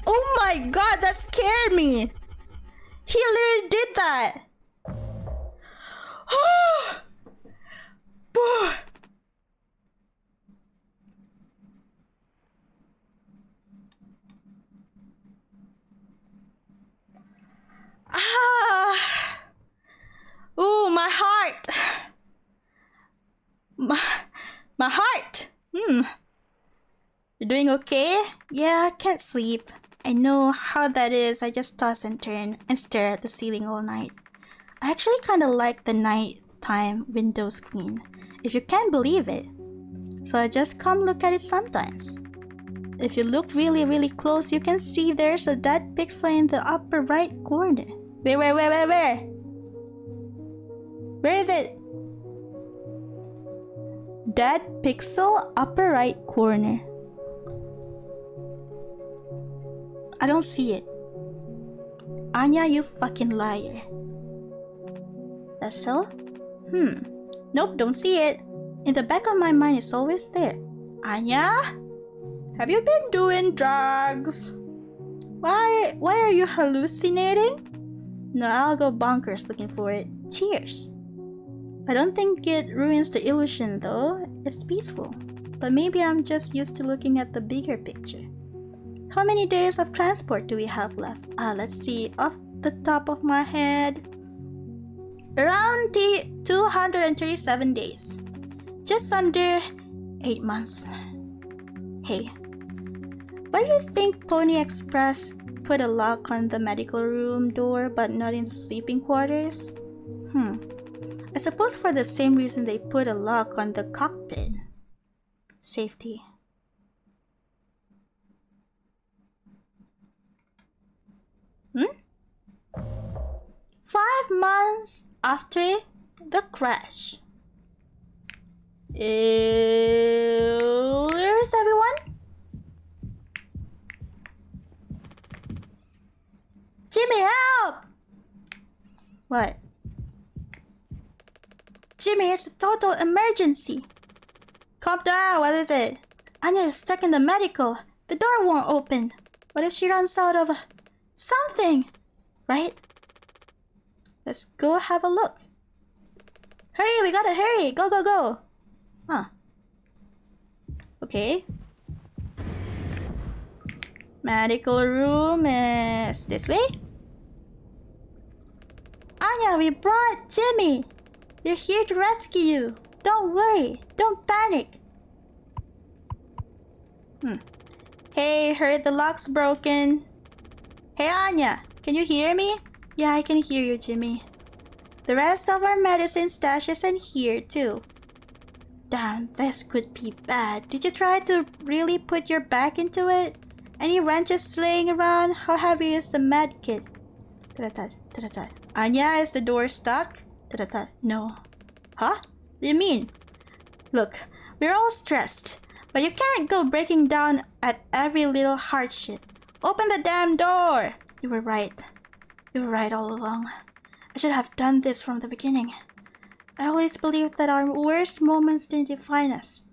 Oh my god, that scared me. He literally did that. Ooh, my heart. My heart. You doing okay? Yeah, I can't sleep. I know how that is. I just toss and turn and stare at the ceiling all night. I actually kind of like the nighttime window screen, if you can believe it. So I just come look at it sometimes. If you look really close, you can see there's a dead pixel in the upper right corner. Where? Where is it? Dead pixel, upper right corner. I don't see it. Anya, you fucking liar. That's so? Nope, don't see it. In the back of my mind, it's always there. Anya? Have you been doing drugs? Why are you hallucinating? No, I'll go bonkers looking for it. Cheers. I don't think it ruins the illusion though. It's peaceful. But maybe I'm just used to looking at the bigger picture. How many days of transport do we have left? Let's see. Off the top of my head, around 237 days. Just under 8 months. Hey, why do you think Pony Express put a lock on the medical room door but not in the sleeping quarters? I suppose for the same reason they put a lock on the cockpit. Safety. Hmm? 5 months after the crash. Where's everyone? Jimmy, help! What? Jimmy, it's a total emergency. Calm down, what is it? Anya is stuck in the medical. The door won't open. What if she runs out of something? Right? Let's go have a look. Hurry, we gotta hurry. Go, go, go. Huh. Okay. Medical room is this way. Anya, we brought Jimmy. We're here to rescue you. Don't worry. Don't panic. Hey, heard the lock's broken. Hey, Anya, can you hear me? Yeah, I can hear you, Jimmy. The rest of our medicine stash is in here, too. Damn, this could be bad. Did you try to really put your back into it? Any wrenches laying around? How heavy is the med kit? Anya, is the door stuck? No. Huh? What do you mean? Look, we're all stressed, but you can't go breaking down at every little hardship. Open the damn door! You were right. You were right all along. I should have done this from the beginning. I always believed that our worst moments didn't define us.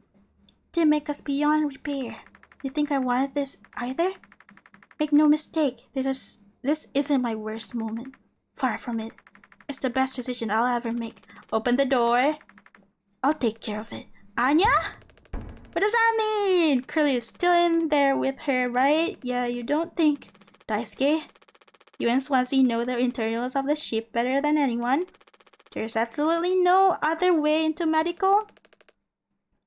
Didn't make us beyond repair. You think I wanted this either? Make no mistake, this isn't my worst moment. Far from it. It's the best decision I'll ever make. Open the door. I'll take care of it. Anya? What does that mean? Curly is still in there with her, right? Yeah, you don't think. Daisuke, you and Swansea know the internals of the ship better than anyone. There's absolutely no other way into medical?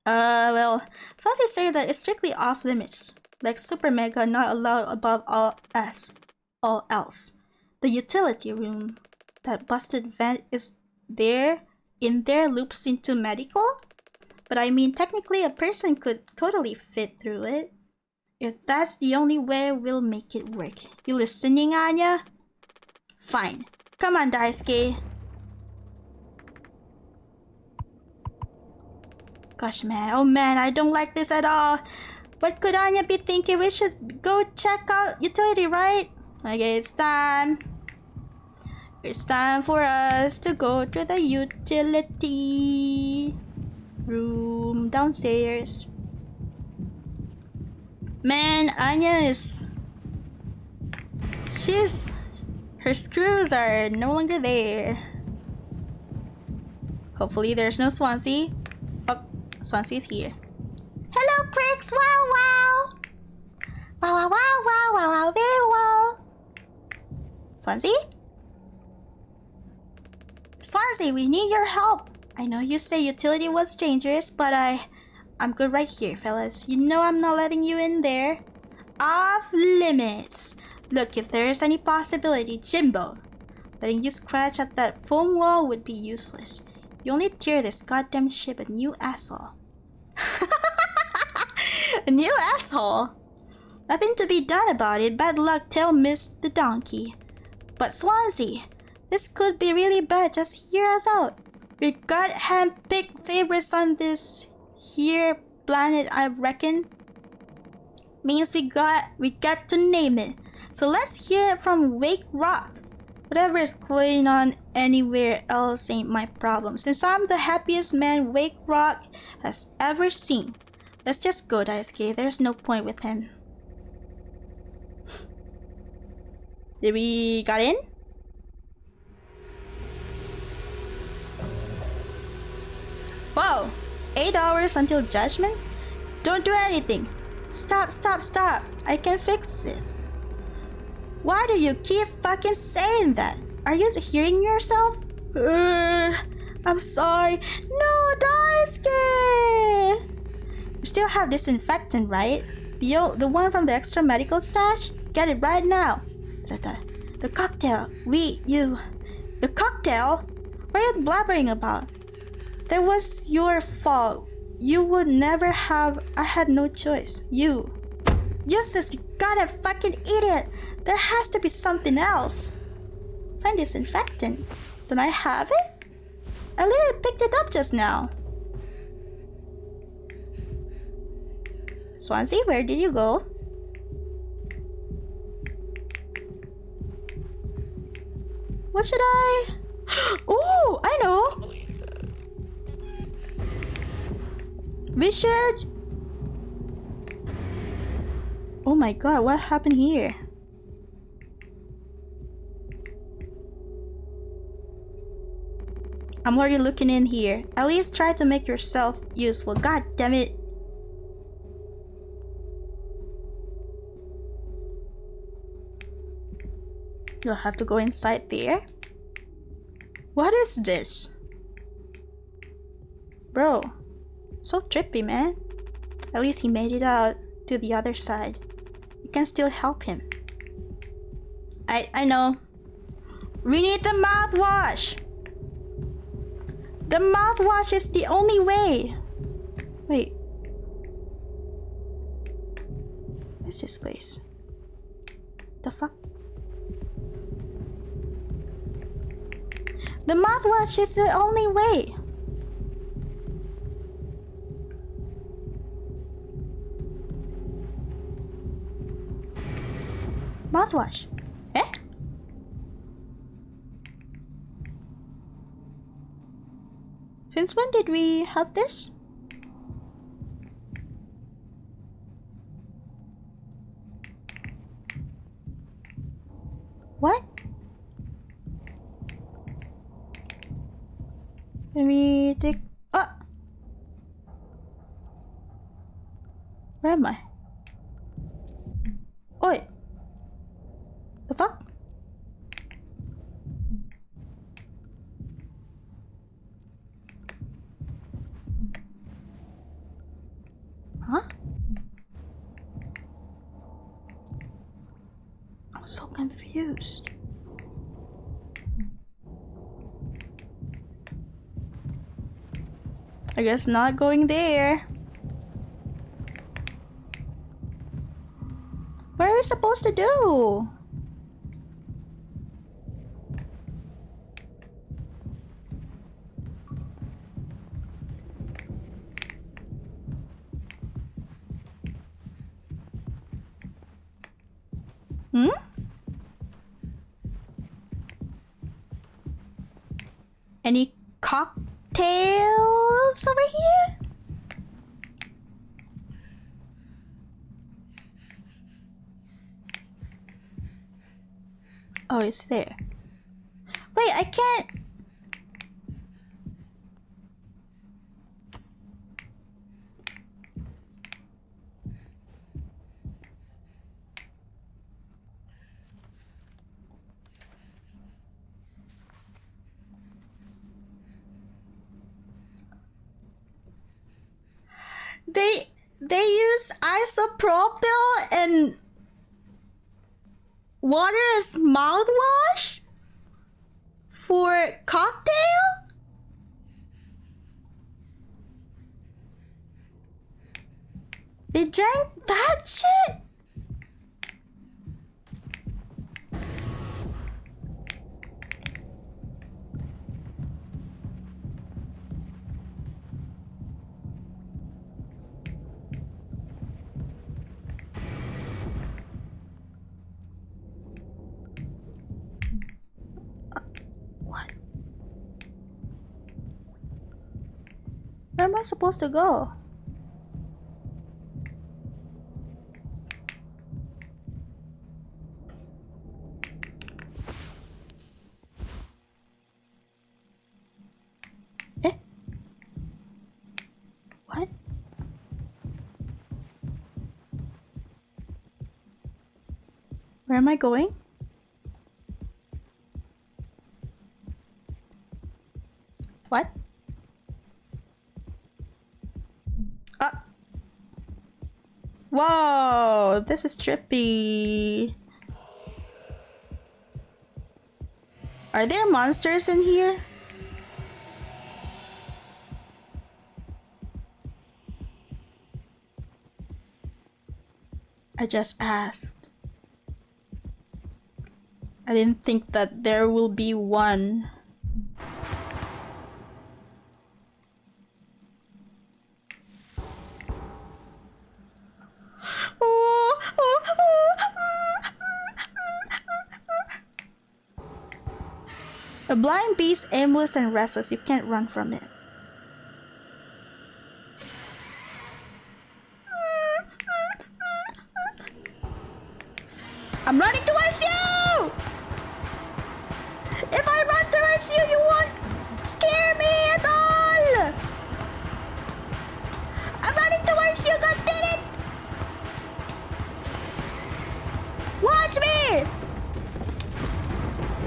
Well, Swansea say that it's strictly off limits. Like Super Mega not allowed above all else. The utility room, that busted vent is in there loops into medical? But I mean, technically a person could totally fit through it. If that's the only way, we'll make it work. You listening, Anya? Fine. Come on, Daisuke. Gosh, man. Oh, man, I don't like this at all. What could Anya be thinking? We should go check out utility, right? Okay, it's time. It's time for us to go to the utility room downstairs. Man, Anya is... Her screws are no longer there. Hopefully there's no Swansea. Oh, Swansea's here. Hello, Cricks! Wow, wow! Wow, wow, wow, wow, wow, wow, very well. Swansea? Swansea, we need your help. I know you say utility was dangerous, but I'm good right here, fellas. You know I'm not letting you in there. Off limits. Look, if there is any possibility, Jimbo, letting you scratch at that foam wall would be useless. You only tear this goddamn ship a new asshole. A new asshole? Nothing to be done about it. Bad luck, tell Miss the Donkey. But Swansea, this could be really bad. Just hear us out. We got hand-picked favorites on this here planet, I reckon. Means we got to name it. So let's hear it from Wake Rock. Whatever is going on anywhere else ain't my problem, since I'm the happiest man Wake Rock has ever seen. Let's just go, Daisuke. There's no point with him. Did we got in? Whoa! 8 hours until judgment? Don't do anything! Stop, stop, stop! I can fix this. Why do you keep fucking saying that? Are you hearing yourself? I'm sorry. No, Daisuke! You still have disinfectant, right? The one from the extra medical stash? Get it right now. The cocktail. The cocktail? What are you blabbering about? That was your fault. You would never have. I had no choice. You sis, you gotta fucking idiot. There has to be something else. Find disinfectant. Don't I have it? I literally picked it up just now. Swansea, where did you go? What should I... Ooh, I know. We should. Oh my god, what happened here? I'm already looking in here. At least try to make yourself useful. God damn it. You'll have to go inside there. What is this? Bro, so trippy, man. At least he made it out to the other side. You can still help him. I know. We need the mouthwash. The mouthwash is the only way. Wait. What's this place? The fuck? The mouthwash is the only way. Mouthwash. Eh? Since when did we have this? What? Let me take... Ah! Where am I? Oi! The fuck? Huh? I'm so confused. I guess not going there. What are we supposed to do? Hmm? Any cocktails over here? Oh, it's there. Wait, I can't... They use isopropyl and water as mouthwash for cocktail? They drank that shit? What? Where am I supposed to go? Eh? What? Where am I going? What? Whoa, this is trippy. Are there monsters in here? I just asked. I didn't think that there will be one. A blind beast, aimless and restless. You can't run from it. I'm running towards you! If I run towards you, you won't scare me at all! I'm running towards you, god damn it! Watch me!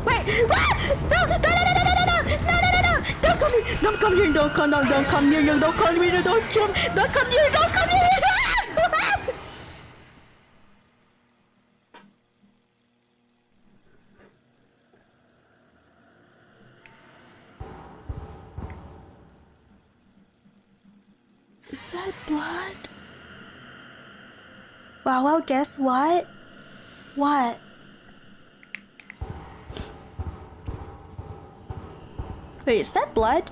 Wait! Ah! No! No! No! No! No! No! No! No! No! No! No! Don't come here! Don't come here! Don't come! Don't come near you! Don't come near! Don't come! Don't come near! Don't come near! Is that blood? Wow, well, guess what? What? Wait, is that blood?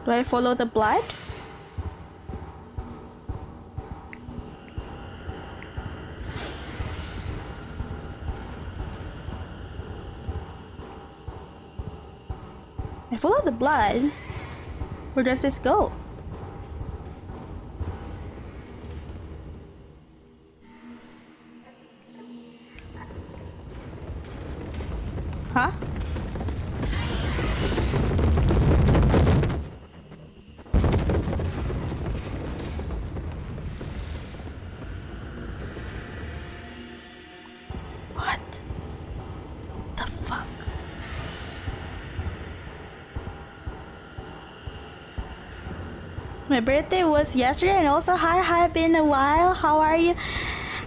Do I follow the blood? I follow the blood. Where does this go? Huh? What the fuck? My birthday was yesterday, and also hi, been a while. How are you?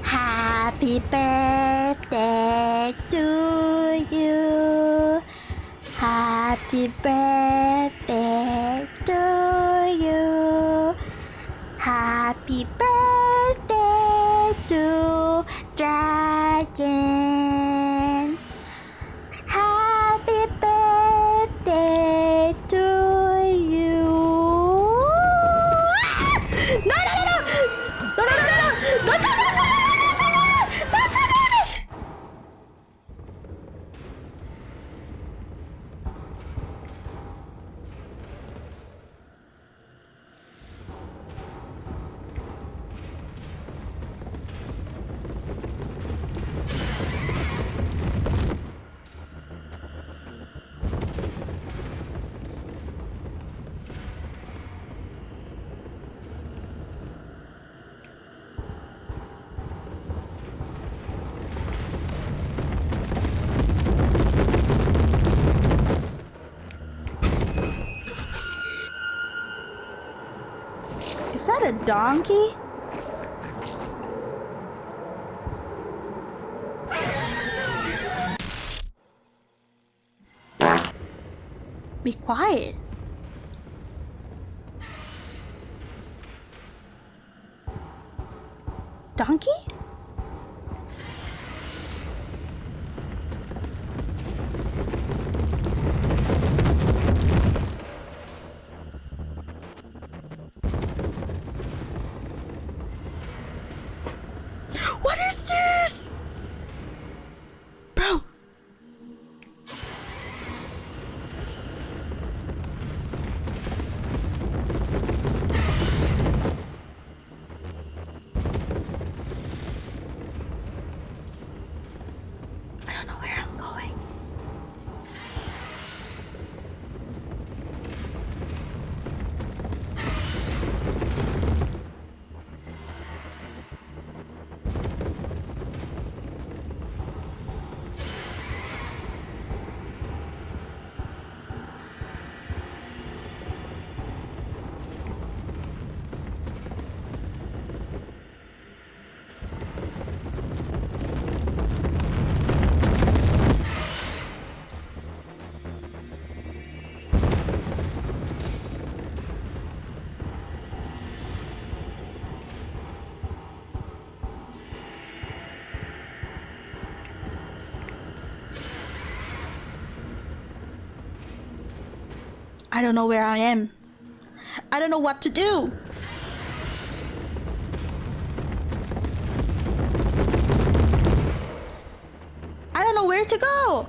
Happy birthday to you. Happy birthday to you. Happy birthday to Dragon. Happy birthday to you. No! No! No! No! No! No! No! No! No! No! Is that a donkey? Be quiet. Donkey? What is this? Bro. I don't know where I'm going. I don't know where I am. I don't know what to do. I don't know where to go.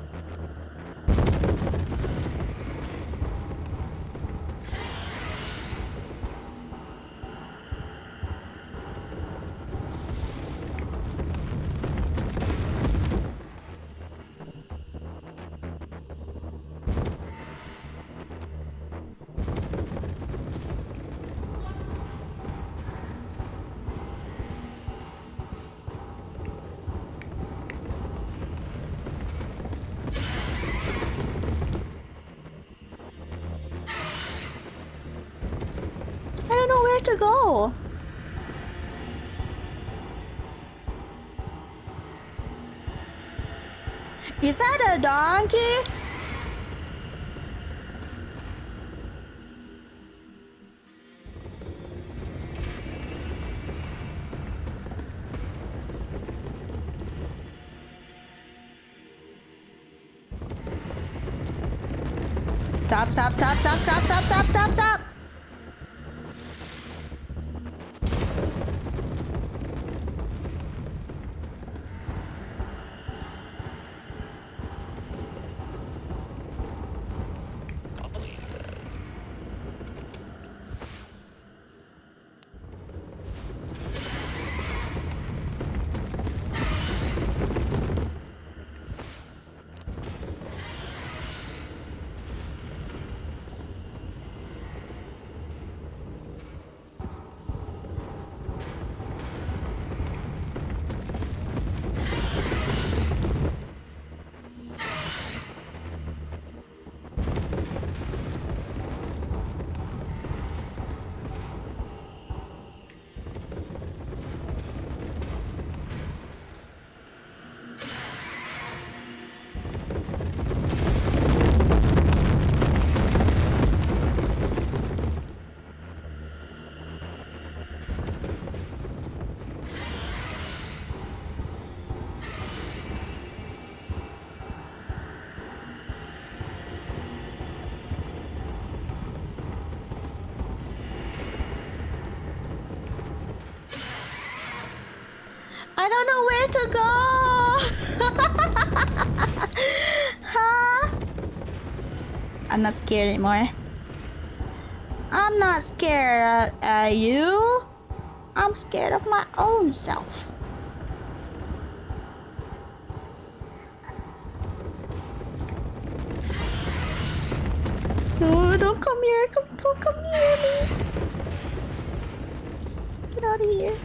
go? Is that a donkey? Stop, stop, stop, stop, stop, stop, stop, stop, stop! I don't know where to go. Huh? I'm not scared anymore. I'm not scared of you. I'm scared of my own self. No, don't come here. Don't come near me. Get out of here.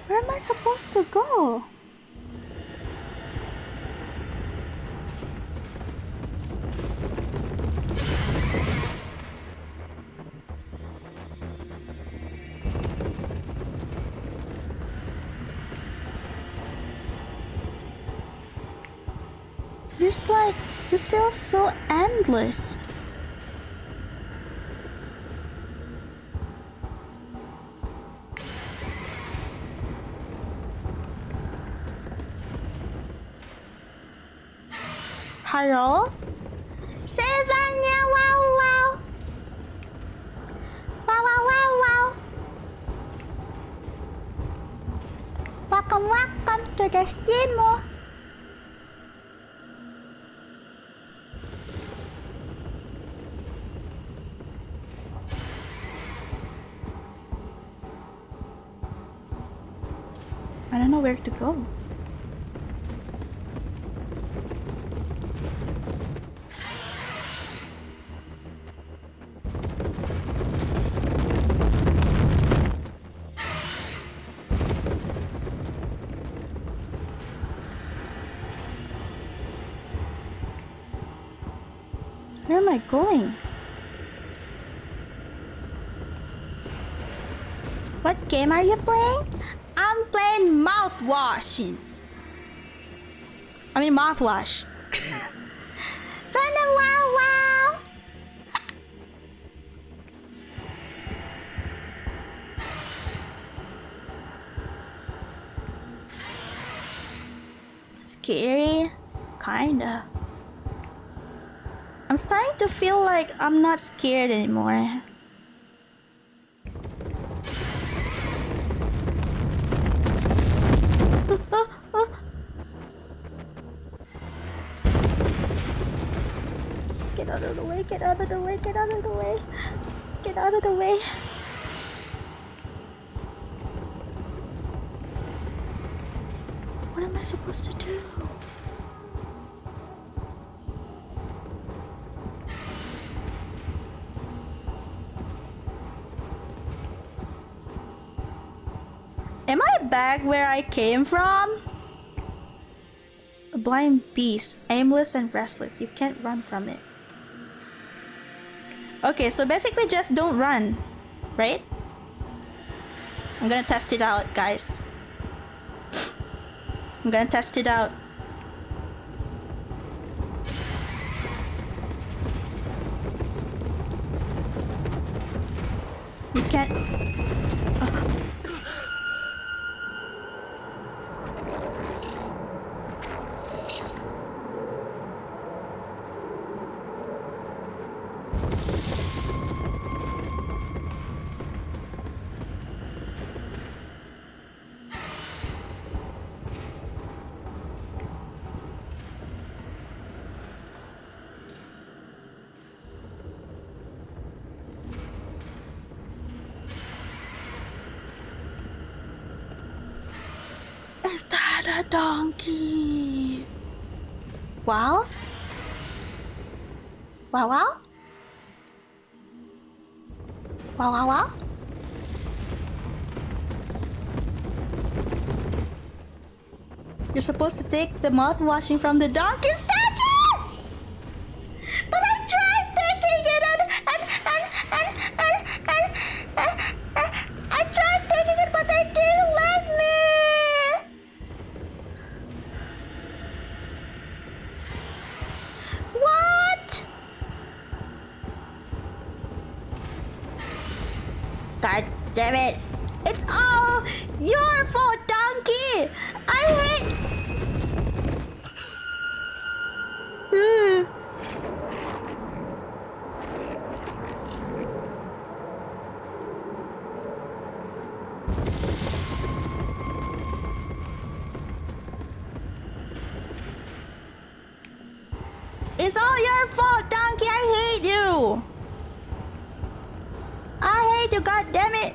Where am I supposed to go? This feels so endless. Hello? Sevanya, wow wow. Wow wow wow wow. Welcome to the steamer. I don't know where to go. Where am I going? What game are you playing? I'm playing Mouthwashing. I mean mouthwash. Fun and wow wow. Scary? Kinda. I'm starting to feel like I'm not scared anymore. Get out of the way, get out of the way, get out of the way. Get out of the way. I supposed to do? Am I back where I came from? A blind beast, aimless and restless. You can't run from it. Okay, so basically just don't run, right? I'm gonna test it out, guys. I'm gonna test it out. You can't... Is that a donkey? Wow? Wow wow? Wow wow wow? You're supposed to take the mouthwashing from the donkey statue! But I tried taking it and I tried taking it but they didn't let me! What? God damn it! It's all your fault, donkey! I hate... It's all your fault, donkey! I hate you! I hate you, god damn it!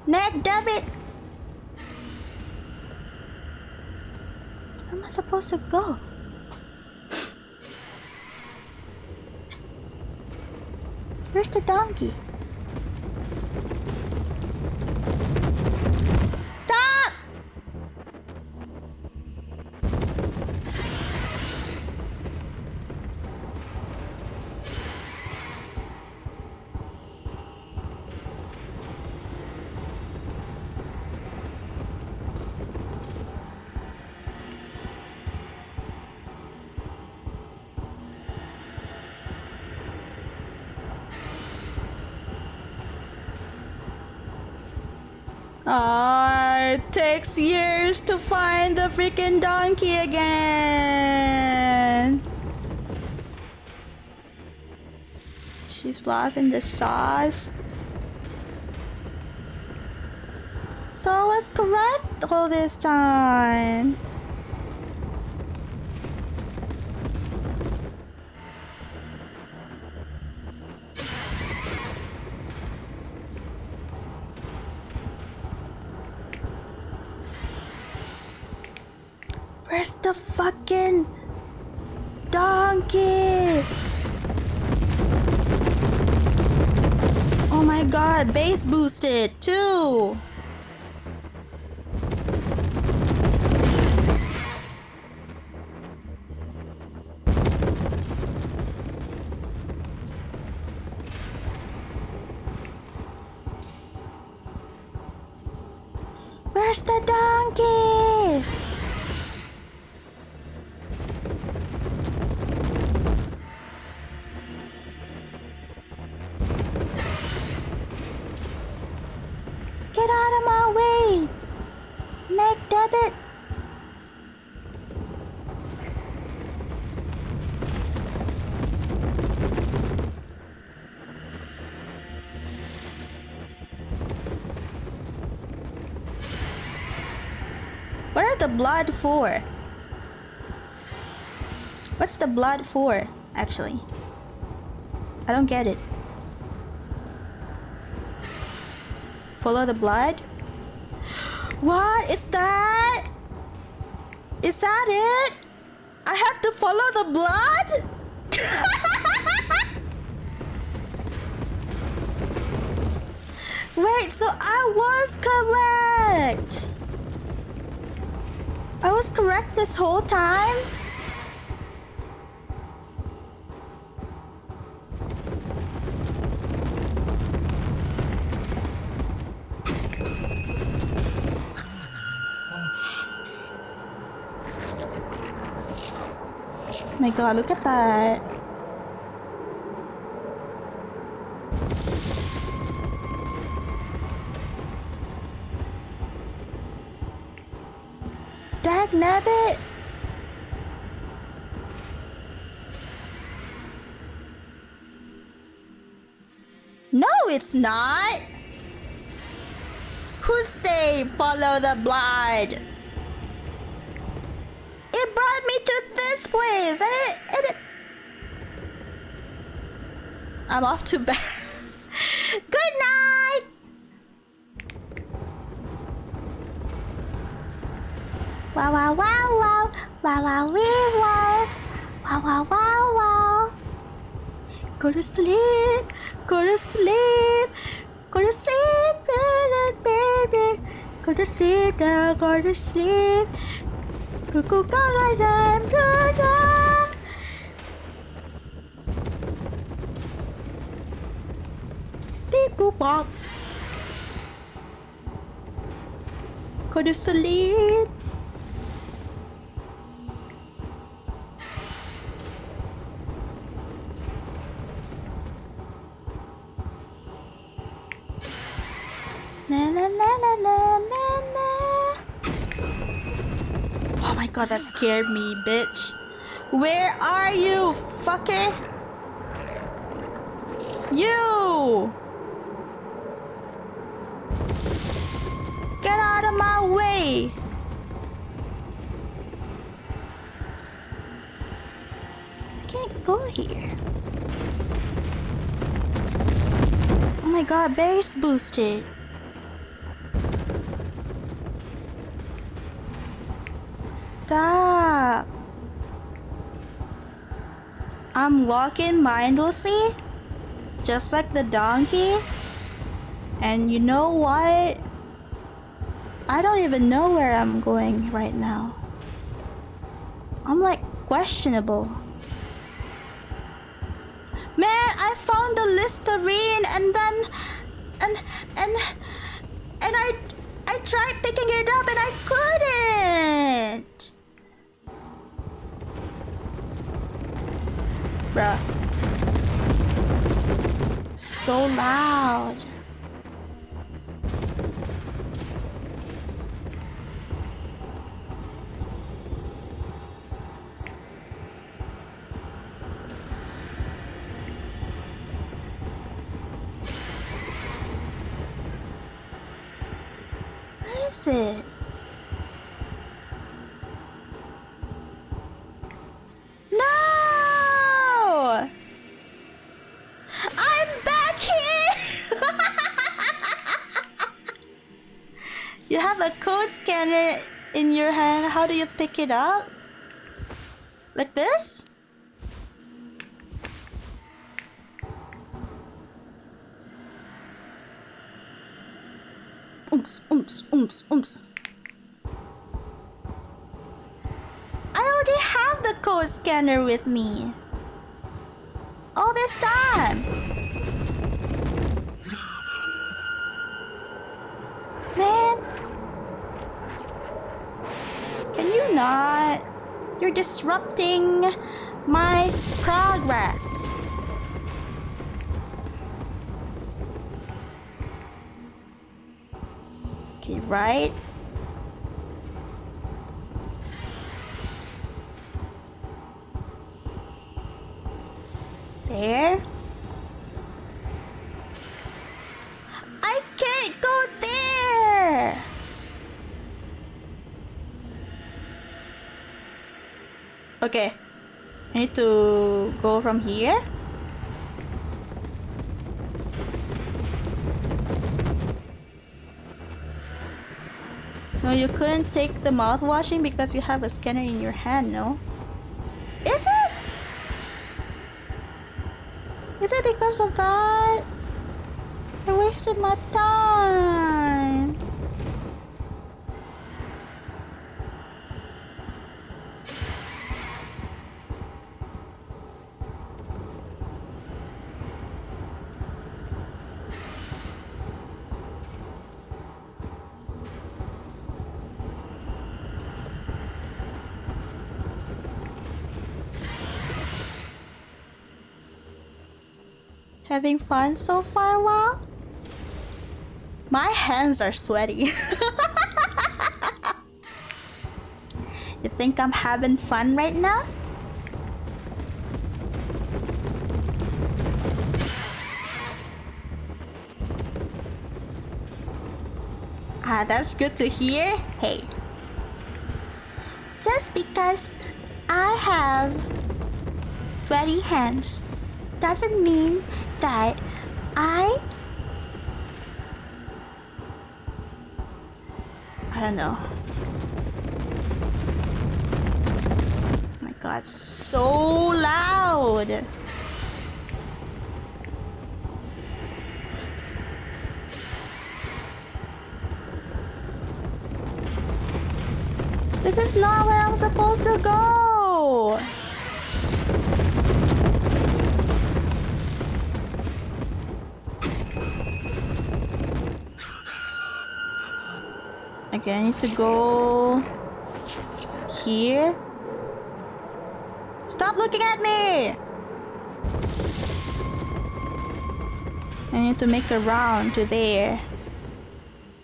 Neck, damn it! Where am I supposed to go? Where's the donkey? Stop! It takes years to find the freaking donkey again. She's lost in the sauce. So I was correct all this time. Where's the fucking donkey? Oh my god, base boosted too. Where's the donkey? Get out of my way! Neck debit! What are the blood for? What's the blood for, actually? I don't get it. Follow the blood? What is that? Is that it? I have to follow the blood? Wait, so I was correct. I was correct this whole time? Oh my god, look at that. Dagnabbit! No, it's not! Who say follow the blood? It brought me to this place and it I'm off to bed. Good night! Wow wow wow wow wow wow wee wow wow wow wow wow. Go to sleep, go to sleep, go to sleep, baby. Go to sleep now, go to sleep. Cuckoo gaga dime da. Beep boop bop. Go to sleep. Na na na na na na na. Oh my god, that scared me, bitch. Where are you, fucker? You! Get out of my way! I can't go here. Oh my god, base boosted. Stop. I'm walking mindlessly, just like the donkey. And you know what? I don't even know where I'm going right now. I'm like questionable. Man, I found the Listerine and then and I tried picking it up and I couldn't. Bruh. So loud. Where is it? No! I'm back here! You have a code scanner in your hand. How do you pick it up? Like this? Ooms, ooms, ooms, ooms. I already have the code scanner with me. All this time. Man. Can you not? You're disrupting my progress. Okay, right? There. I can't go there. Okay. I need to go from here. No, you couldn't take the mouthwashing because you have a scanner in your hand, no? Is it? Is it because of that? I wasted my time. Having fun so far, Wow? My hands are sweaty. You think I'm having fun right now? Ah, that's good to hear. Hey. Just because I have sweaty hands doesn't mean that I don't know. Oh my god, so loud. This is not where I'm supposed to go. Okay, I need to go here. Stop looking at me! I need to make a round to there.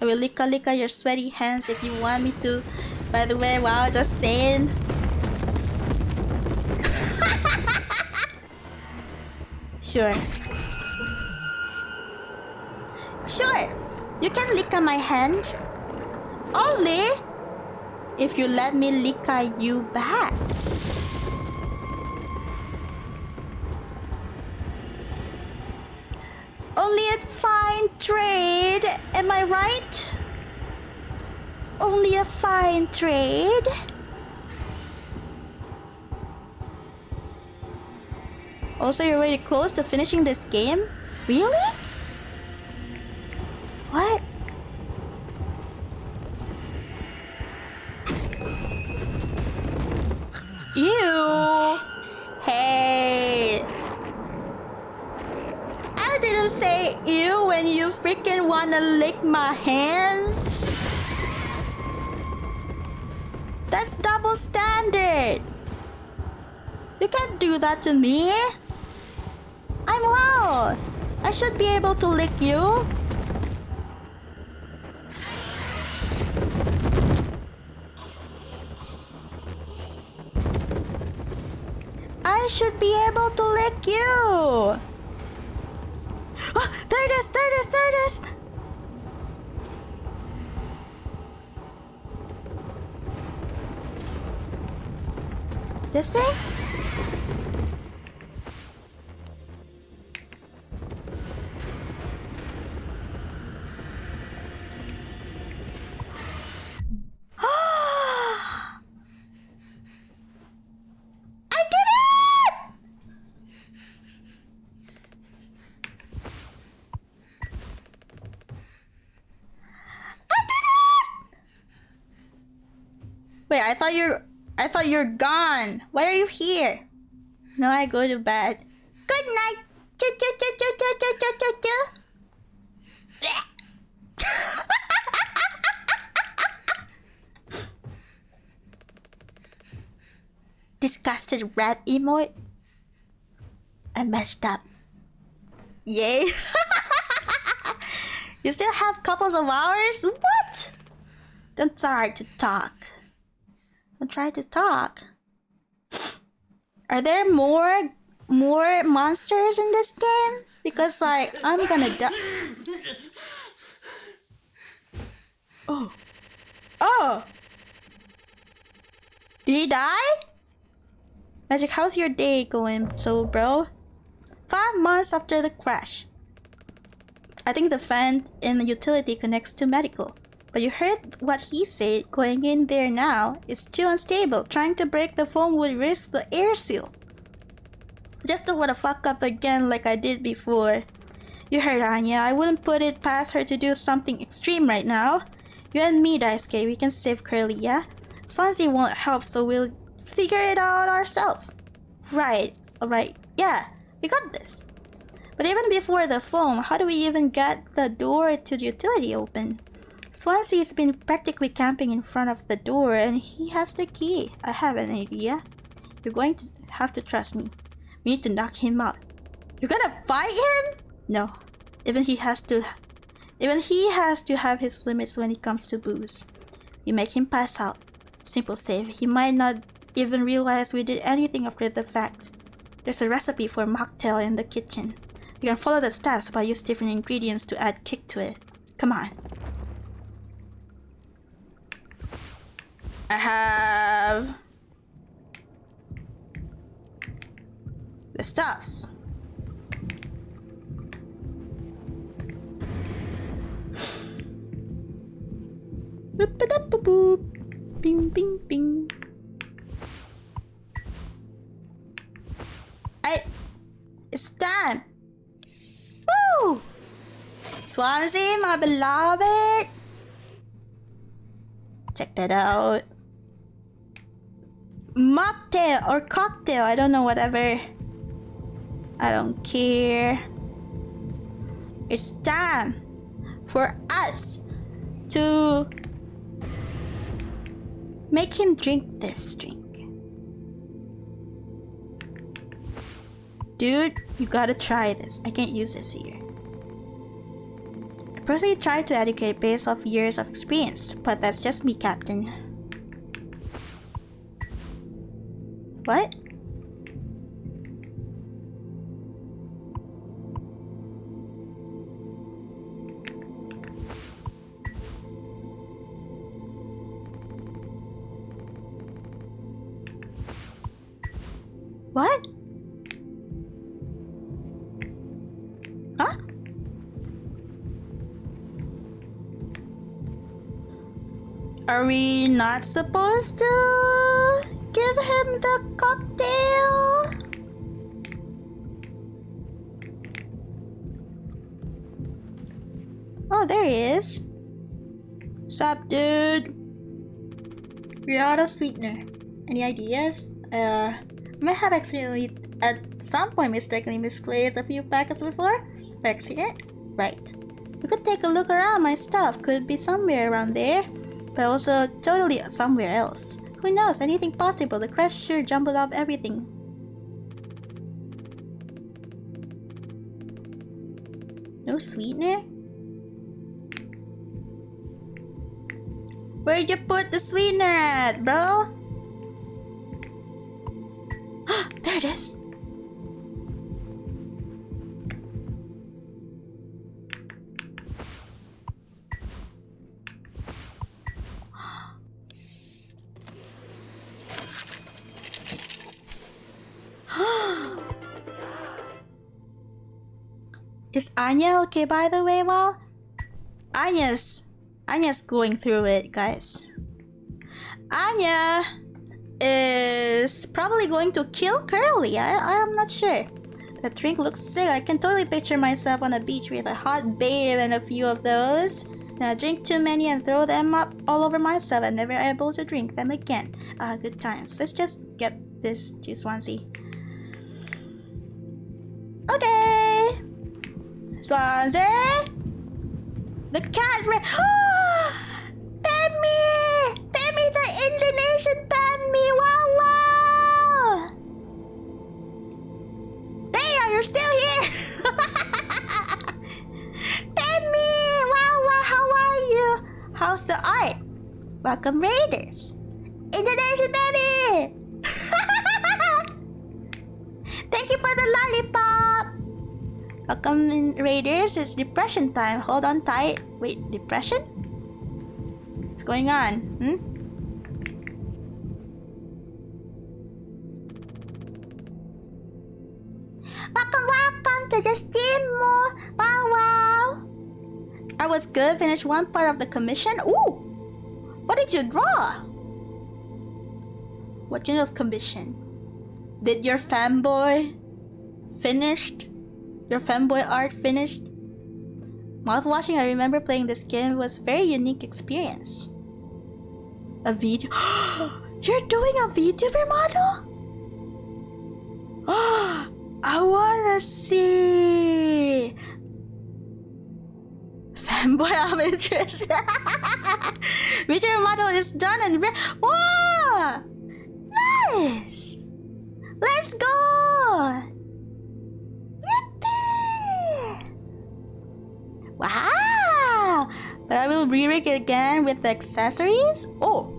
I will licka your sweaty hands if you want me to. By the way, wow, just saying. Sure. Sure, you can lick my hand. Only if you let me lick you back. Only a fine trade, am I right? Only a fine trade. Also, you're already close to finishing this game? Really? What? Ew! Hey! I didn't say ew when you freaking wanna lick my hands. That's double standard. You can't do that to me. I'm Wow. I should be able to lick you. I should be able to lick you. Oh, there it is, there it is, there it is. This way? Wait, I thought you're gone. Why are you here? Now I go to bed. Good night. Choo choo choo choo choo choo choo choo choo. Disgusted rat emote. I messed up. Yay. You still have couples of hours? What? Don't try to talk. Don't try to talk. Are there more monsters in this game? Because like I'm gonna die. Oh. Oh. Did he die? Magic, how's your day going, so bro? 5 months after the crash. I think the fan in the utility connects to medical. But you heard what he said. Going in there now is too unstable. Trying to break the foam would risk the air seal. Just don't wanna fuck up again like I did before. You heard Anya. I wouldn't put it past her to do something extreme right now. You and me, Daisuke, we can save Curly, yeah? Swansea won't help, so we'll figure it out ourselves. Right, alright, yeah, we got this. But even before the foam, how do we even get the door to the utility open? Swansea's been practically camping in front of the door and he has the key. I have an idea. You're going to have to trust me. We need to knock him out. You're gonna fight him? No. Even he has to have his limits when it comes to booze. We make him pass out. Simple save. He might not even realize we did anything after the fact. There's a recipe for mocktail in the kitchen. You can follow the steps but use different ingredients to add kick to it. Come on. I have the stuffs. Boop ba da boop boop. Bing bing bing. It's time. Woo! Swansea, my beloved. Check that out. Mocktail or cocktail, I don't know, whatever. I don't care. It's time for us to make him drink this drink. Dude, you gotta try this. I can't use this here. I personally tried to educate based off years of experience, but that's just me, Captain. What? What? Huh? Are we not supposed to give him the cocktail? Oh, there he is. Sup, dude? We're out of sweetener. Any ideas? I might have accidentally at some point mistakenly misplaced a few packets before. Backseating? Right. We could take a look around my stuff. Could be somewhere around there. But also totally somewhere else. Who knows? Anything possible. The crash sure jumbled up everything. No sweetener? Where'd you put the sweetener at, bro? There it is. Is Anya okay, by the way? Well, Anya's going through it, guys. Anya is probably going to kill Curly. I'm not sure. That drink looks sick. I can totally picture myself on a beach with a hot babe and a few of those. Now drink too many and throw them up all over myself and never able to drink them again. Good times. Let's just get this to Swansea. Okay. Swansea? The cat Pammy! Pammy, the Indonesian Pammy! Wow, wow! Damn, you're still here! Pammy! Wow, wow, how are you? How's the art? Welcome, Raiders! Indonesian Pammy! Thank you for the lollipop! Welcome, Raiders. It's depression time. Hold on tight. Wait, depression? What's going on? Welcome to the stream, Mo. Wow, wow. Art was good. Finished one part of the commission. Ooh! What did you draw? What kind of commission? Did your fanboy finished? Your fanboy art finished? Mouthwashing, I remember playing this game. It was a very unique experience. A video. You're doing a VTuber model? I wanna see. Fanboy, I'm interested. VTuber model is done and whoa! Nice! Let's go! Yippee! Wow! But I will re-rig it again with the accessories. Oh!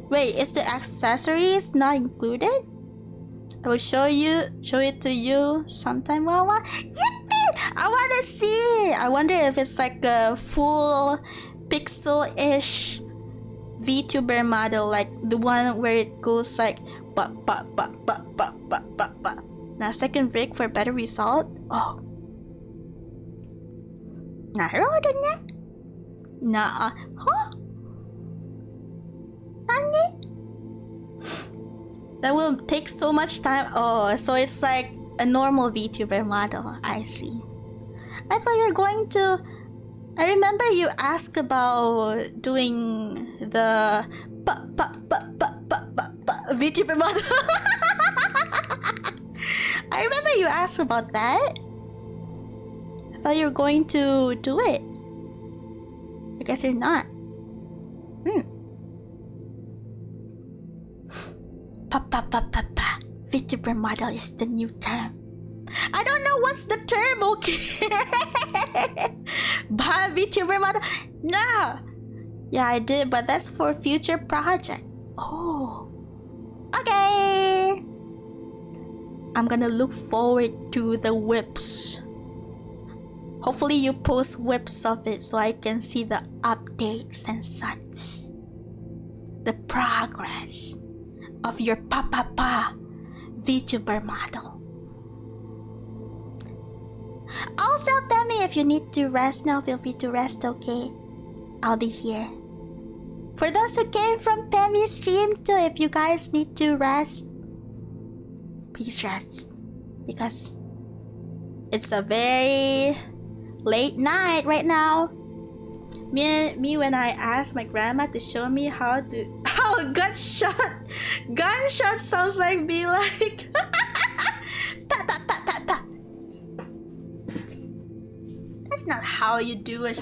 Wait, is the accessories not included? I will show it to you sometime. Wawa. Yippee! I wanna see. I wonder if it's like a full pixel-ish VTuber model, like the one where it goes like ba. Now second rig for better result. Oh. Naruto na? Nah. Huh? That will take so much time. Oh, so it's like a normal VTuber model. I see. I thought you were going to... I remember you asked about doing the VTuber model. I remember you asked about that. I thought you were going to do it. I guess you're not. VTuber model is the new term. I don't know what's the term, okay? But VTuber model? No! Yeah, I did, but that's for future project. Oh. Okay! I'm gonna look forward to the whips. Hopefully you post whips of it so I can see the updates and such. The progress of your VTuber model. Also, tell me if you need to rest now. Feel free to rest, okay? I'll be here. For those who came from Pemi's stream too, if you guys need to rest, please rest. Because it's a very late night right now. Me when I asked my grandma to show me how gunshot sounds like be like pa, pa, pa, pa, pa. That's not how you do a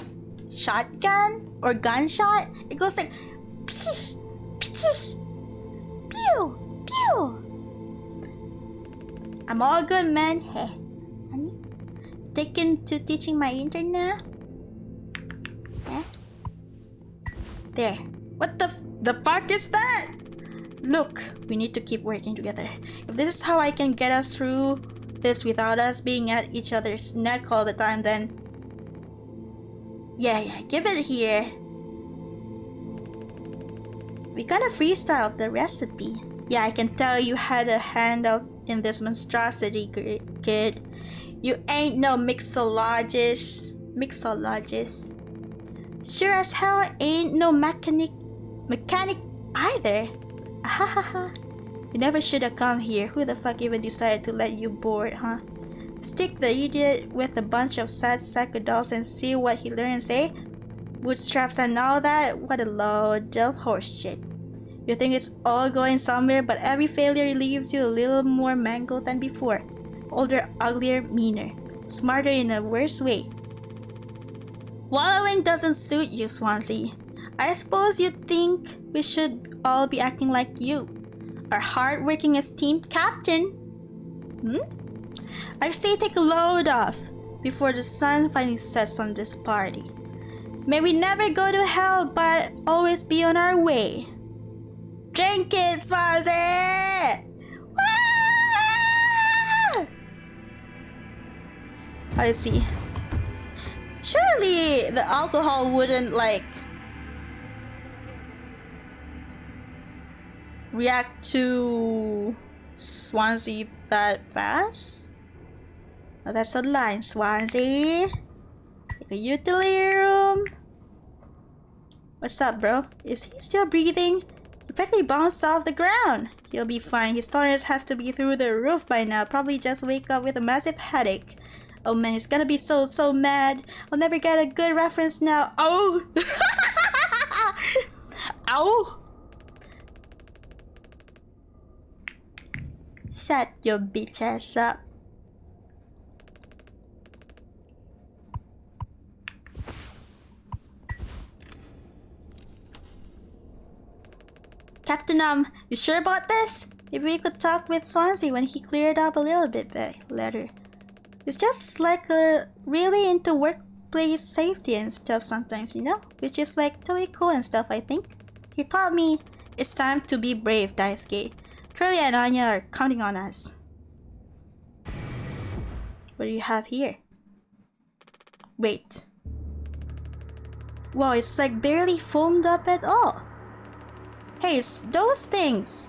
shotgun or gunshot. It goes like pew pew. I'm all good, man. Hey, honey, taken to teaching my internet. Yeah. There. What the fuck is that? Look, we need to keep working together. If this is how I can get us through this without us being at each other's neck all the time, then yeah, give it here. We gotta freestyle the recipe. Yeah, I can tell you had a hand up in this monstrosity, kid. You ain't no mixologist. Sure as hell ain't no mechanic either. Ahahaha. You never should have come here. Who the fuck even decided to let you board, huh? Stick the idiot with a bunch of sad psycho dolls and see what he learns, eh? Bootstraps and all that? What a load of horseshit. You think it's all going somewhere, but every failure leaves you a little more mangled than before. Older, uglier, meaner. Smarter in a worse way. Wallowing doesn't suit you, Swansea. I suppose you think we should all be acting like you, our hard-working esteemed captain. I say take a load off before the sun finally sets on this party. May we never go to hell, but always be on our way. Drink it, Swansea! I see. Surely the alcohol wouldn't like react to Swansea that fast? Oh, that's a line, Swansea. Take a utility room. What's up, bro? Is he still breathing? He practically bounced off the ground. He'll be fine. His tolerance has to be through the roof by now. Probably just wake up with a massive headache. Oh man, he's gonna be so mad. I'll never get a good reference now. Oh! Ow! Shut your bitch ass up. Captain, you sure about this? Maybe we could talk with Swansea when he cleared up a little bit later. It's just like really into workplace safety and stuff sometimes, you know? Which is like totally cool and stuff, I think. He taught me it's time to be brave, Daisuke. Curly and Anya are counting on us. What do you have here? Wait. Wow, it's like barely foamed up at all. Hey, it's those things.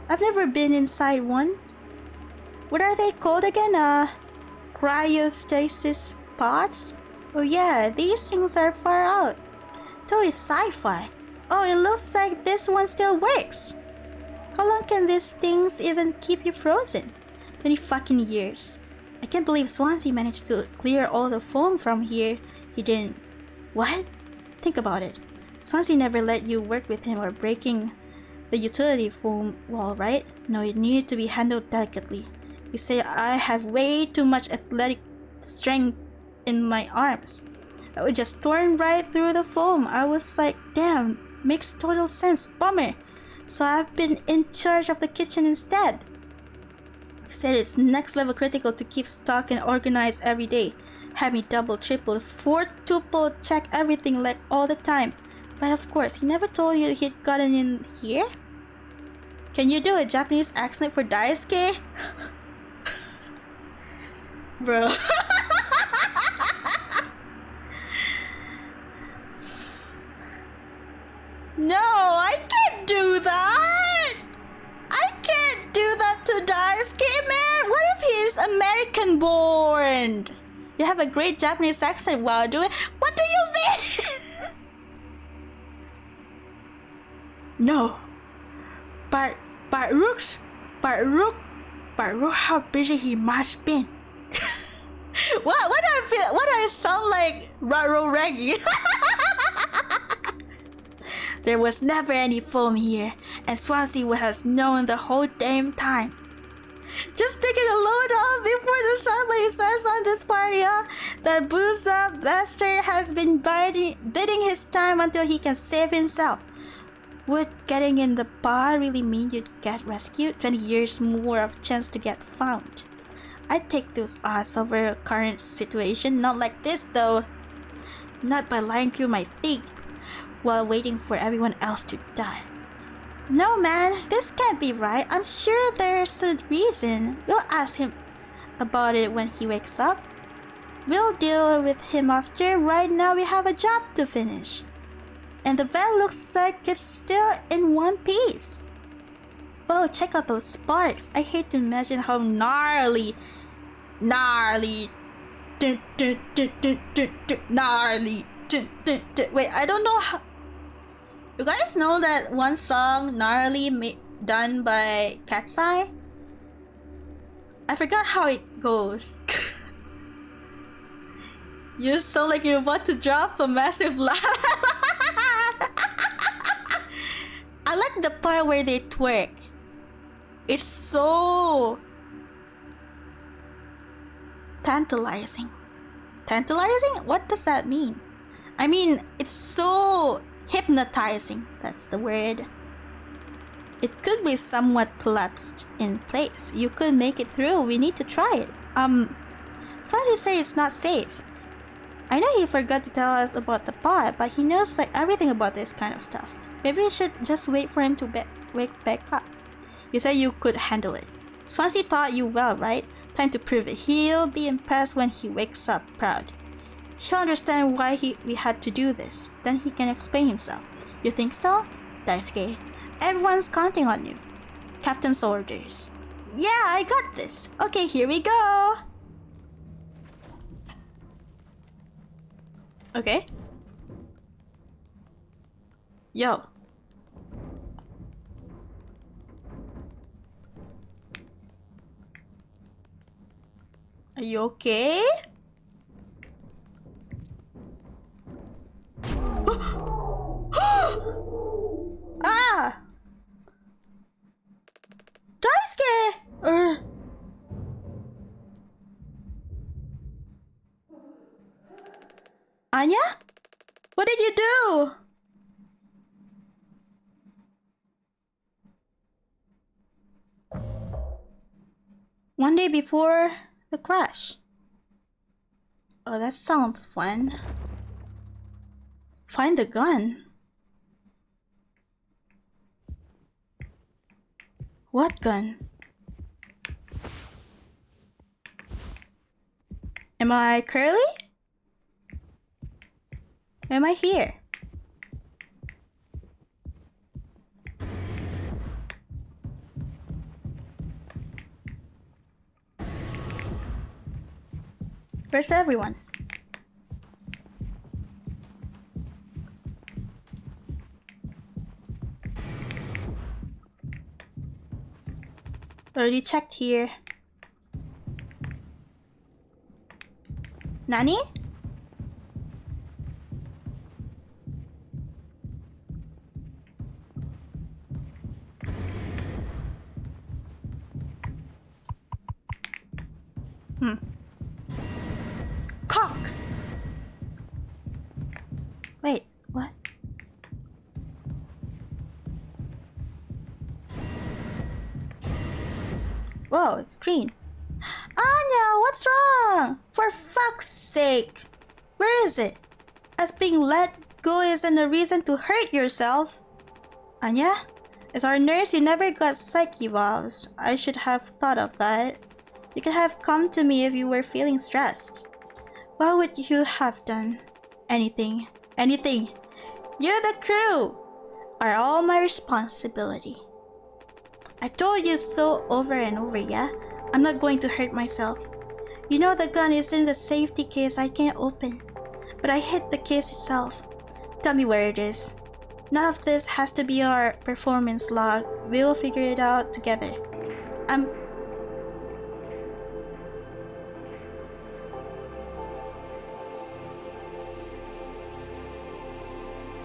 I've never been inside one. What are they called again? Cryostasis pods? Oh yeah, these things are far out. Totally sci-fi. Oh, it looks like this one still works. How long can these things even keep you frozen? 20 fucking years. I can't believe Swansea managed to clear all the foam from here. He didn't. What? Think about it. Swansea never let you work with him or breaking the utility foam wall, right? No, it needed to be handled delicately. You say I have way too much athletic strength in my arms. I would just torn right through the foam. I was like, damn, makes total sense, bummer. So I've been in charge of the kitchen instead. He said it's next level critical to keep stock and organized every day. Have me double, triple, quadruple check everything like all the time. But of course, he never told you he'd gotten in here? Can you do a Japanese accent for Daisuke? Bro. No, I can't do that! I can't do that to Daisuke, man! What if he's American born? You have a great Japanese accent while doing. What do you mean? No. But Rook, how busy he must been. What do I feel? What do I sound like? Raro Reggie. There was never any foam here, and Swansea has known the whole damn time. Just taking a load off before the somebody says on this party, huh? That boozed up bastard has been biding his time until he can save himself. Would getting in the pod really mean you'd get rescued? 20 years more of chance to get found. I'd take those odds over a current situation, not like this though. Not by lying through my teeth while waiting for everyone else to die. No man, this can't be right. I'm sure there's a reason. We'll ask him about it when he wakes up. We'll deal with him after. Right now we have a job to finish. And the vent looks like it's still in one piece. Oh, check out those sparks. I hate to imagine how gnarly. Wait, I don't know how. You guys know that one song, Gnarly, done by Cat's Eye? I forgot how it goes. You sound like you're about to drop a massive laugh. I like the part where they twerk. It's so tantalizing. Tantalizing? What does that mean? I mean, it's so hypnotizing. That's the word. It could be somewhat collapsed in place. You could make it through. We need to try it. Swansea say it's not safe. I know he forgot to tell us about the pod, but he knows like everything about this kind of stuff. Maybe we should just wait for him to wake back up. You said you could handle it. Swansea taught you well, right? Time to prove it. He'll be impressed when he wakes up proud. He'll understand why we had to do this. Then he can explain himself. You think so? Daisuke, everyone's counting on you. Captain's orders. Yeah, I got this. Okay, here we go. Okay. Yo. Are you okay? Ah! Daisuke! Anya? What did you do? One day before the crash. Oh, that sounds fun. Find the gun. What gun? Am I Curly? Am I here? Where's everyone? Already checked here. Nani? Cock! Wait, what? Whoa, it's green. Anya, what's wrong? For fuck's sake! Where is it? As being let go isn't a reason to hurt yourself. Anya? As our nurse, you never got psych evals. I should have thought of that. You could have come to me if you were feeling stressed. What would you have done? Anything. Anything. You, the crew, are all my responsibility. I told you so over and over, yeah? I'm not going to hurt myself. You know the gun is in the safety case I can't open. But I hit the case itself. Tell me where it is. None of this has to be our performance log. We'll figure it out together.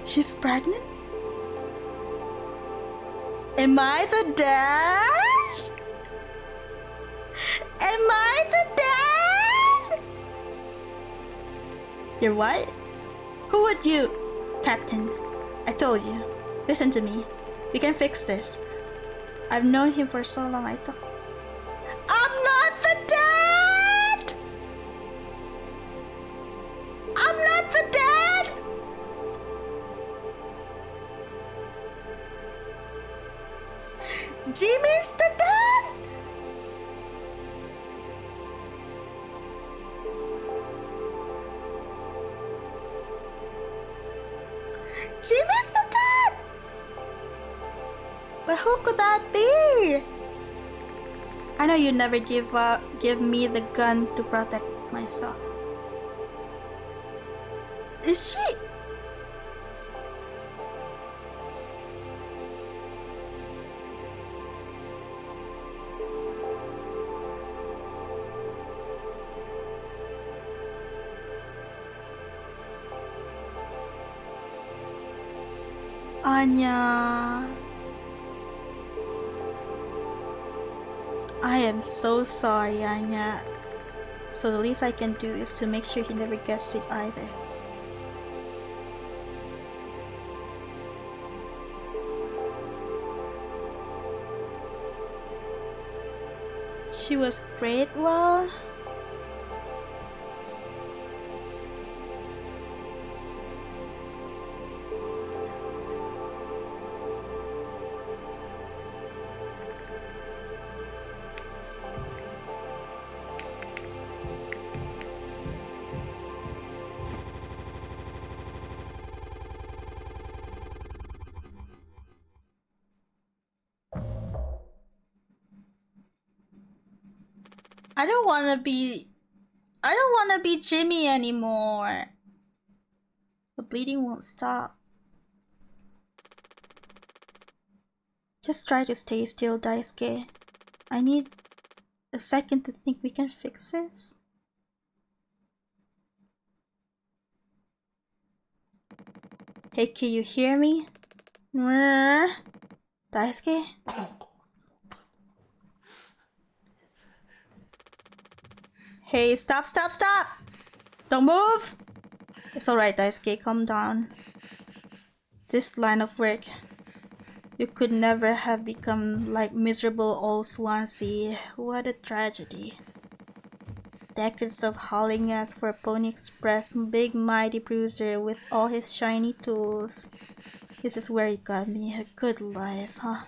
She's pregnant? Am I the dad? Am I the dad? You're what? Who would you... Captain, I told you. Listen to me. We can fix this. I've known him for so long, I thought... I'm not the dad! I'm not the dad! Jimmy's the dad? Jimmy's the dad? But who could that be? I know you never give me the gun to protect myself. Is she? Anya, I am so sorry, Anya. So the least I can do is to make sure he never gets it either. She was great, well... I don't wanna be Jimmy anymore. bleeding won't stop. Just try to stay still, Daisuke. I need a second to think we can fix this. Hey, can you hear me? Daisuke? Hey, stop! Don't move! It's alright, Daisuke, calm down. This line of work, you could never have become like miserable old Swansea. What a tragedy. Decades of hauling ass for Pony Express, big mighty bruiser with all his shiny tools. This is where you got me, a good life, huh?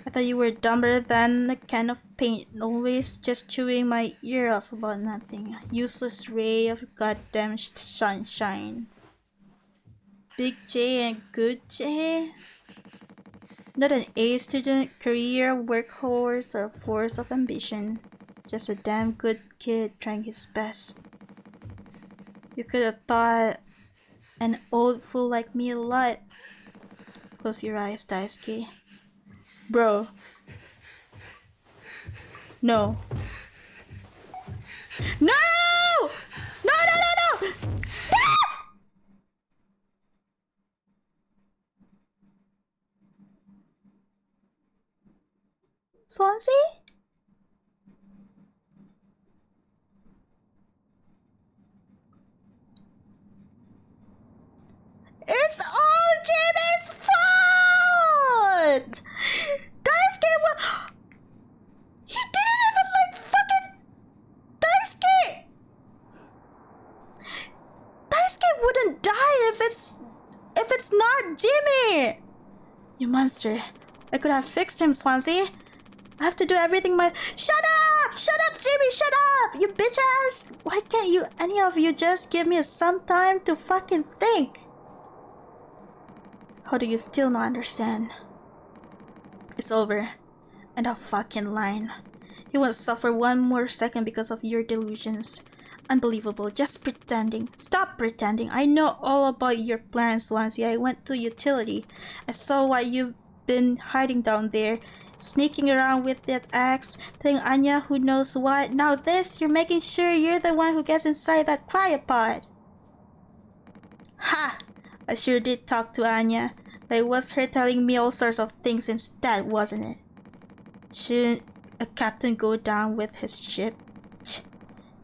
I thought you were dumber than a can of paint, always just chewing my ear off about nothing. Useless ray of goddamn sunshine. Big J and good J? Not an A student, career, workhorse, or force of ambition. Just a damn good kid trying his best. You could have thought an old fool like me a lot. Close your eyes, Daisuke. Bro. No. No! No! Ah! Swansea? It's all Jimmy's fault! Daisuke was... He didn't even like fucking... Daisuke! Daisuke wouldn't die if it's not Jimmy! You monster. I could have fixed him, Swansea. I have to do everything my... Shut up! Shut up, Jimmy! Shut up! You bitch ass! Why can't you, any of you, just give me some time to fucking think? How do you still not understand? It's over. And a fucking line. He won't suffer one more second because of your delusions. Unbelievable. Just pretending. Stop pretending. I know all about your plans, Swansea. I went to utility. I saw what you've been hiding down there. Sneaking around with that axe. Telling Anya who knows what. Now this, you're making sure you're the one who gets inside that cryopod. Ha! I sure did talk to Anya. But it was her telling me all sorts of things instead, wasn't it? Shouldn't a captain go down with his ship?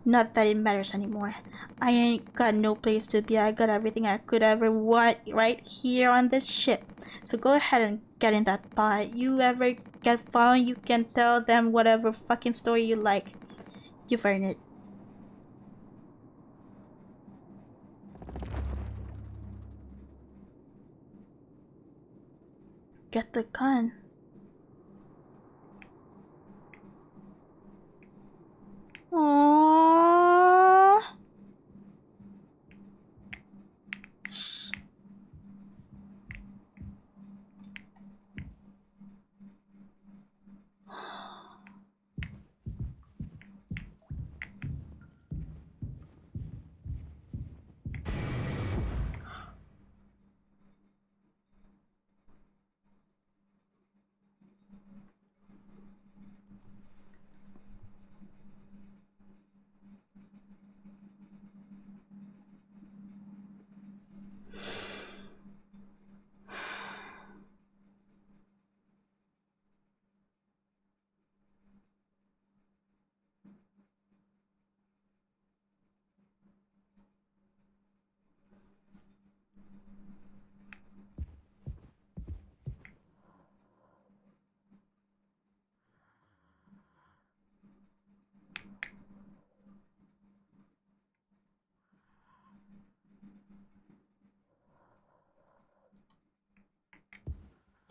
Not that it matters anymore. I ain't got no place to be. I got everything I could ever want right here on this ship. So go ahead and get in that pod. You ever get found, you can tell them whatever fucking story you like. You've earned it. Get the gun. Aww. Shh.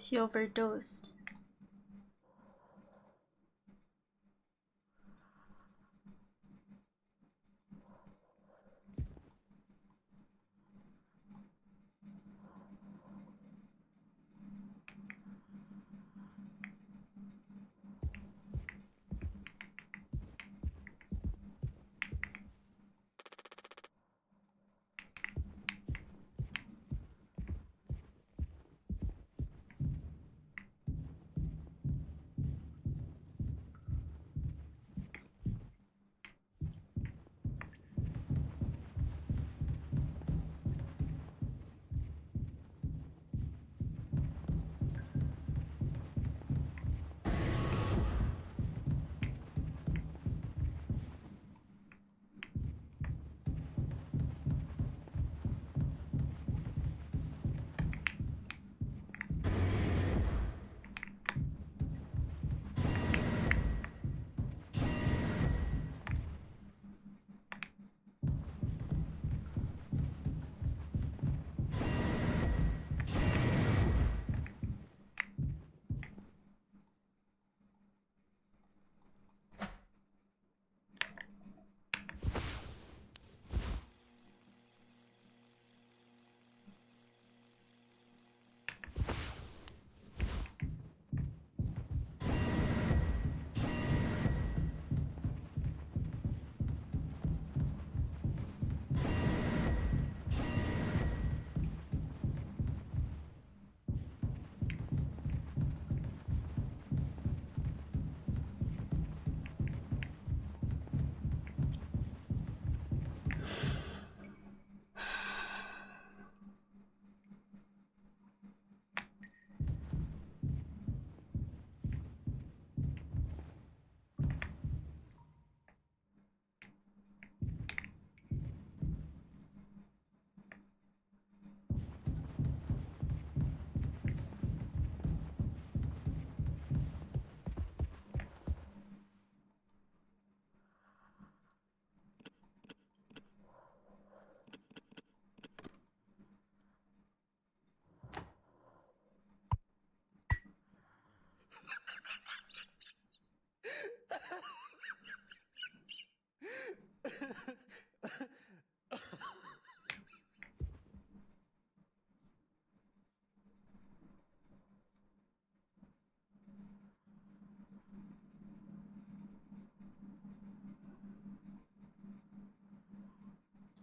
She overdosed.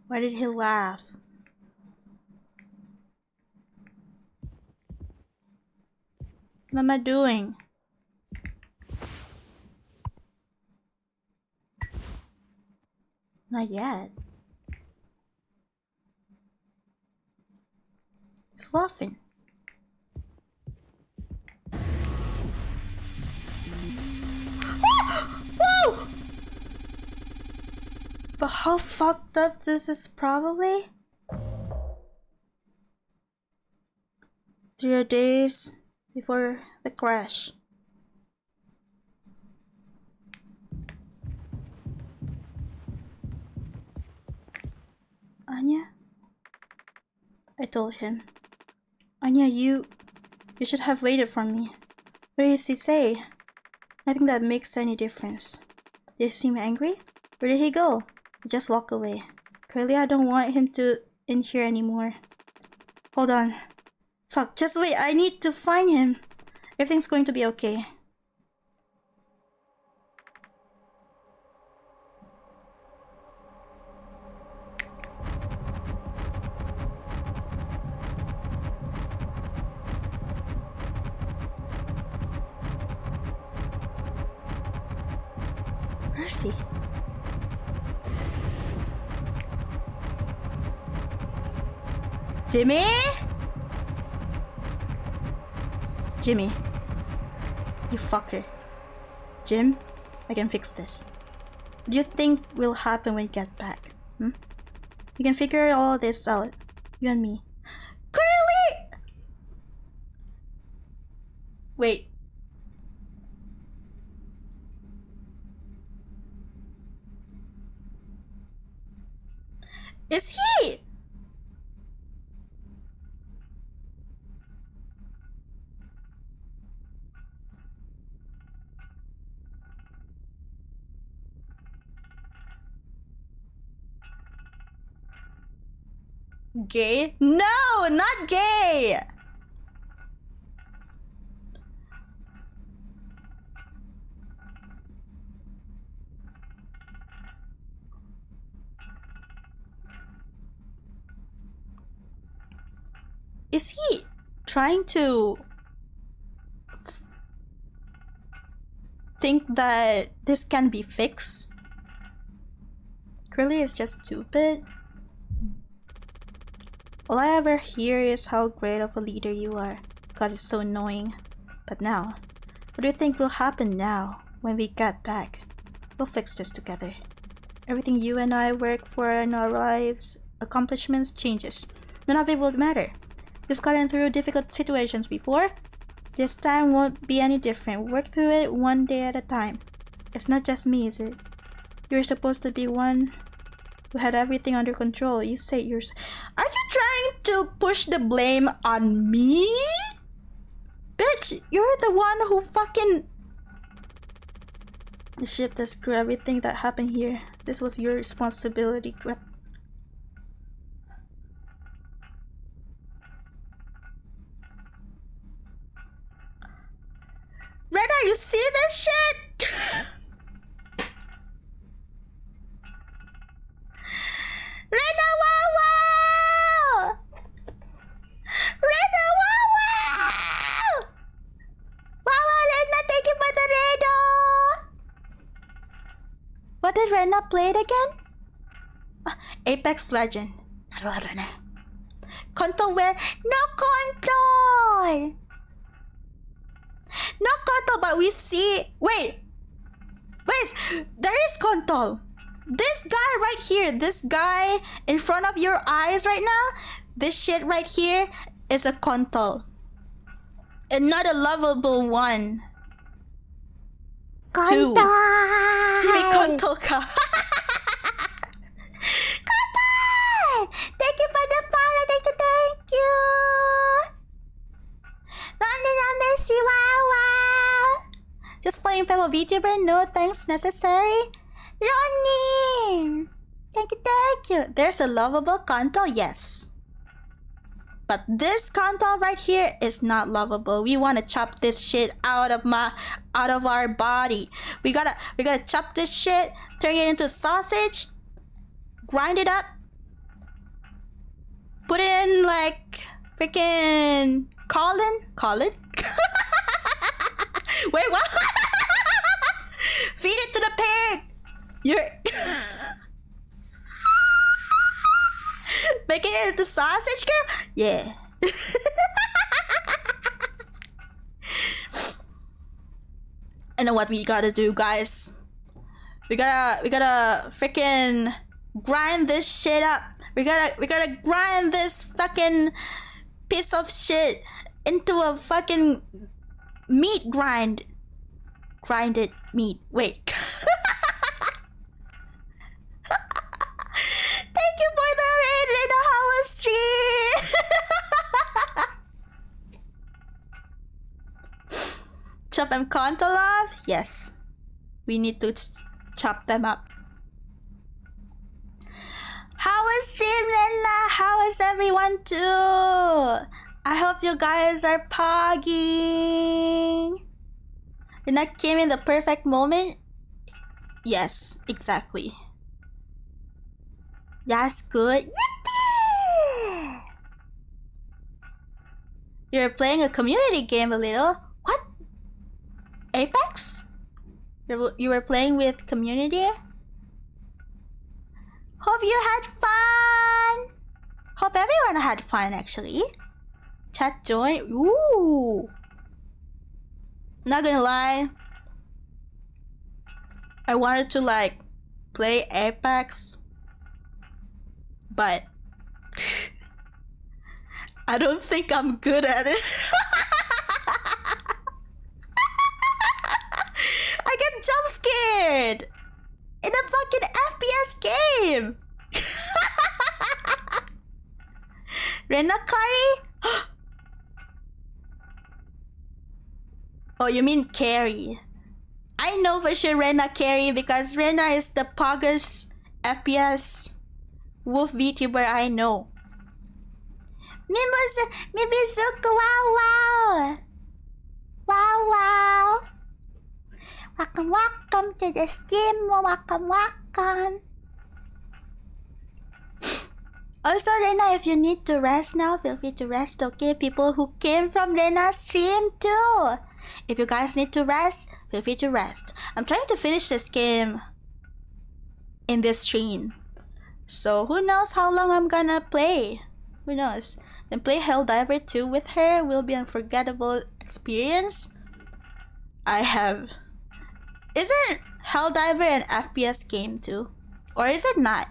Why did he laugh? What am I doing? Not yet. He's laughing. Whoa! But how fucked up this is probably? To your days before the crash. Anya? I told him. Anya, you should have waited for me. What did he say? Nothing that makes any difference. Did he seem angry? Where did he go? He just walked away. Clearly I don't want him in here anymore. Hold on. Fuck, just wait, I need to find him. Everything's going to be okay. Where is he? Jimmy? Jimmy. You fucker. Jim, I can fix this. What do you think will happen when you get back? Hmm? We can figure all this out. You and me. Clearly! Wait. Is he? Gay? No, not gay! Is he trying to think that this can be fixed? Curly is just stupid. All I ever hear is how great of a leader you are. God, it's so annoying. But now, what do you think will happen now when we get back? We'll fix this together. Everything you and I work for in our lives, accomplishments, changes. None of it will matter. We've gotten through difficult situations before. This time won't be any different. Work through it one day at a time. It's not just me, is it? You're supposed to be one who had everything under control. You say yours. Are you trying to push the blame on me? Bitch, you're the one who fucking... The ship that screwed everything that happened here. This was your responsibility. Crap. Rena, you see this shit? Rena, wow, wow! Rena, wow, wow! Wow, Rena, thank you for the Rena! What did Rena play it again? Apex Legend. Rena. Control where? No control! No control, but we see... Wait! There is control! This guy right here, this guy in front of your eyes right now, this shit right here is a control. And not a lovable one. Two. Sorry, control ka. Control! Thank you for the follow, thank you! Wow. Just playing fellow VTuber, no thanks necessary. Ronin! Thank you. There's a lovable control, yes. But this control right here is not lovable. We want to chop this shit out of our body. We gotta chop this shit, turn it into sausage, grind it up, Put in like freaking Colin? Wait, what? Feed it to the pig! You're making it into sausage, girl? Yeah. I know what we gotta do, guys. We gotta freaking grind this shit up. We gotta grind this fucking piece of shit into a fucking meat grind. Grinded meat. Wait. Thank you for the raid in the House stream. Chop them contolas? Yes. We need to chop them up. How is stream, Lena? How is everyone too? I hope you guys are pogging. Lena came in the perfect moment? Yes, exactly. That's good. Yippee! You're playing a community game a little. What? Apex? You were playing with community? Hope you had fun! Hope everyone had fun actually. Chat join. Ooh! Not gonna lie. I wanted to like play Apex, but I don't think I'm good at it. I get jump scared in a fucking FPS game. Rena Curry? Oh, you mean Carrie? I know for sure Rena Carrie because Rena is the poggest FPS wolf VTuber I know. Mimizuka, wow wow! Wow wow! Welcome to the stream, welcome. Also, Rena, if you need to rest now, feel free to rest, okay? People who came from Rena's stream too. If you guys need to rest, feel free to rest. I'm trying to finish this game in this stream. So who knows how long I'm gonna play? Who knows? Then play Helldiver 2 with her will be an unforgettable experience. Isn't Helldiver an FPS game too? Or is it not?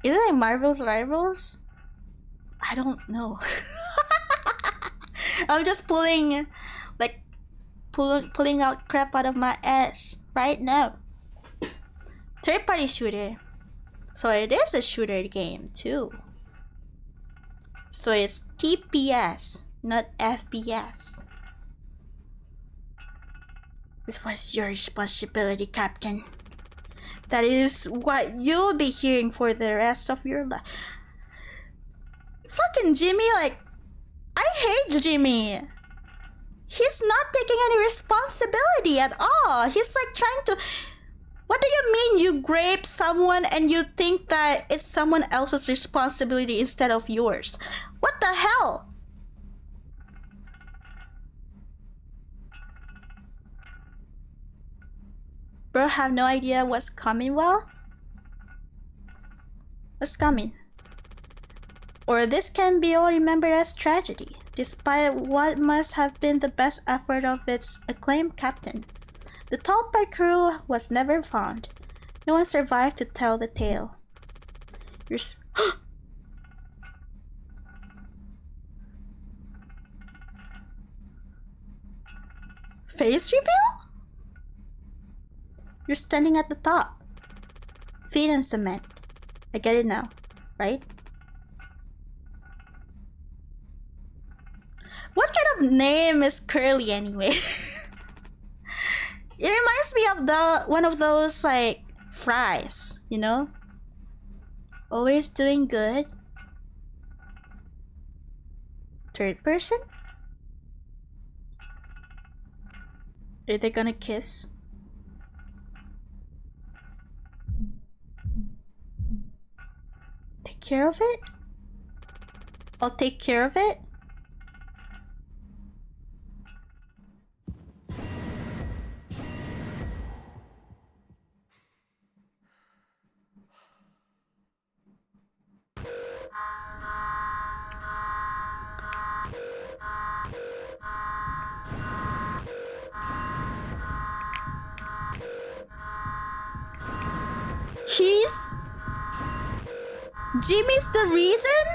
Is it like Marvel's Rivals? I don't know. I'm just pulling out crap out of my ass right now. Third-party shooter. So it is a shooter game too. So it's TPS, not FPS. This was your responsibility, Captain. That is what you'll be hearing for the rest of your life. Fucking Jimmy, like, I hate Jimmy. He's not taking any responsibility at all. He's like trying to... What do you mean you grape someone and you think that it's someone else's responsibility instead of yours? What the hell? Bro, have no idea what's coming well? What's coming? Or this can be all remembered as tragedy, despite what must have been the best effort of its acclaimed captain. The Talpa crew was never found. No one survived to tell the tale. Face reveal? You're standing at the top. Feet in cement. I get it now, right? What kind of name is Curly anyway? It reminds me of one of those like fries, you know? Always doing good. Third person? Are they gonna kiss? Take care of it? I'll take care of it. Jimmy's the reason?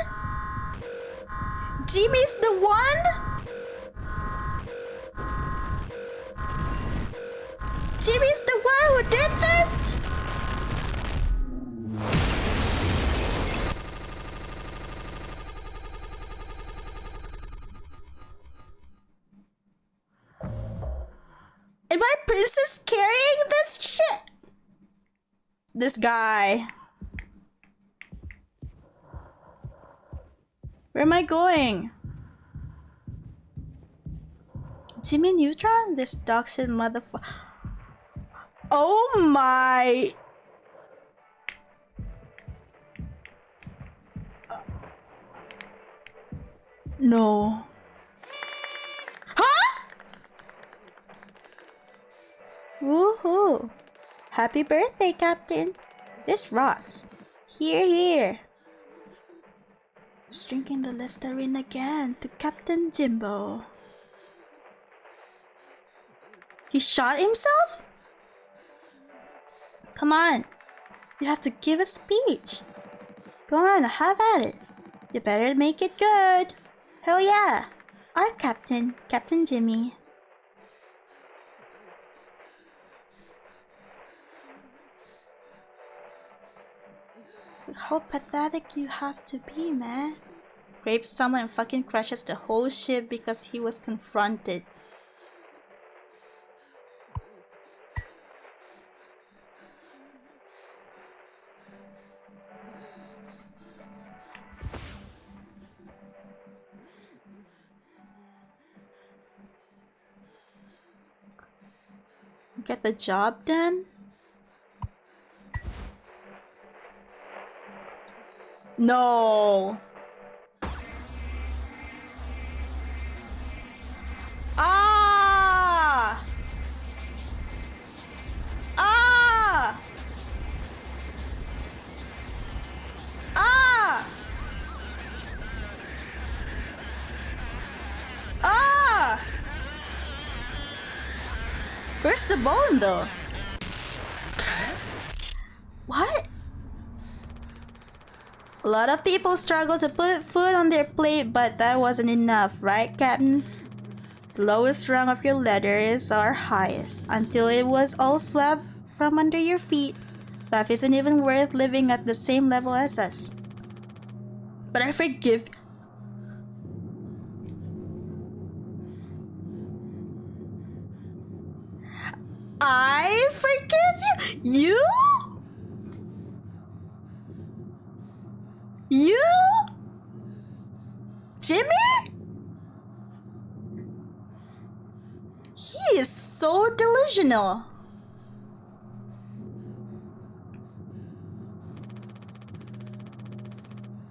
Jimmy's the one? Jimmy's the one who did this? Am I princess carrying this shit? This guy. Where am I going? Jimmy Neutron? This dogshit motherfucker. Oh my. No. Huh? Woohoo. Happy birthday, Captain. This rocks. Here, here. Drinking the Listerine again to Captain Jimbo. He shot himself? Come on. You have to give a speech. Go on, have at it. You better make it good. Hell yeah. Our captain, Captain Jimmy. How pathetic you have to be, man. Rapes someone and fucking crashes the whole ship because he was confronted. Get the job done? No. Ah! Ah! Ah! Ah! Where's the bone though? What? A lot of people struggle to put food on their plate, but that wasn't enough, right, Captain? The lowest rung of your ladder is our highest. Until it was all swept from under your feet, life isn't even worth living at the same level as us. But I forgive. I forgive you? You? You? Jimmy? He is so delusional.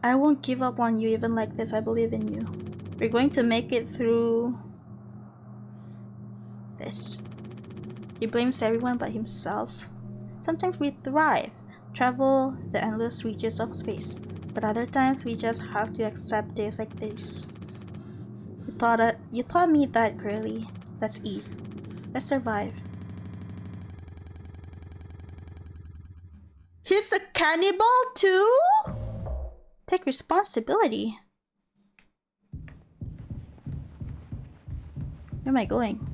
I won't give up on you even like this. I believe in you. We're going to make it through this. He blames everyone but himself. Sometimes we thrive, travel the endless reaches of space. But other times we just have to accept days like this. You taught me that, girly. Let's eat. Let's survive. He's a cannibal too? Take responsibility. Where am I going?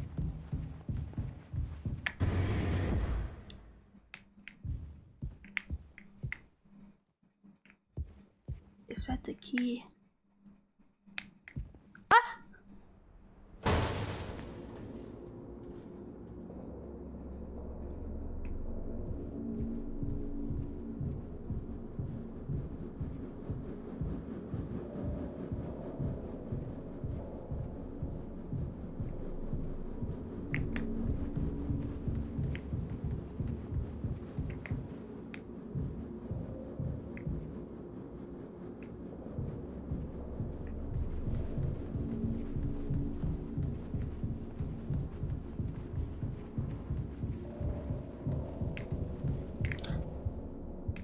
Is that the key? Ah!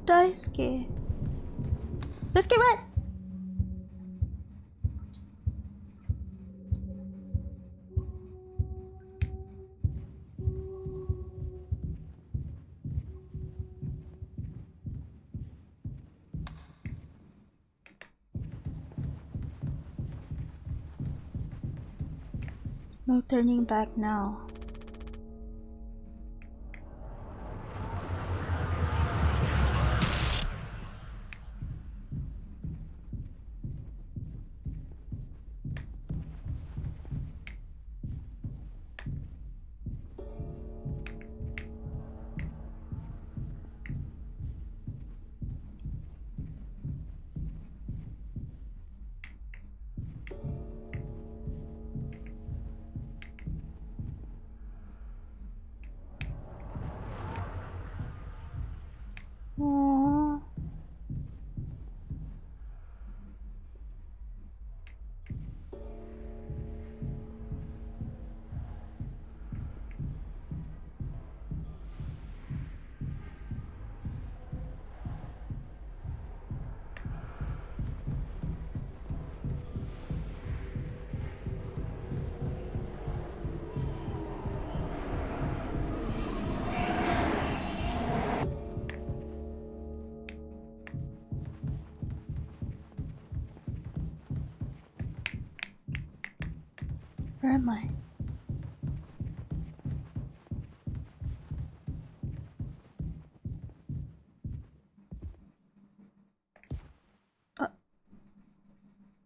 Daisuke. Daisuke, what? No turning back now. Aww. Where am I?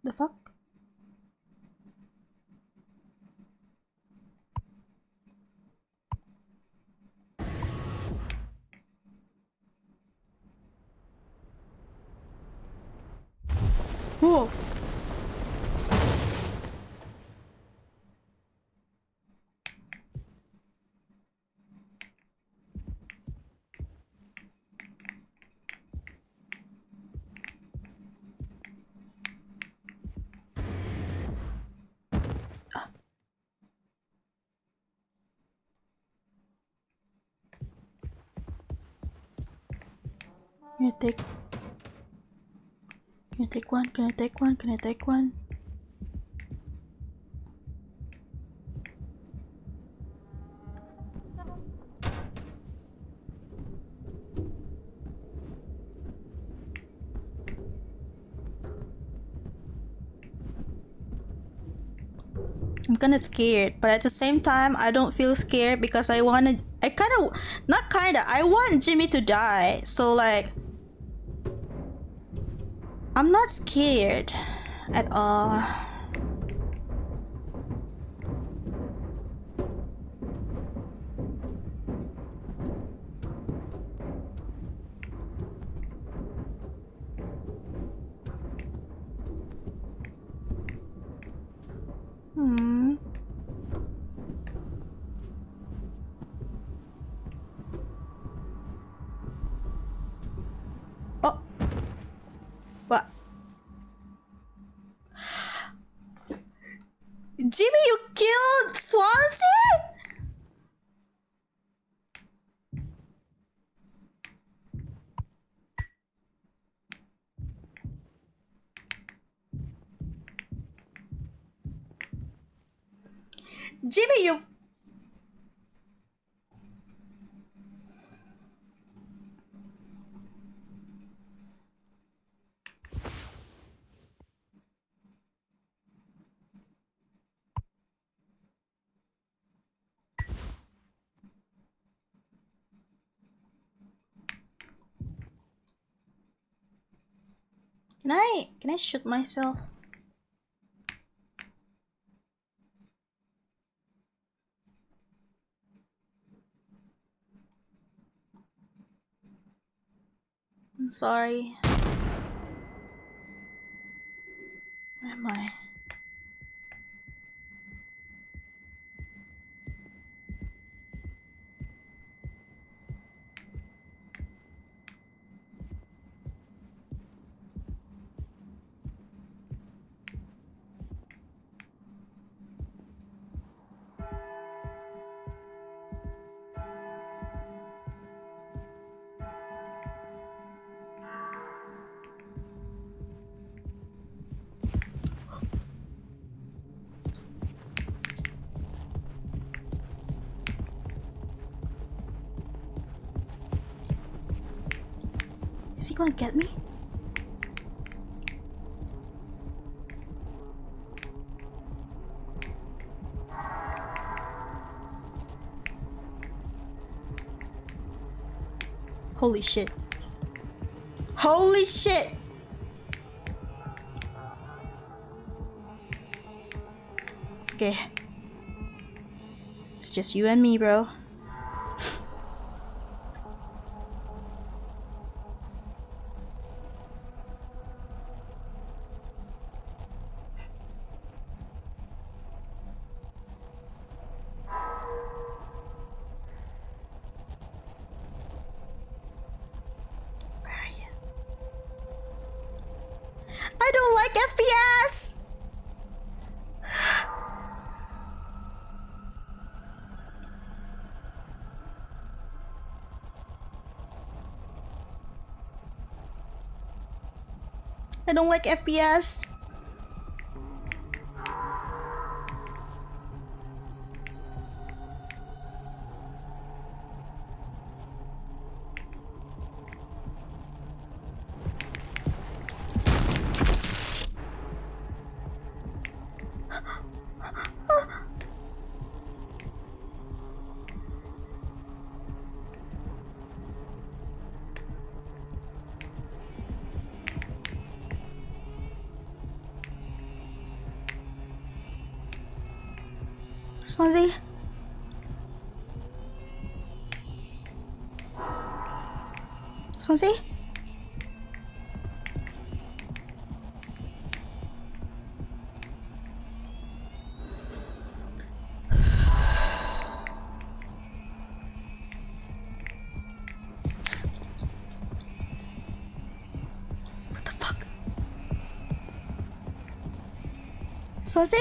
The fuck? Whoa! Can I take one? Can I take one? Can I take one? I'm kinda scared, but at the same time, I don't feel scared because I want Jimmy to die. So like, I'm not scared at all. Oh. What? Jimmy, you killed Swansea? Jimmy, you... Can I shoot myself? I'm sorry. Where am I? he gonna get me? Holy shit. Holy shit! Okay. It's just you and me, bro. I don't like FPS! I don't like FPS. Swansea? Swansea? What the fuck? Swansea?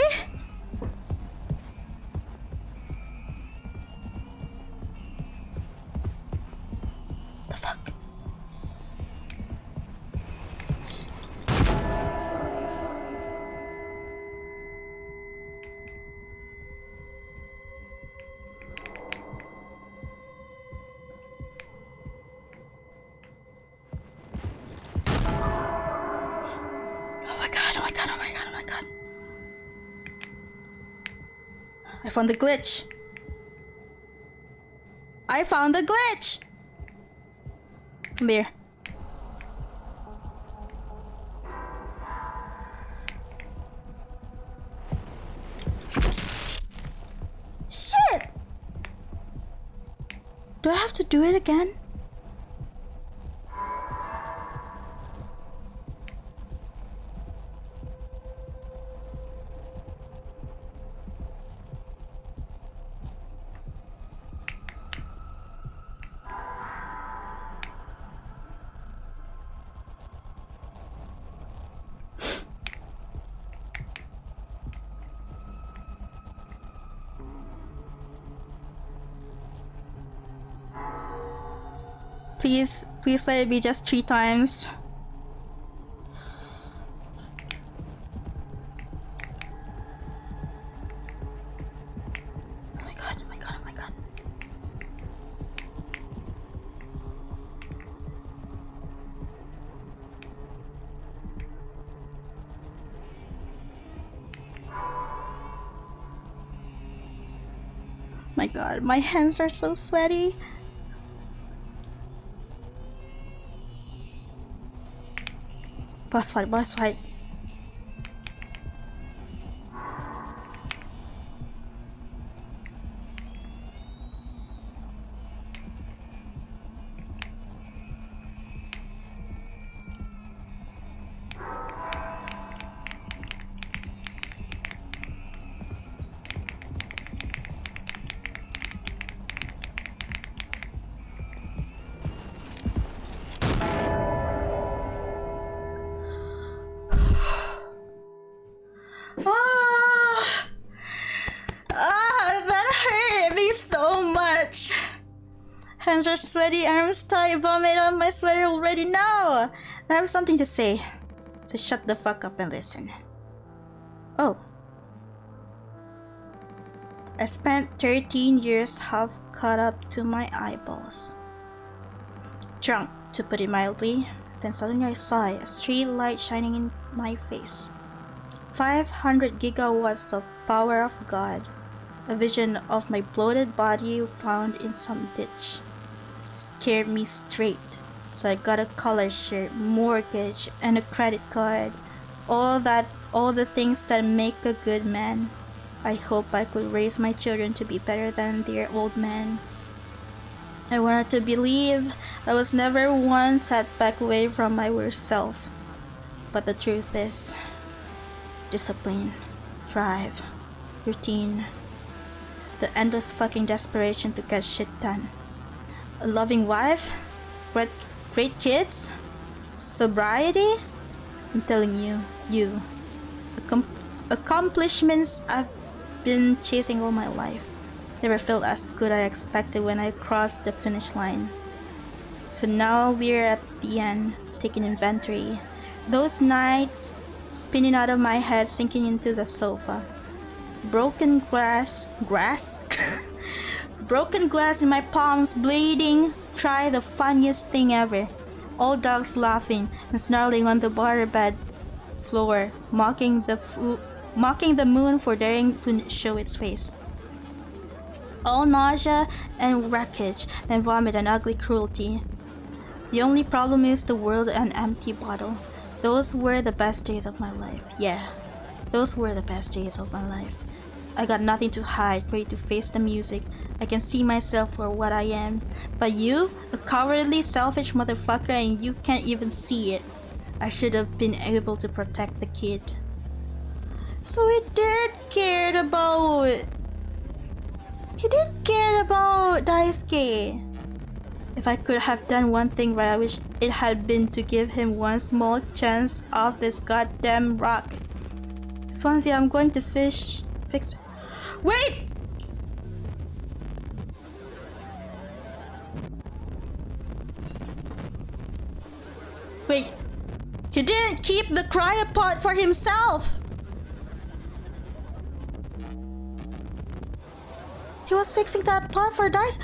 I found the glitch. I found the glitch. Come here. Shit! Do I have to do it again? Please let it be just 3 times. Oh my god, oh my god, oh my god. My god, my hands are so sweaty. Boss fight, boss fight. Hands are sweaty, arms tight, vomit on my sweater already. No! I have something to say. So shut the fuck up and listen. Oh. I spent 13 years half caught up to my eyeballs. Drunk, to put it mildly. Then suddenly I saw a street light shining in my face. 500 gigawatts of power of God. A vision of my bloated body found in some ditch. Scared me straight. So I got a collar shirt, mortgage, and a credit card. All the things that make a good man. I hope I could raise my children to be better than their old man. I wanted to believe I was never one set back away from my worst self. But the truth is, discipline, drive, routine, the endless fucking desperation to get shit done. A loving wife, great kids, sobriety. I'm telling you, accomplishments I've been chasing all my life never felt as good as I expected when I crossed the finish line. So now we're at the end, taking inventory. Those nights spinning out of my head, sinking into the sofa. Broken grass? Broken glass in my palms, bleeding. Try the funniest thing ever. All dogs laughing and snarling on the waterbed floor, mocking the moon for daring to show its face. All nausea and wreckage and vomit and ugly cruelty. The only problem is the world and empty bottle. Those were the best days of my life. Yeah, those were the best days of my life. I got nothing to hide, ready to face the music. I can see myself for what I am. But you, a cowardly, selfish motherfucker, and you can't even see it. I should have been able to protect the kid. So he did care about Daisuke. If I could have done one thing right, I wish it had been to give him one small chance off this goddamn rock. Swansea, I'm going to fix it. Wait! Wait, he didn't keep the cryopod for himself! He was fixing that pot for Dice.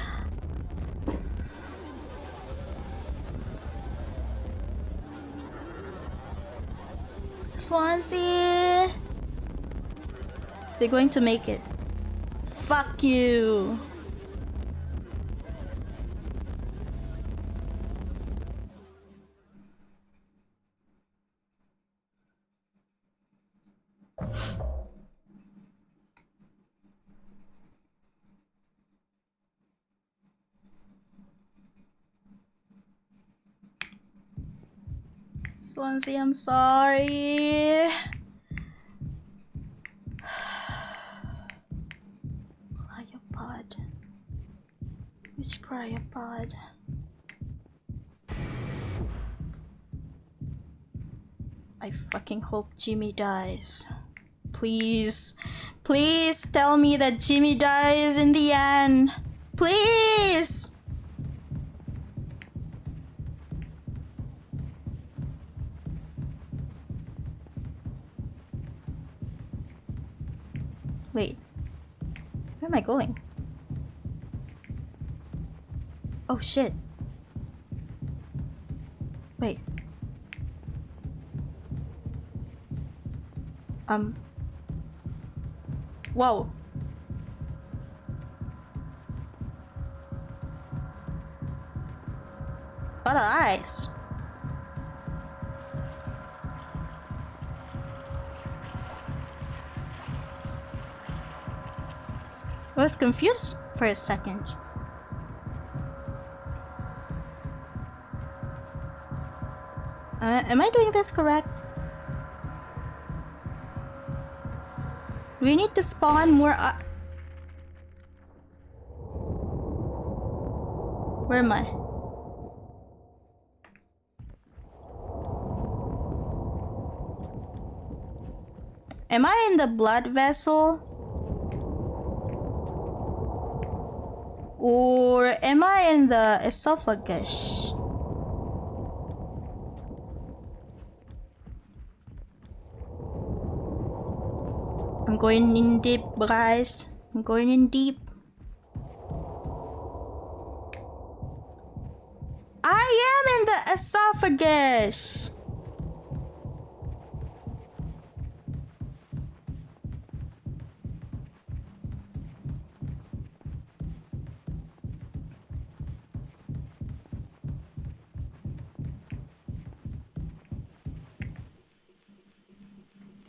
Swansea! We're going to make it. Fuck you! Swansea, I'm sorry. Cryopod. Which cryopod? I fucking hope Jimmy dies. Please. Please tell me that Jimmy dies in the end. Please! Wait. Where am I going? Oh shit. Wait. Whoa. Lot of eyes. I was confused for a second. Am I doing this correct? We need to spawn more. Where am I? Am I in the blood vessel? Or am I in the esophagus? I'm going in deep, guys. I'm going in deep. I am in the esophagus.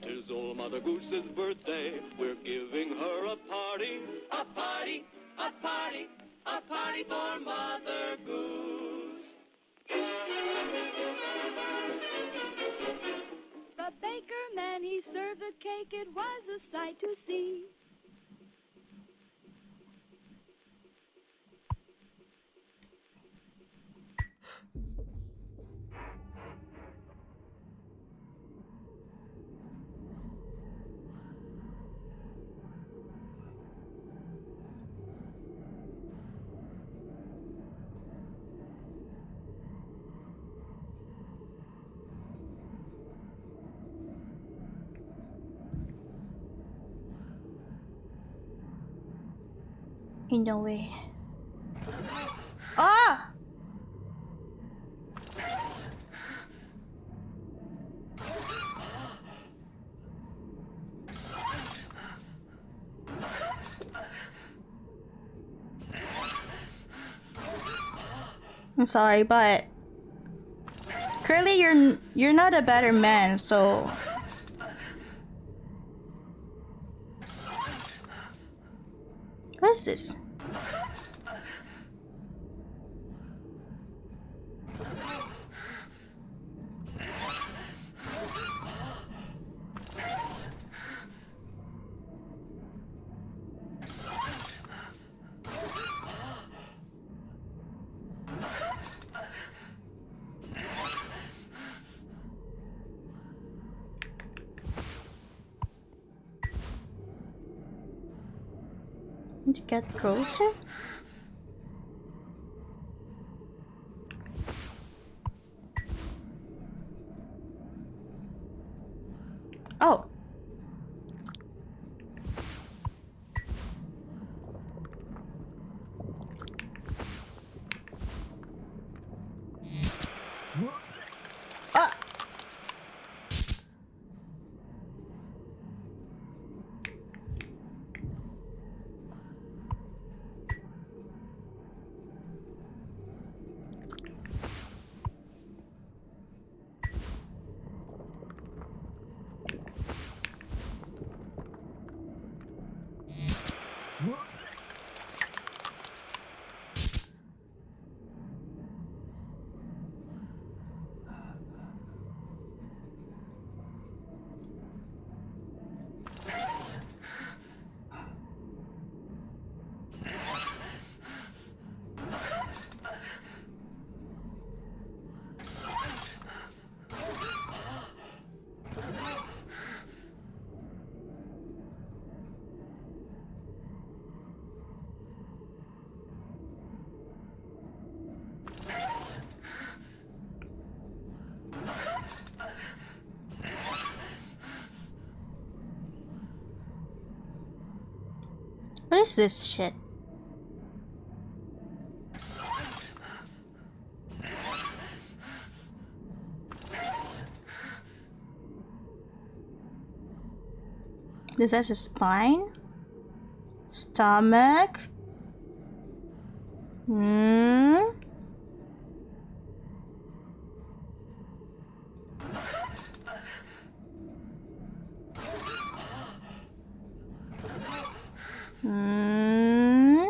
Tis old Mother Goose's birthday. We're giving her a party. A party, a party, a party for Mother Goose. The baker man, he served the cake. It was a sight to see. In no way. Ah! I'm sorry, but Curly, you're not a better man, so what is this? Need to get closer? Oh! Ah! What is this shit? This has a spine? Stomach? Hmm? Hmm?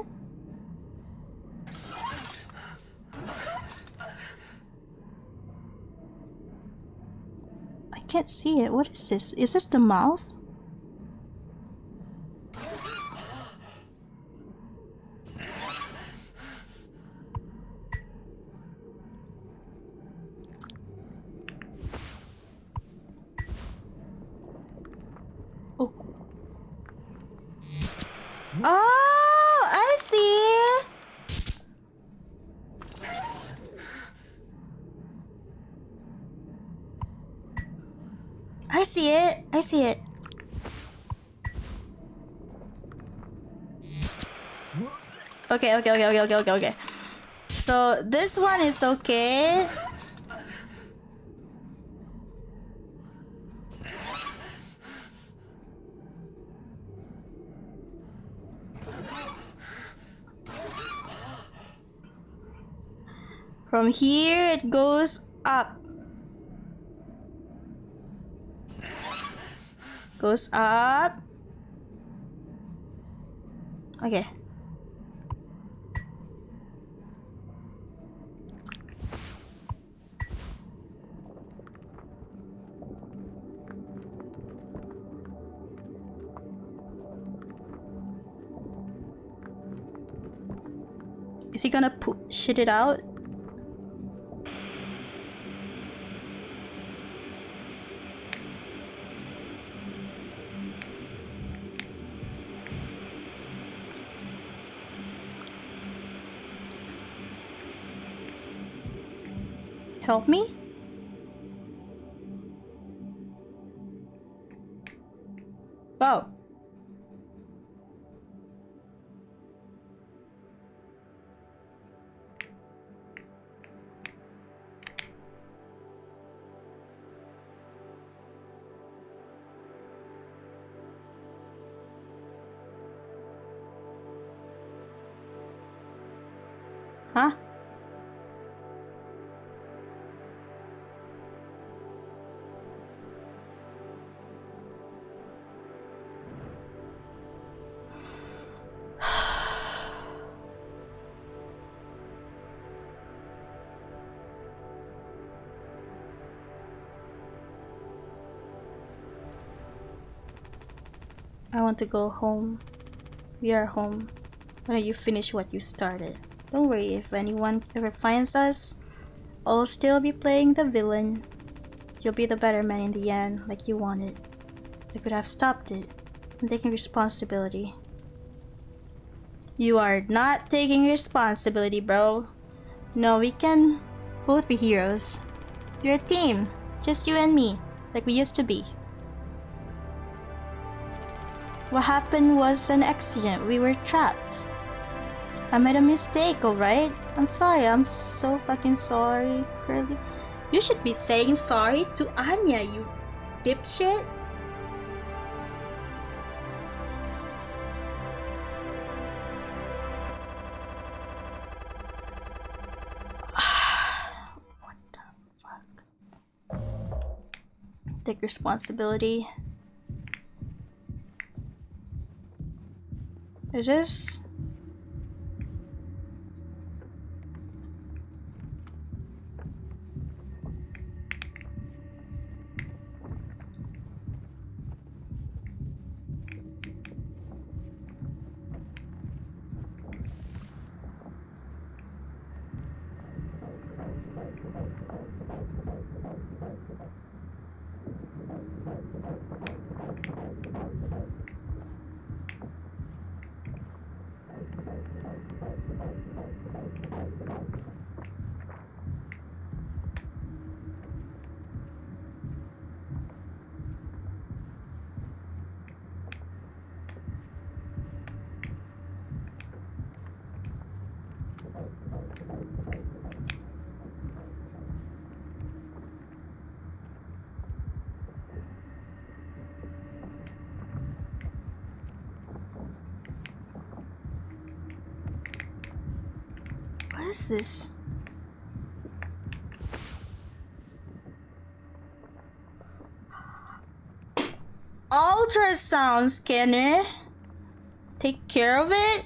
I can't see it. What is this? Is this the mouth? Oh. Oh, I see. I see it. I see it. Okay. So this one is okay. From here, it goes up. Goes up. Okay. Is he gonna shit it out? Help me? Oh. Huh? I want to go home. We are home. Why don't you finish what you started? Don't worry, if anyone ever finds us, I'll still be playing the villain. You'll be the better man in the end, like you wanted. I could have stopped it. I'm taking responsibility. You are not taking responsibility, bro. No, we can both be heroes. You're a team. Just you and me, like we used to be. What happened was an accident. We were trapped. I made a mistake, alright? I'm sorry. I'm so fucking sorry, Curly. You should be saying sorry to Anya, you dipshit. What the fuck? Take responsibility. Is this? What is this? Ultrasound scanner? Take care of it?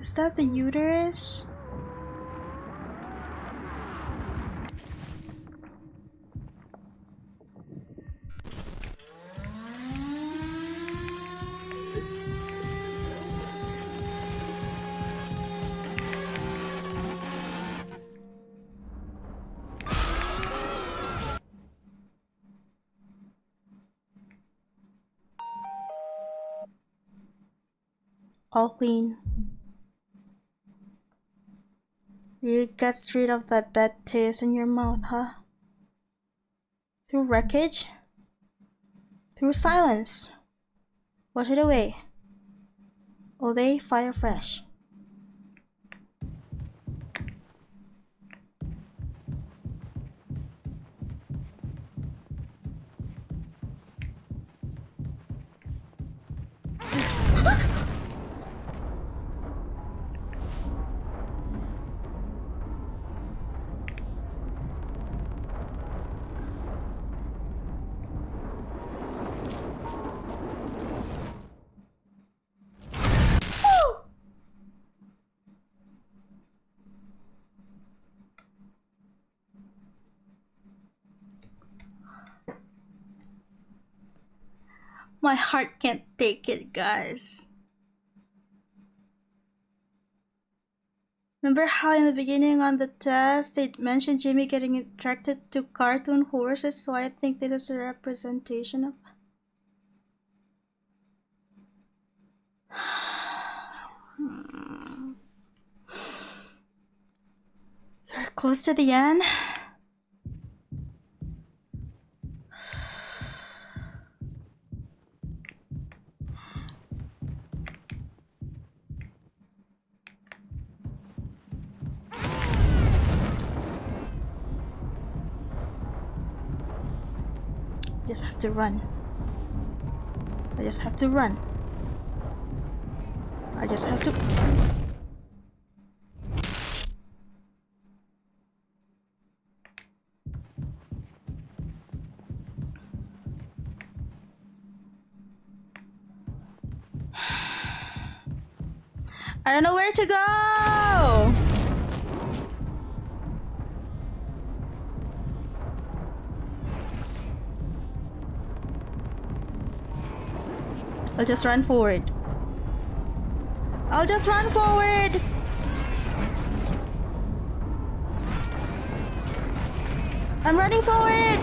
Is that the uterus? All clean. Really gets rid of that bad taste in your mouth, huh? Through wreckage? Through silence? Wash it away. All day, fire fresh. My heart can't take it, guys. Remember how in the beginning on the test they mentioned Jimmy getting attracted to cartoon horses, so I think this is a representation of... You're close to the end? Just have to run. I just have to run. I just have to... I don't know where to go! I'll just run forward. I'll just run forward! I'm running forward!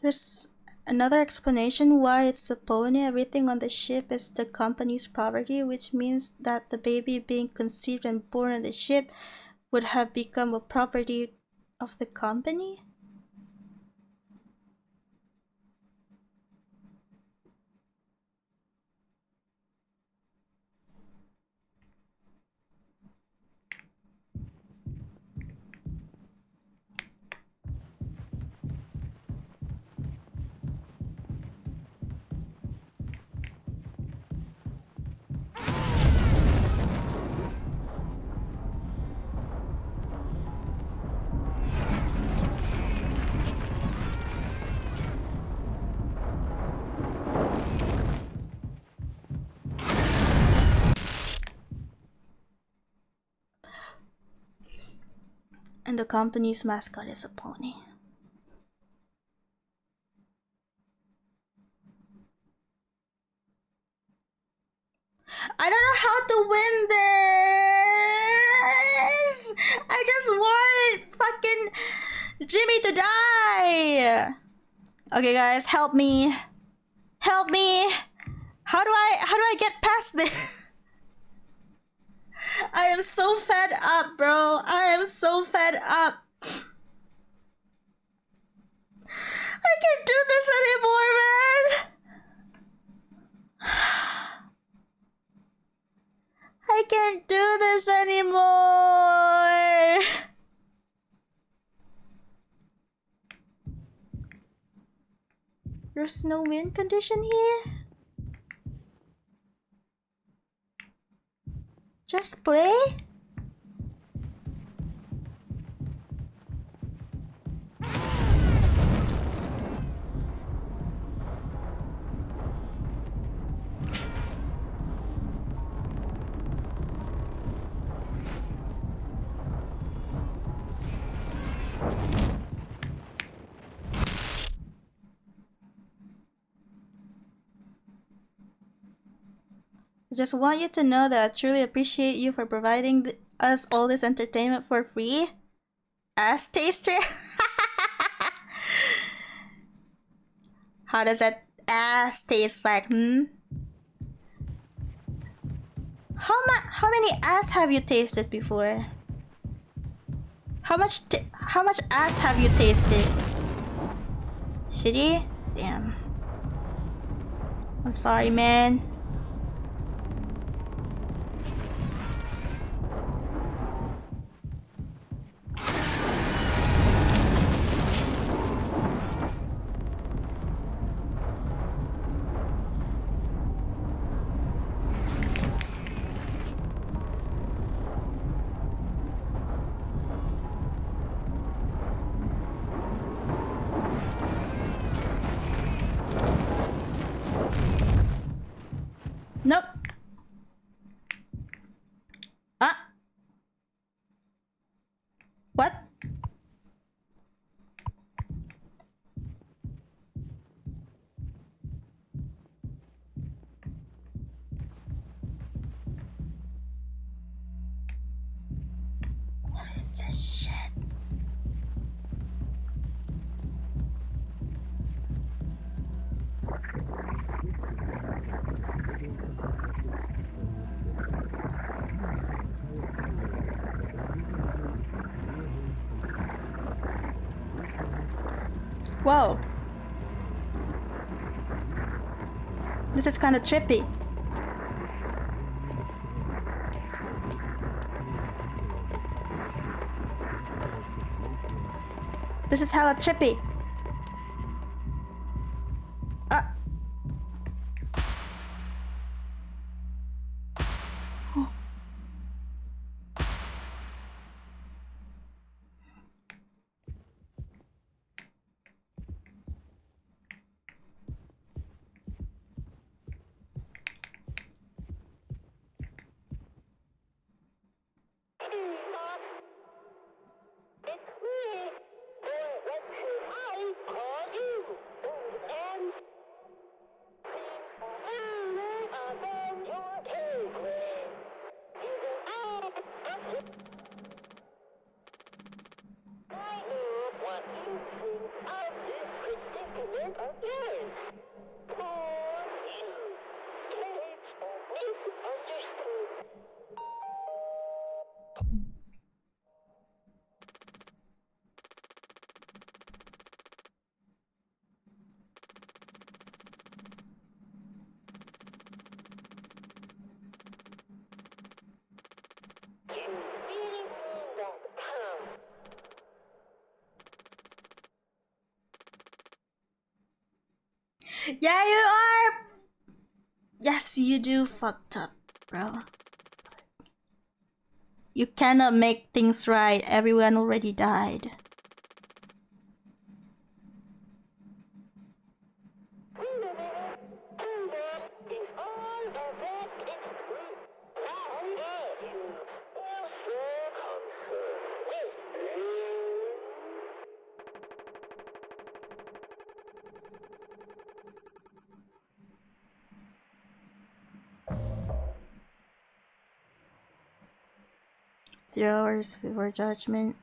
There's another explanation why it's a pony. Everything on the ship is the company's property, which means that the baby being conceived and born on the ship would have become a property of the company. And the company's mascot is a pony. I don't know how to win this! I just want fucking Jimmy to die! Okay guys, help me. Help me! How do I get past this? I am so fed up, bro. I am so fed up. I can't do this anymore, man. I can't do this anymore. There's no win condition here. Just play? I just want you to know that I truly appreciate you for providing us all this entertainment for free. Ass taster? How does that ass taste like, How many ass have you tasted before? How much ass have you tasted? Shitty? Damn. I'm sorry, man. Nope. What? What is this shit? Whoa. This is kind of trippy. This is hella trippy. Yeah, you are. Yes, you do fucked up, bro. You cannot make things right. Everyone already died. Throwers before judgment.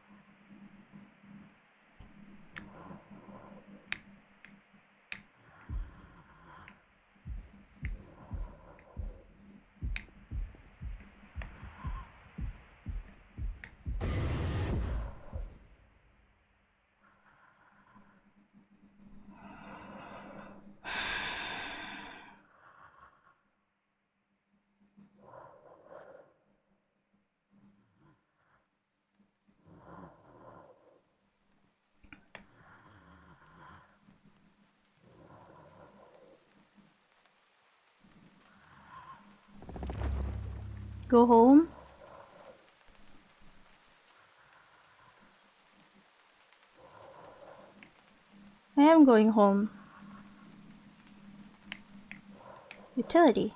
Go home? I am going home. Utility.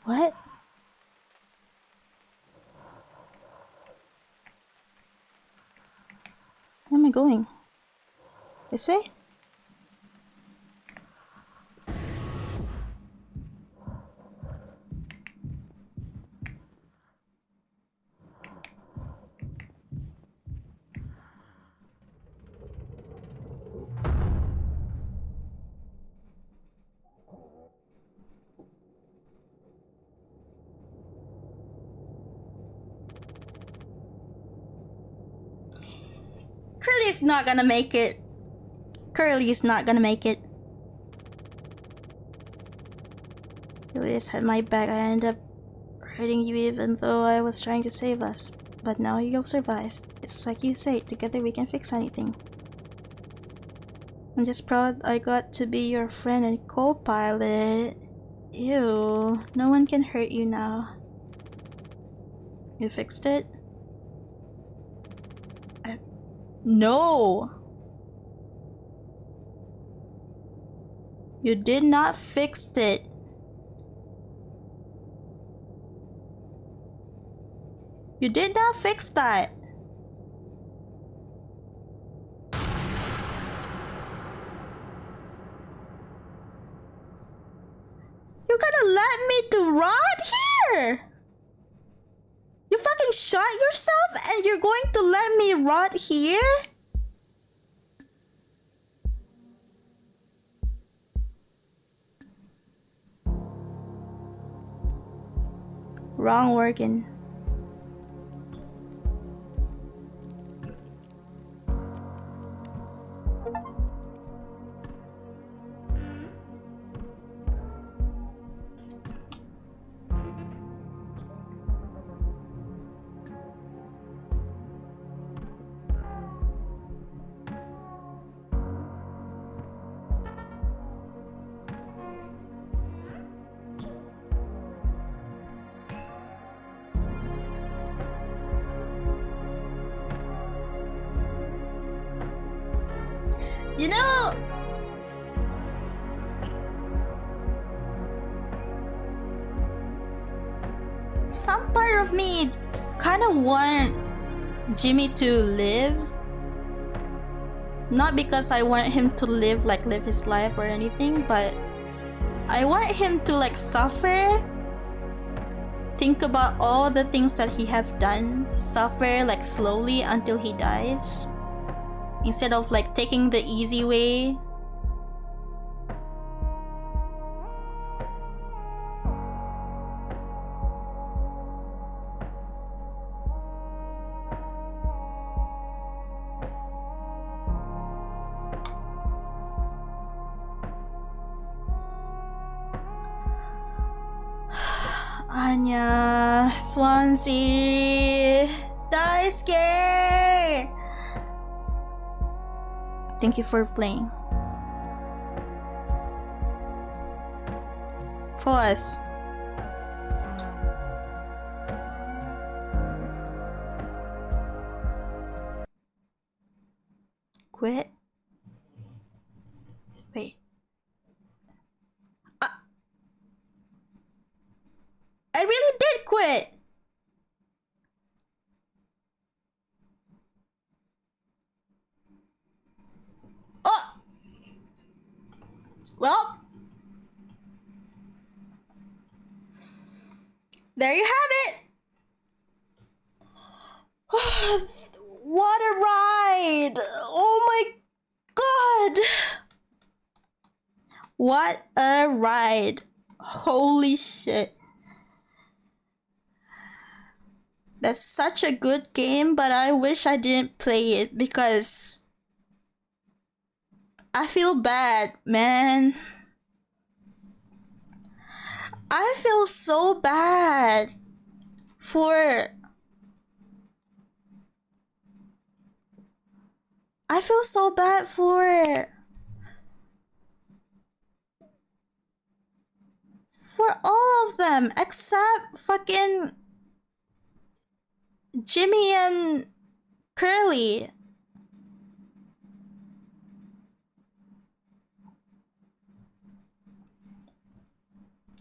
What? I going? This way? Curly's not gonna make it. Curly's not gonna make it. You always had my back. I ended up hurting you even though I was trying to save us. But now you'll survive. It's like you say, together we can fix anything. I'm just proud I got to be your friend and co-pilot. Ew, no one can hurt you now. You fixed it? No! You did not fix it. You did not fix that. You're gonna let me to rot here? You fucking shot yourself and you're going to let me rot here? Wrong working. You know, some part of me kind of want Jimmy to live. Not because I want him to live his life or anything, but I want him to like suffer. Think about all the things that he have done. Suffer like slowly until he dies. Instead of like taking the easy way. Anya, Swansea, Daisuke! Thank you for playing. Pause. Quit? Wait. I really did quit! Oh! Well, there you have it! What a ride! Oh my god! What a ride! Holy shit. That's such a good game, but I wish I didn't play it because I feel bad, man. I feel so bad for... I feel so bad for all of them except fucking Jimmy and Curly.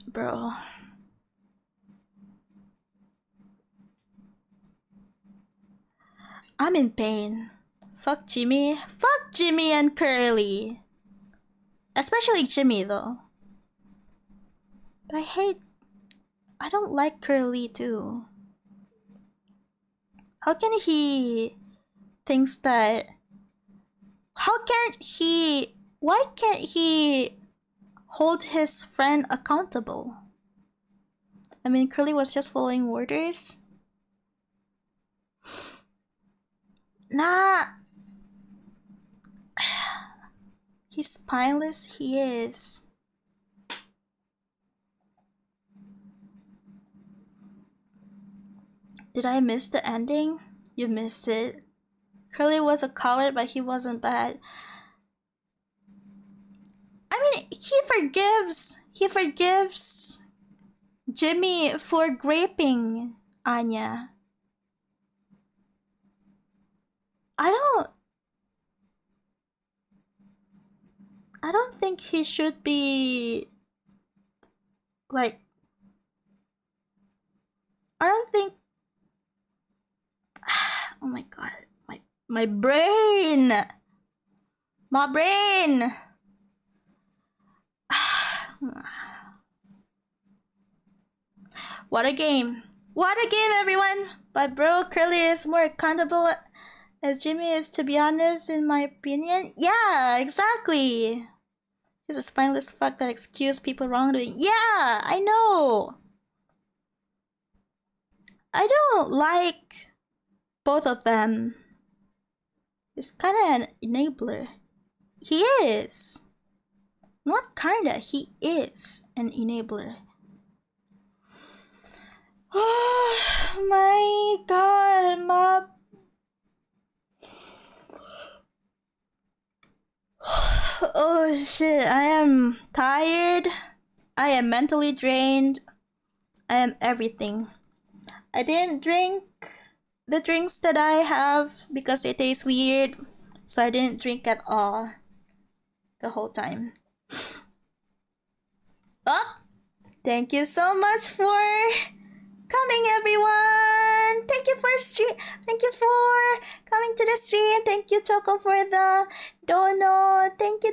Bro. I'm in pain. Fuck Jimmy. Fuck Jimmy and Curly. Especially Jimmy though. But I don't like Curly too. How can he thinks that why can't he hold his friend accountable? I mean, Curly was just following orders. Nah. He's spineless, he is. Did I miss the ending? You missed it. Curly was a coward, but he wasn't bad. I mean, he forgives Jimmy for raping Anya. I don't think he should be like, I don't think, oh my god, my brain. What a game, everyone. But bro, Curly is more accountable as Jimmy is, to be honest, in my opinion. Yeah, exactly. He's a spineless fuck that excuse people wrongdoing. Yeah, I know. I don't like both of them. He's kinda an enabler. He is. Not kinda, he is an enabler. Oh my god, Mom. Oh shit, I am tired. I am mentally drained. I am everything. I didn't drink the drinks that I have because they taste weird. So I didn't drink at all the whole time. Oh! Thank you so much for coming, everyone. Thank you for coming to the stream. Thank you, Choco, for the dono. Thank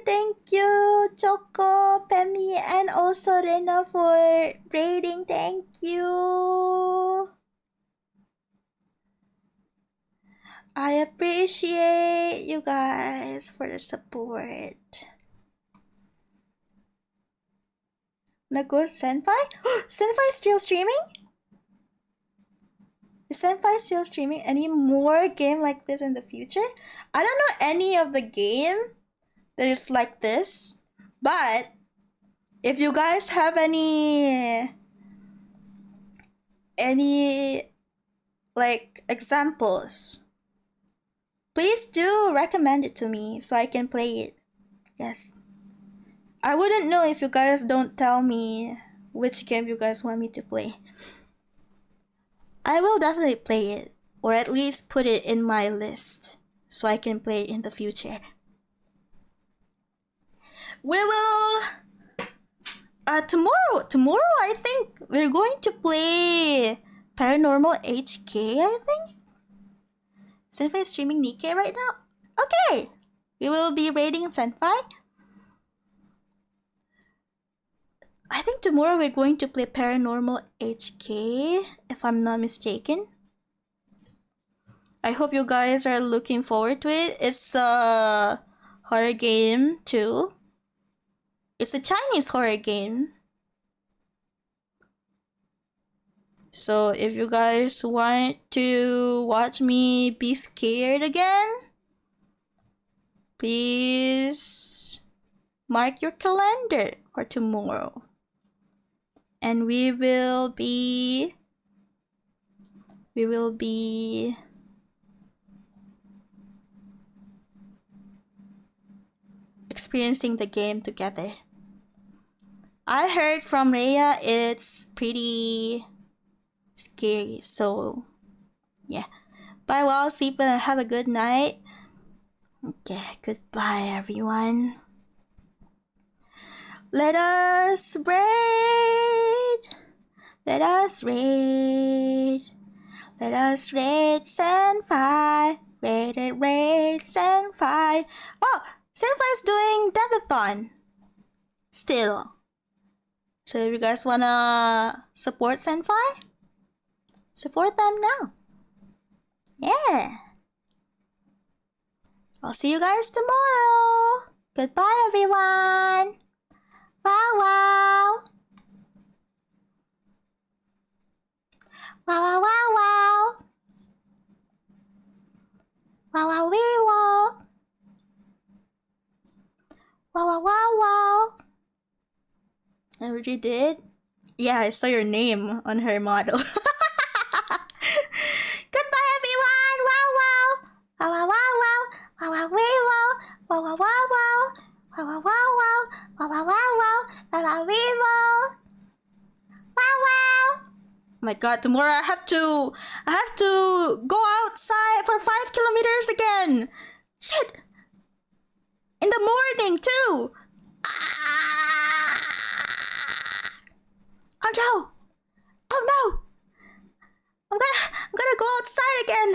you, Choco, Pemi, and also Rena for raiding. Thank you. I appreciate you guys for the support. Nago Senpai? Senpai still streaming? Is Senpai still streaming any more game like this in the future? I don't know any of the game that is like this, but if you guys have any like examples, please do recommend it to me so I can play it. Yes. I wouldn't know if you guys don't tell me which game you guys want me to play. I will definitely play it, or at least put it in my list so I can play it in the future. We will tomorrow I think we're going to play Paranormal HK, I think. Senpai is streaming NIKKE right now? Okay! We will be raiding Senpai. I think tomorrow we're going to play Paranormal HK, if I'm not mistaken. I hope you guys are looking forward to it. It's a horror game too. It's a Chinese horror game. So if you guys want to watch me be scared again, please mark your calendar for tomorrow. And we will be experiencing the game together. I heard from Rhea it's pretty scary, so yeah. Bye, well, sleep and have a good night. Okay, goodbye, everyone. Let us raid. Let us raid. Let us raid Senpai. Raid Senpai. Oh, Senpai's doing debathon. Still. So if you guys wanna support Senpai, support them now. Yeah. I'll see you guys tomorrow. Goodbye, everyone. Wow, wow. Wow, wow, wow, wow. Wow, wow, wee, wow. Wow, wow, wow, wow. I already did? Yeah, I saw your name on her model. Goodbye, everyone. Wow, wow. Wow, wow, wow, wow. Wow, wow, wee, wow. Wow, wow, wow, wow. Wow, wow, wow, wow. Wow, wow, wow, wow. Wow, wow, wee, wow. Wow, wow. Oh my god, tomorrow I have to go outside for 5 kilometers again. Shit. In the morning too. Ah. Oh no. Oh no. I'm gonna go outside again.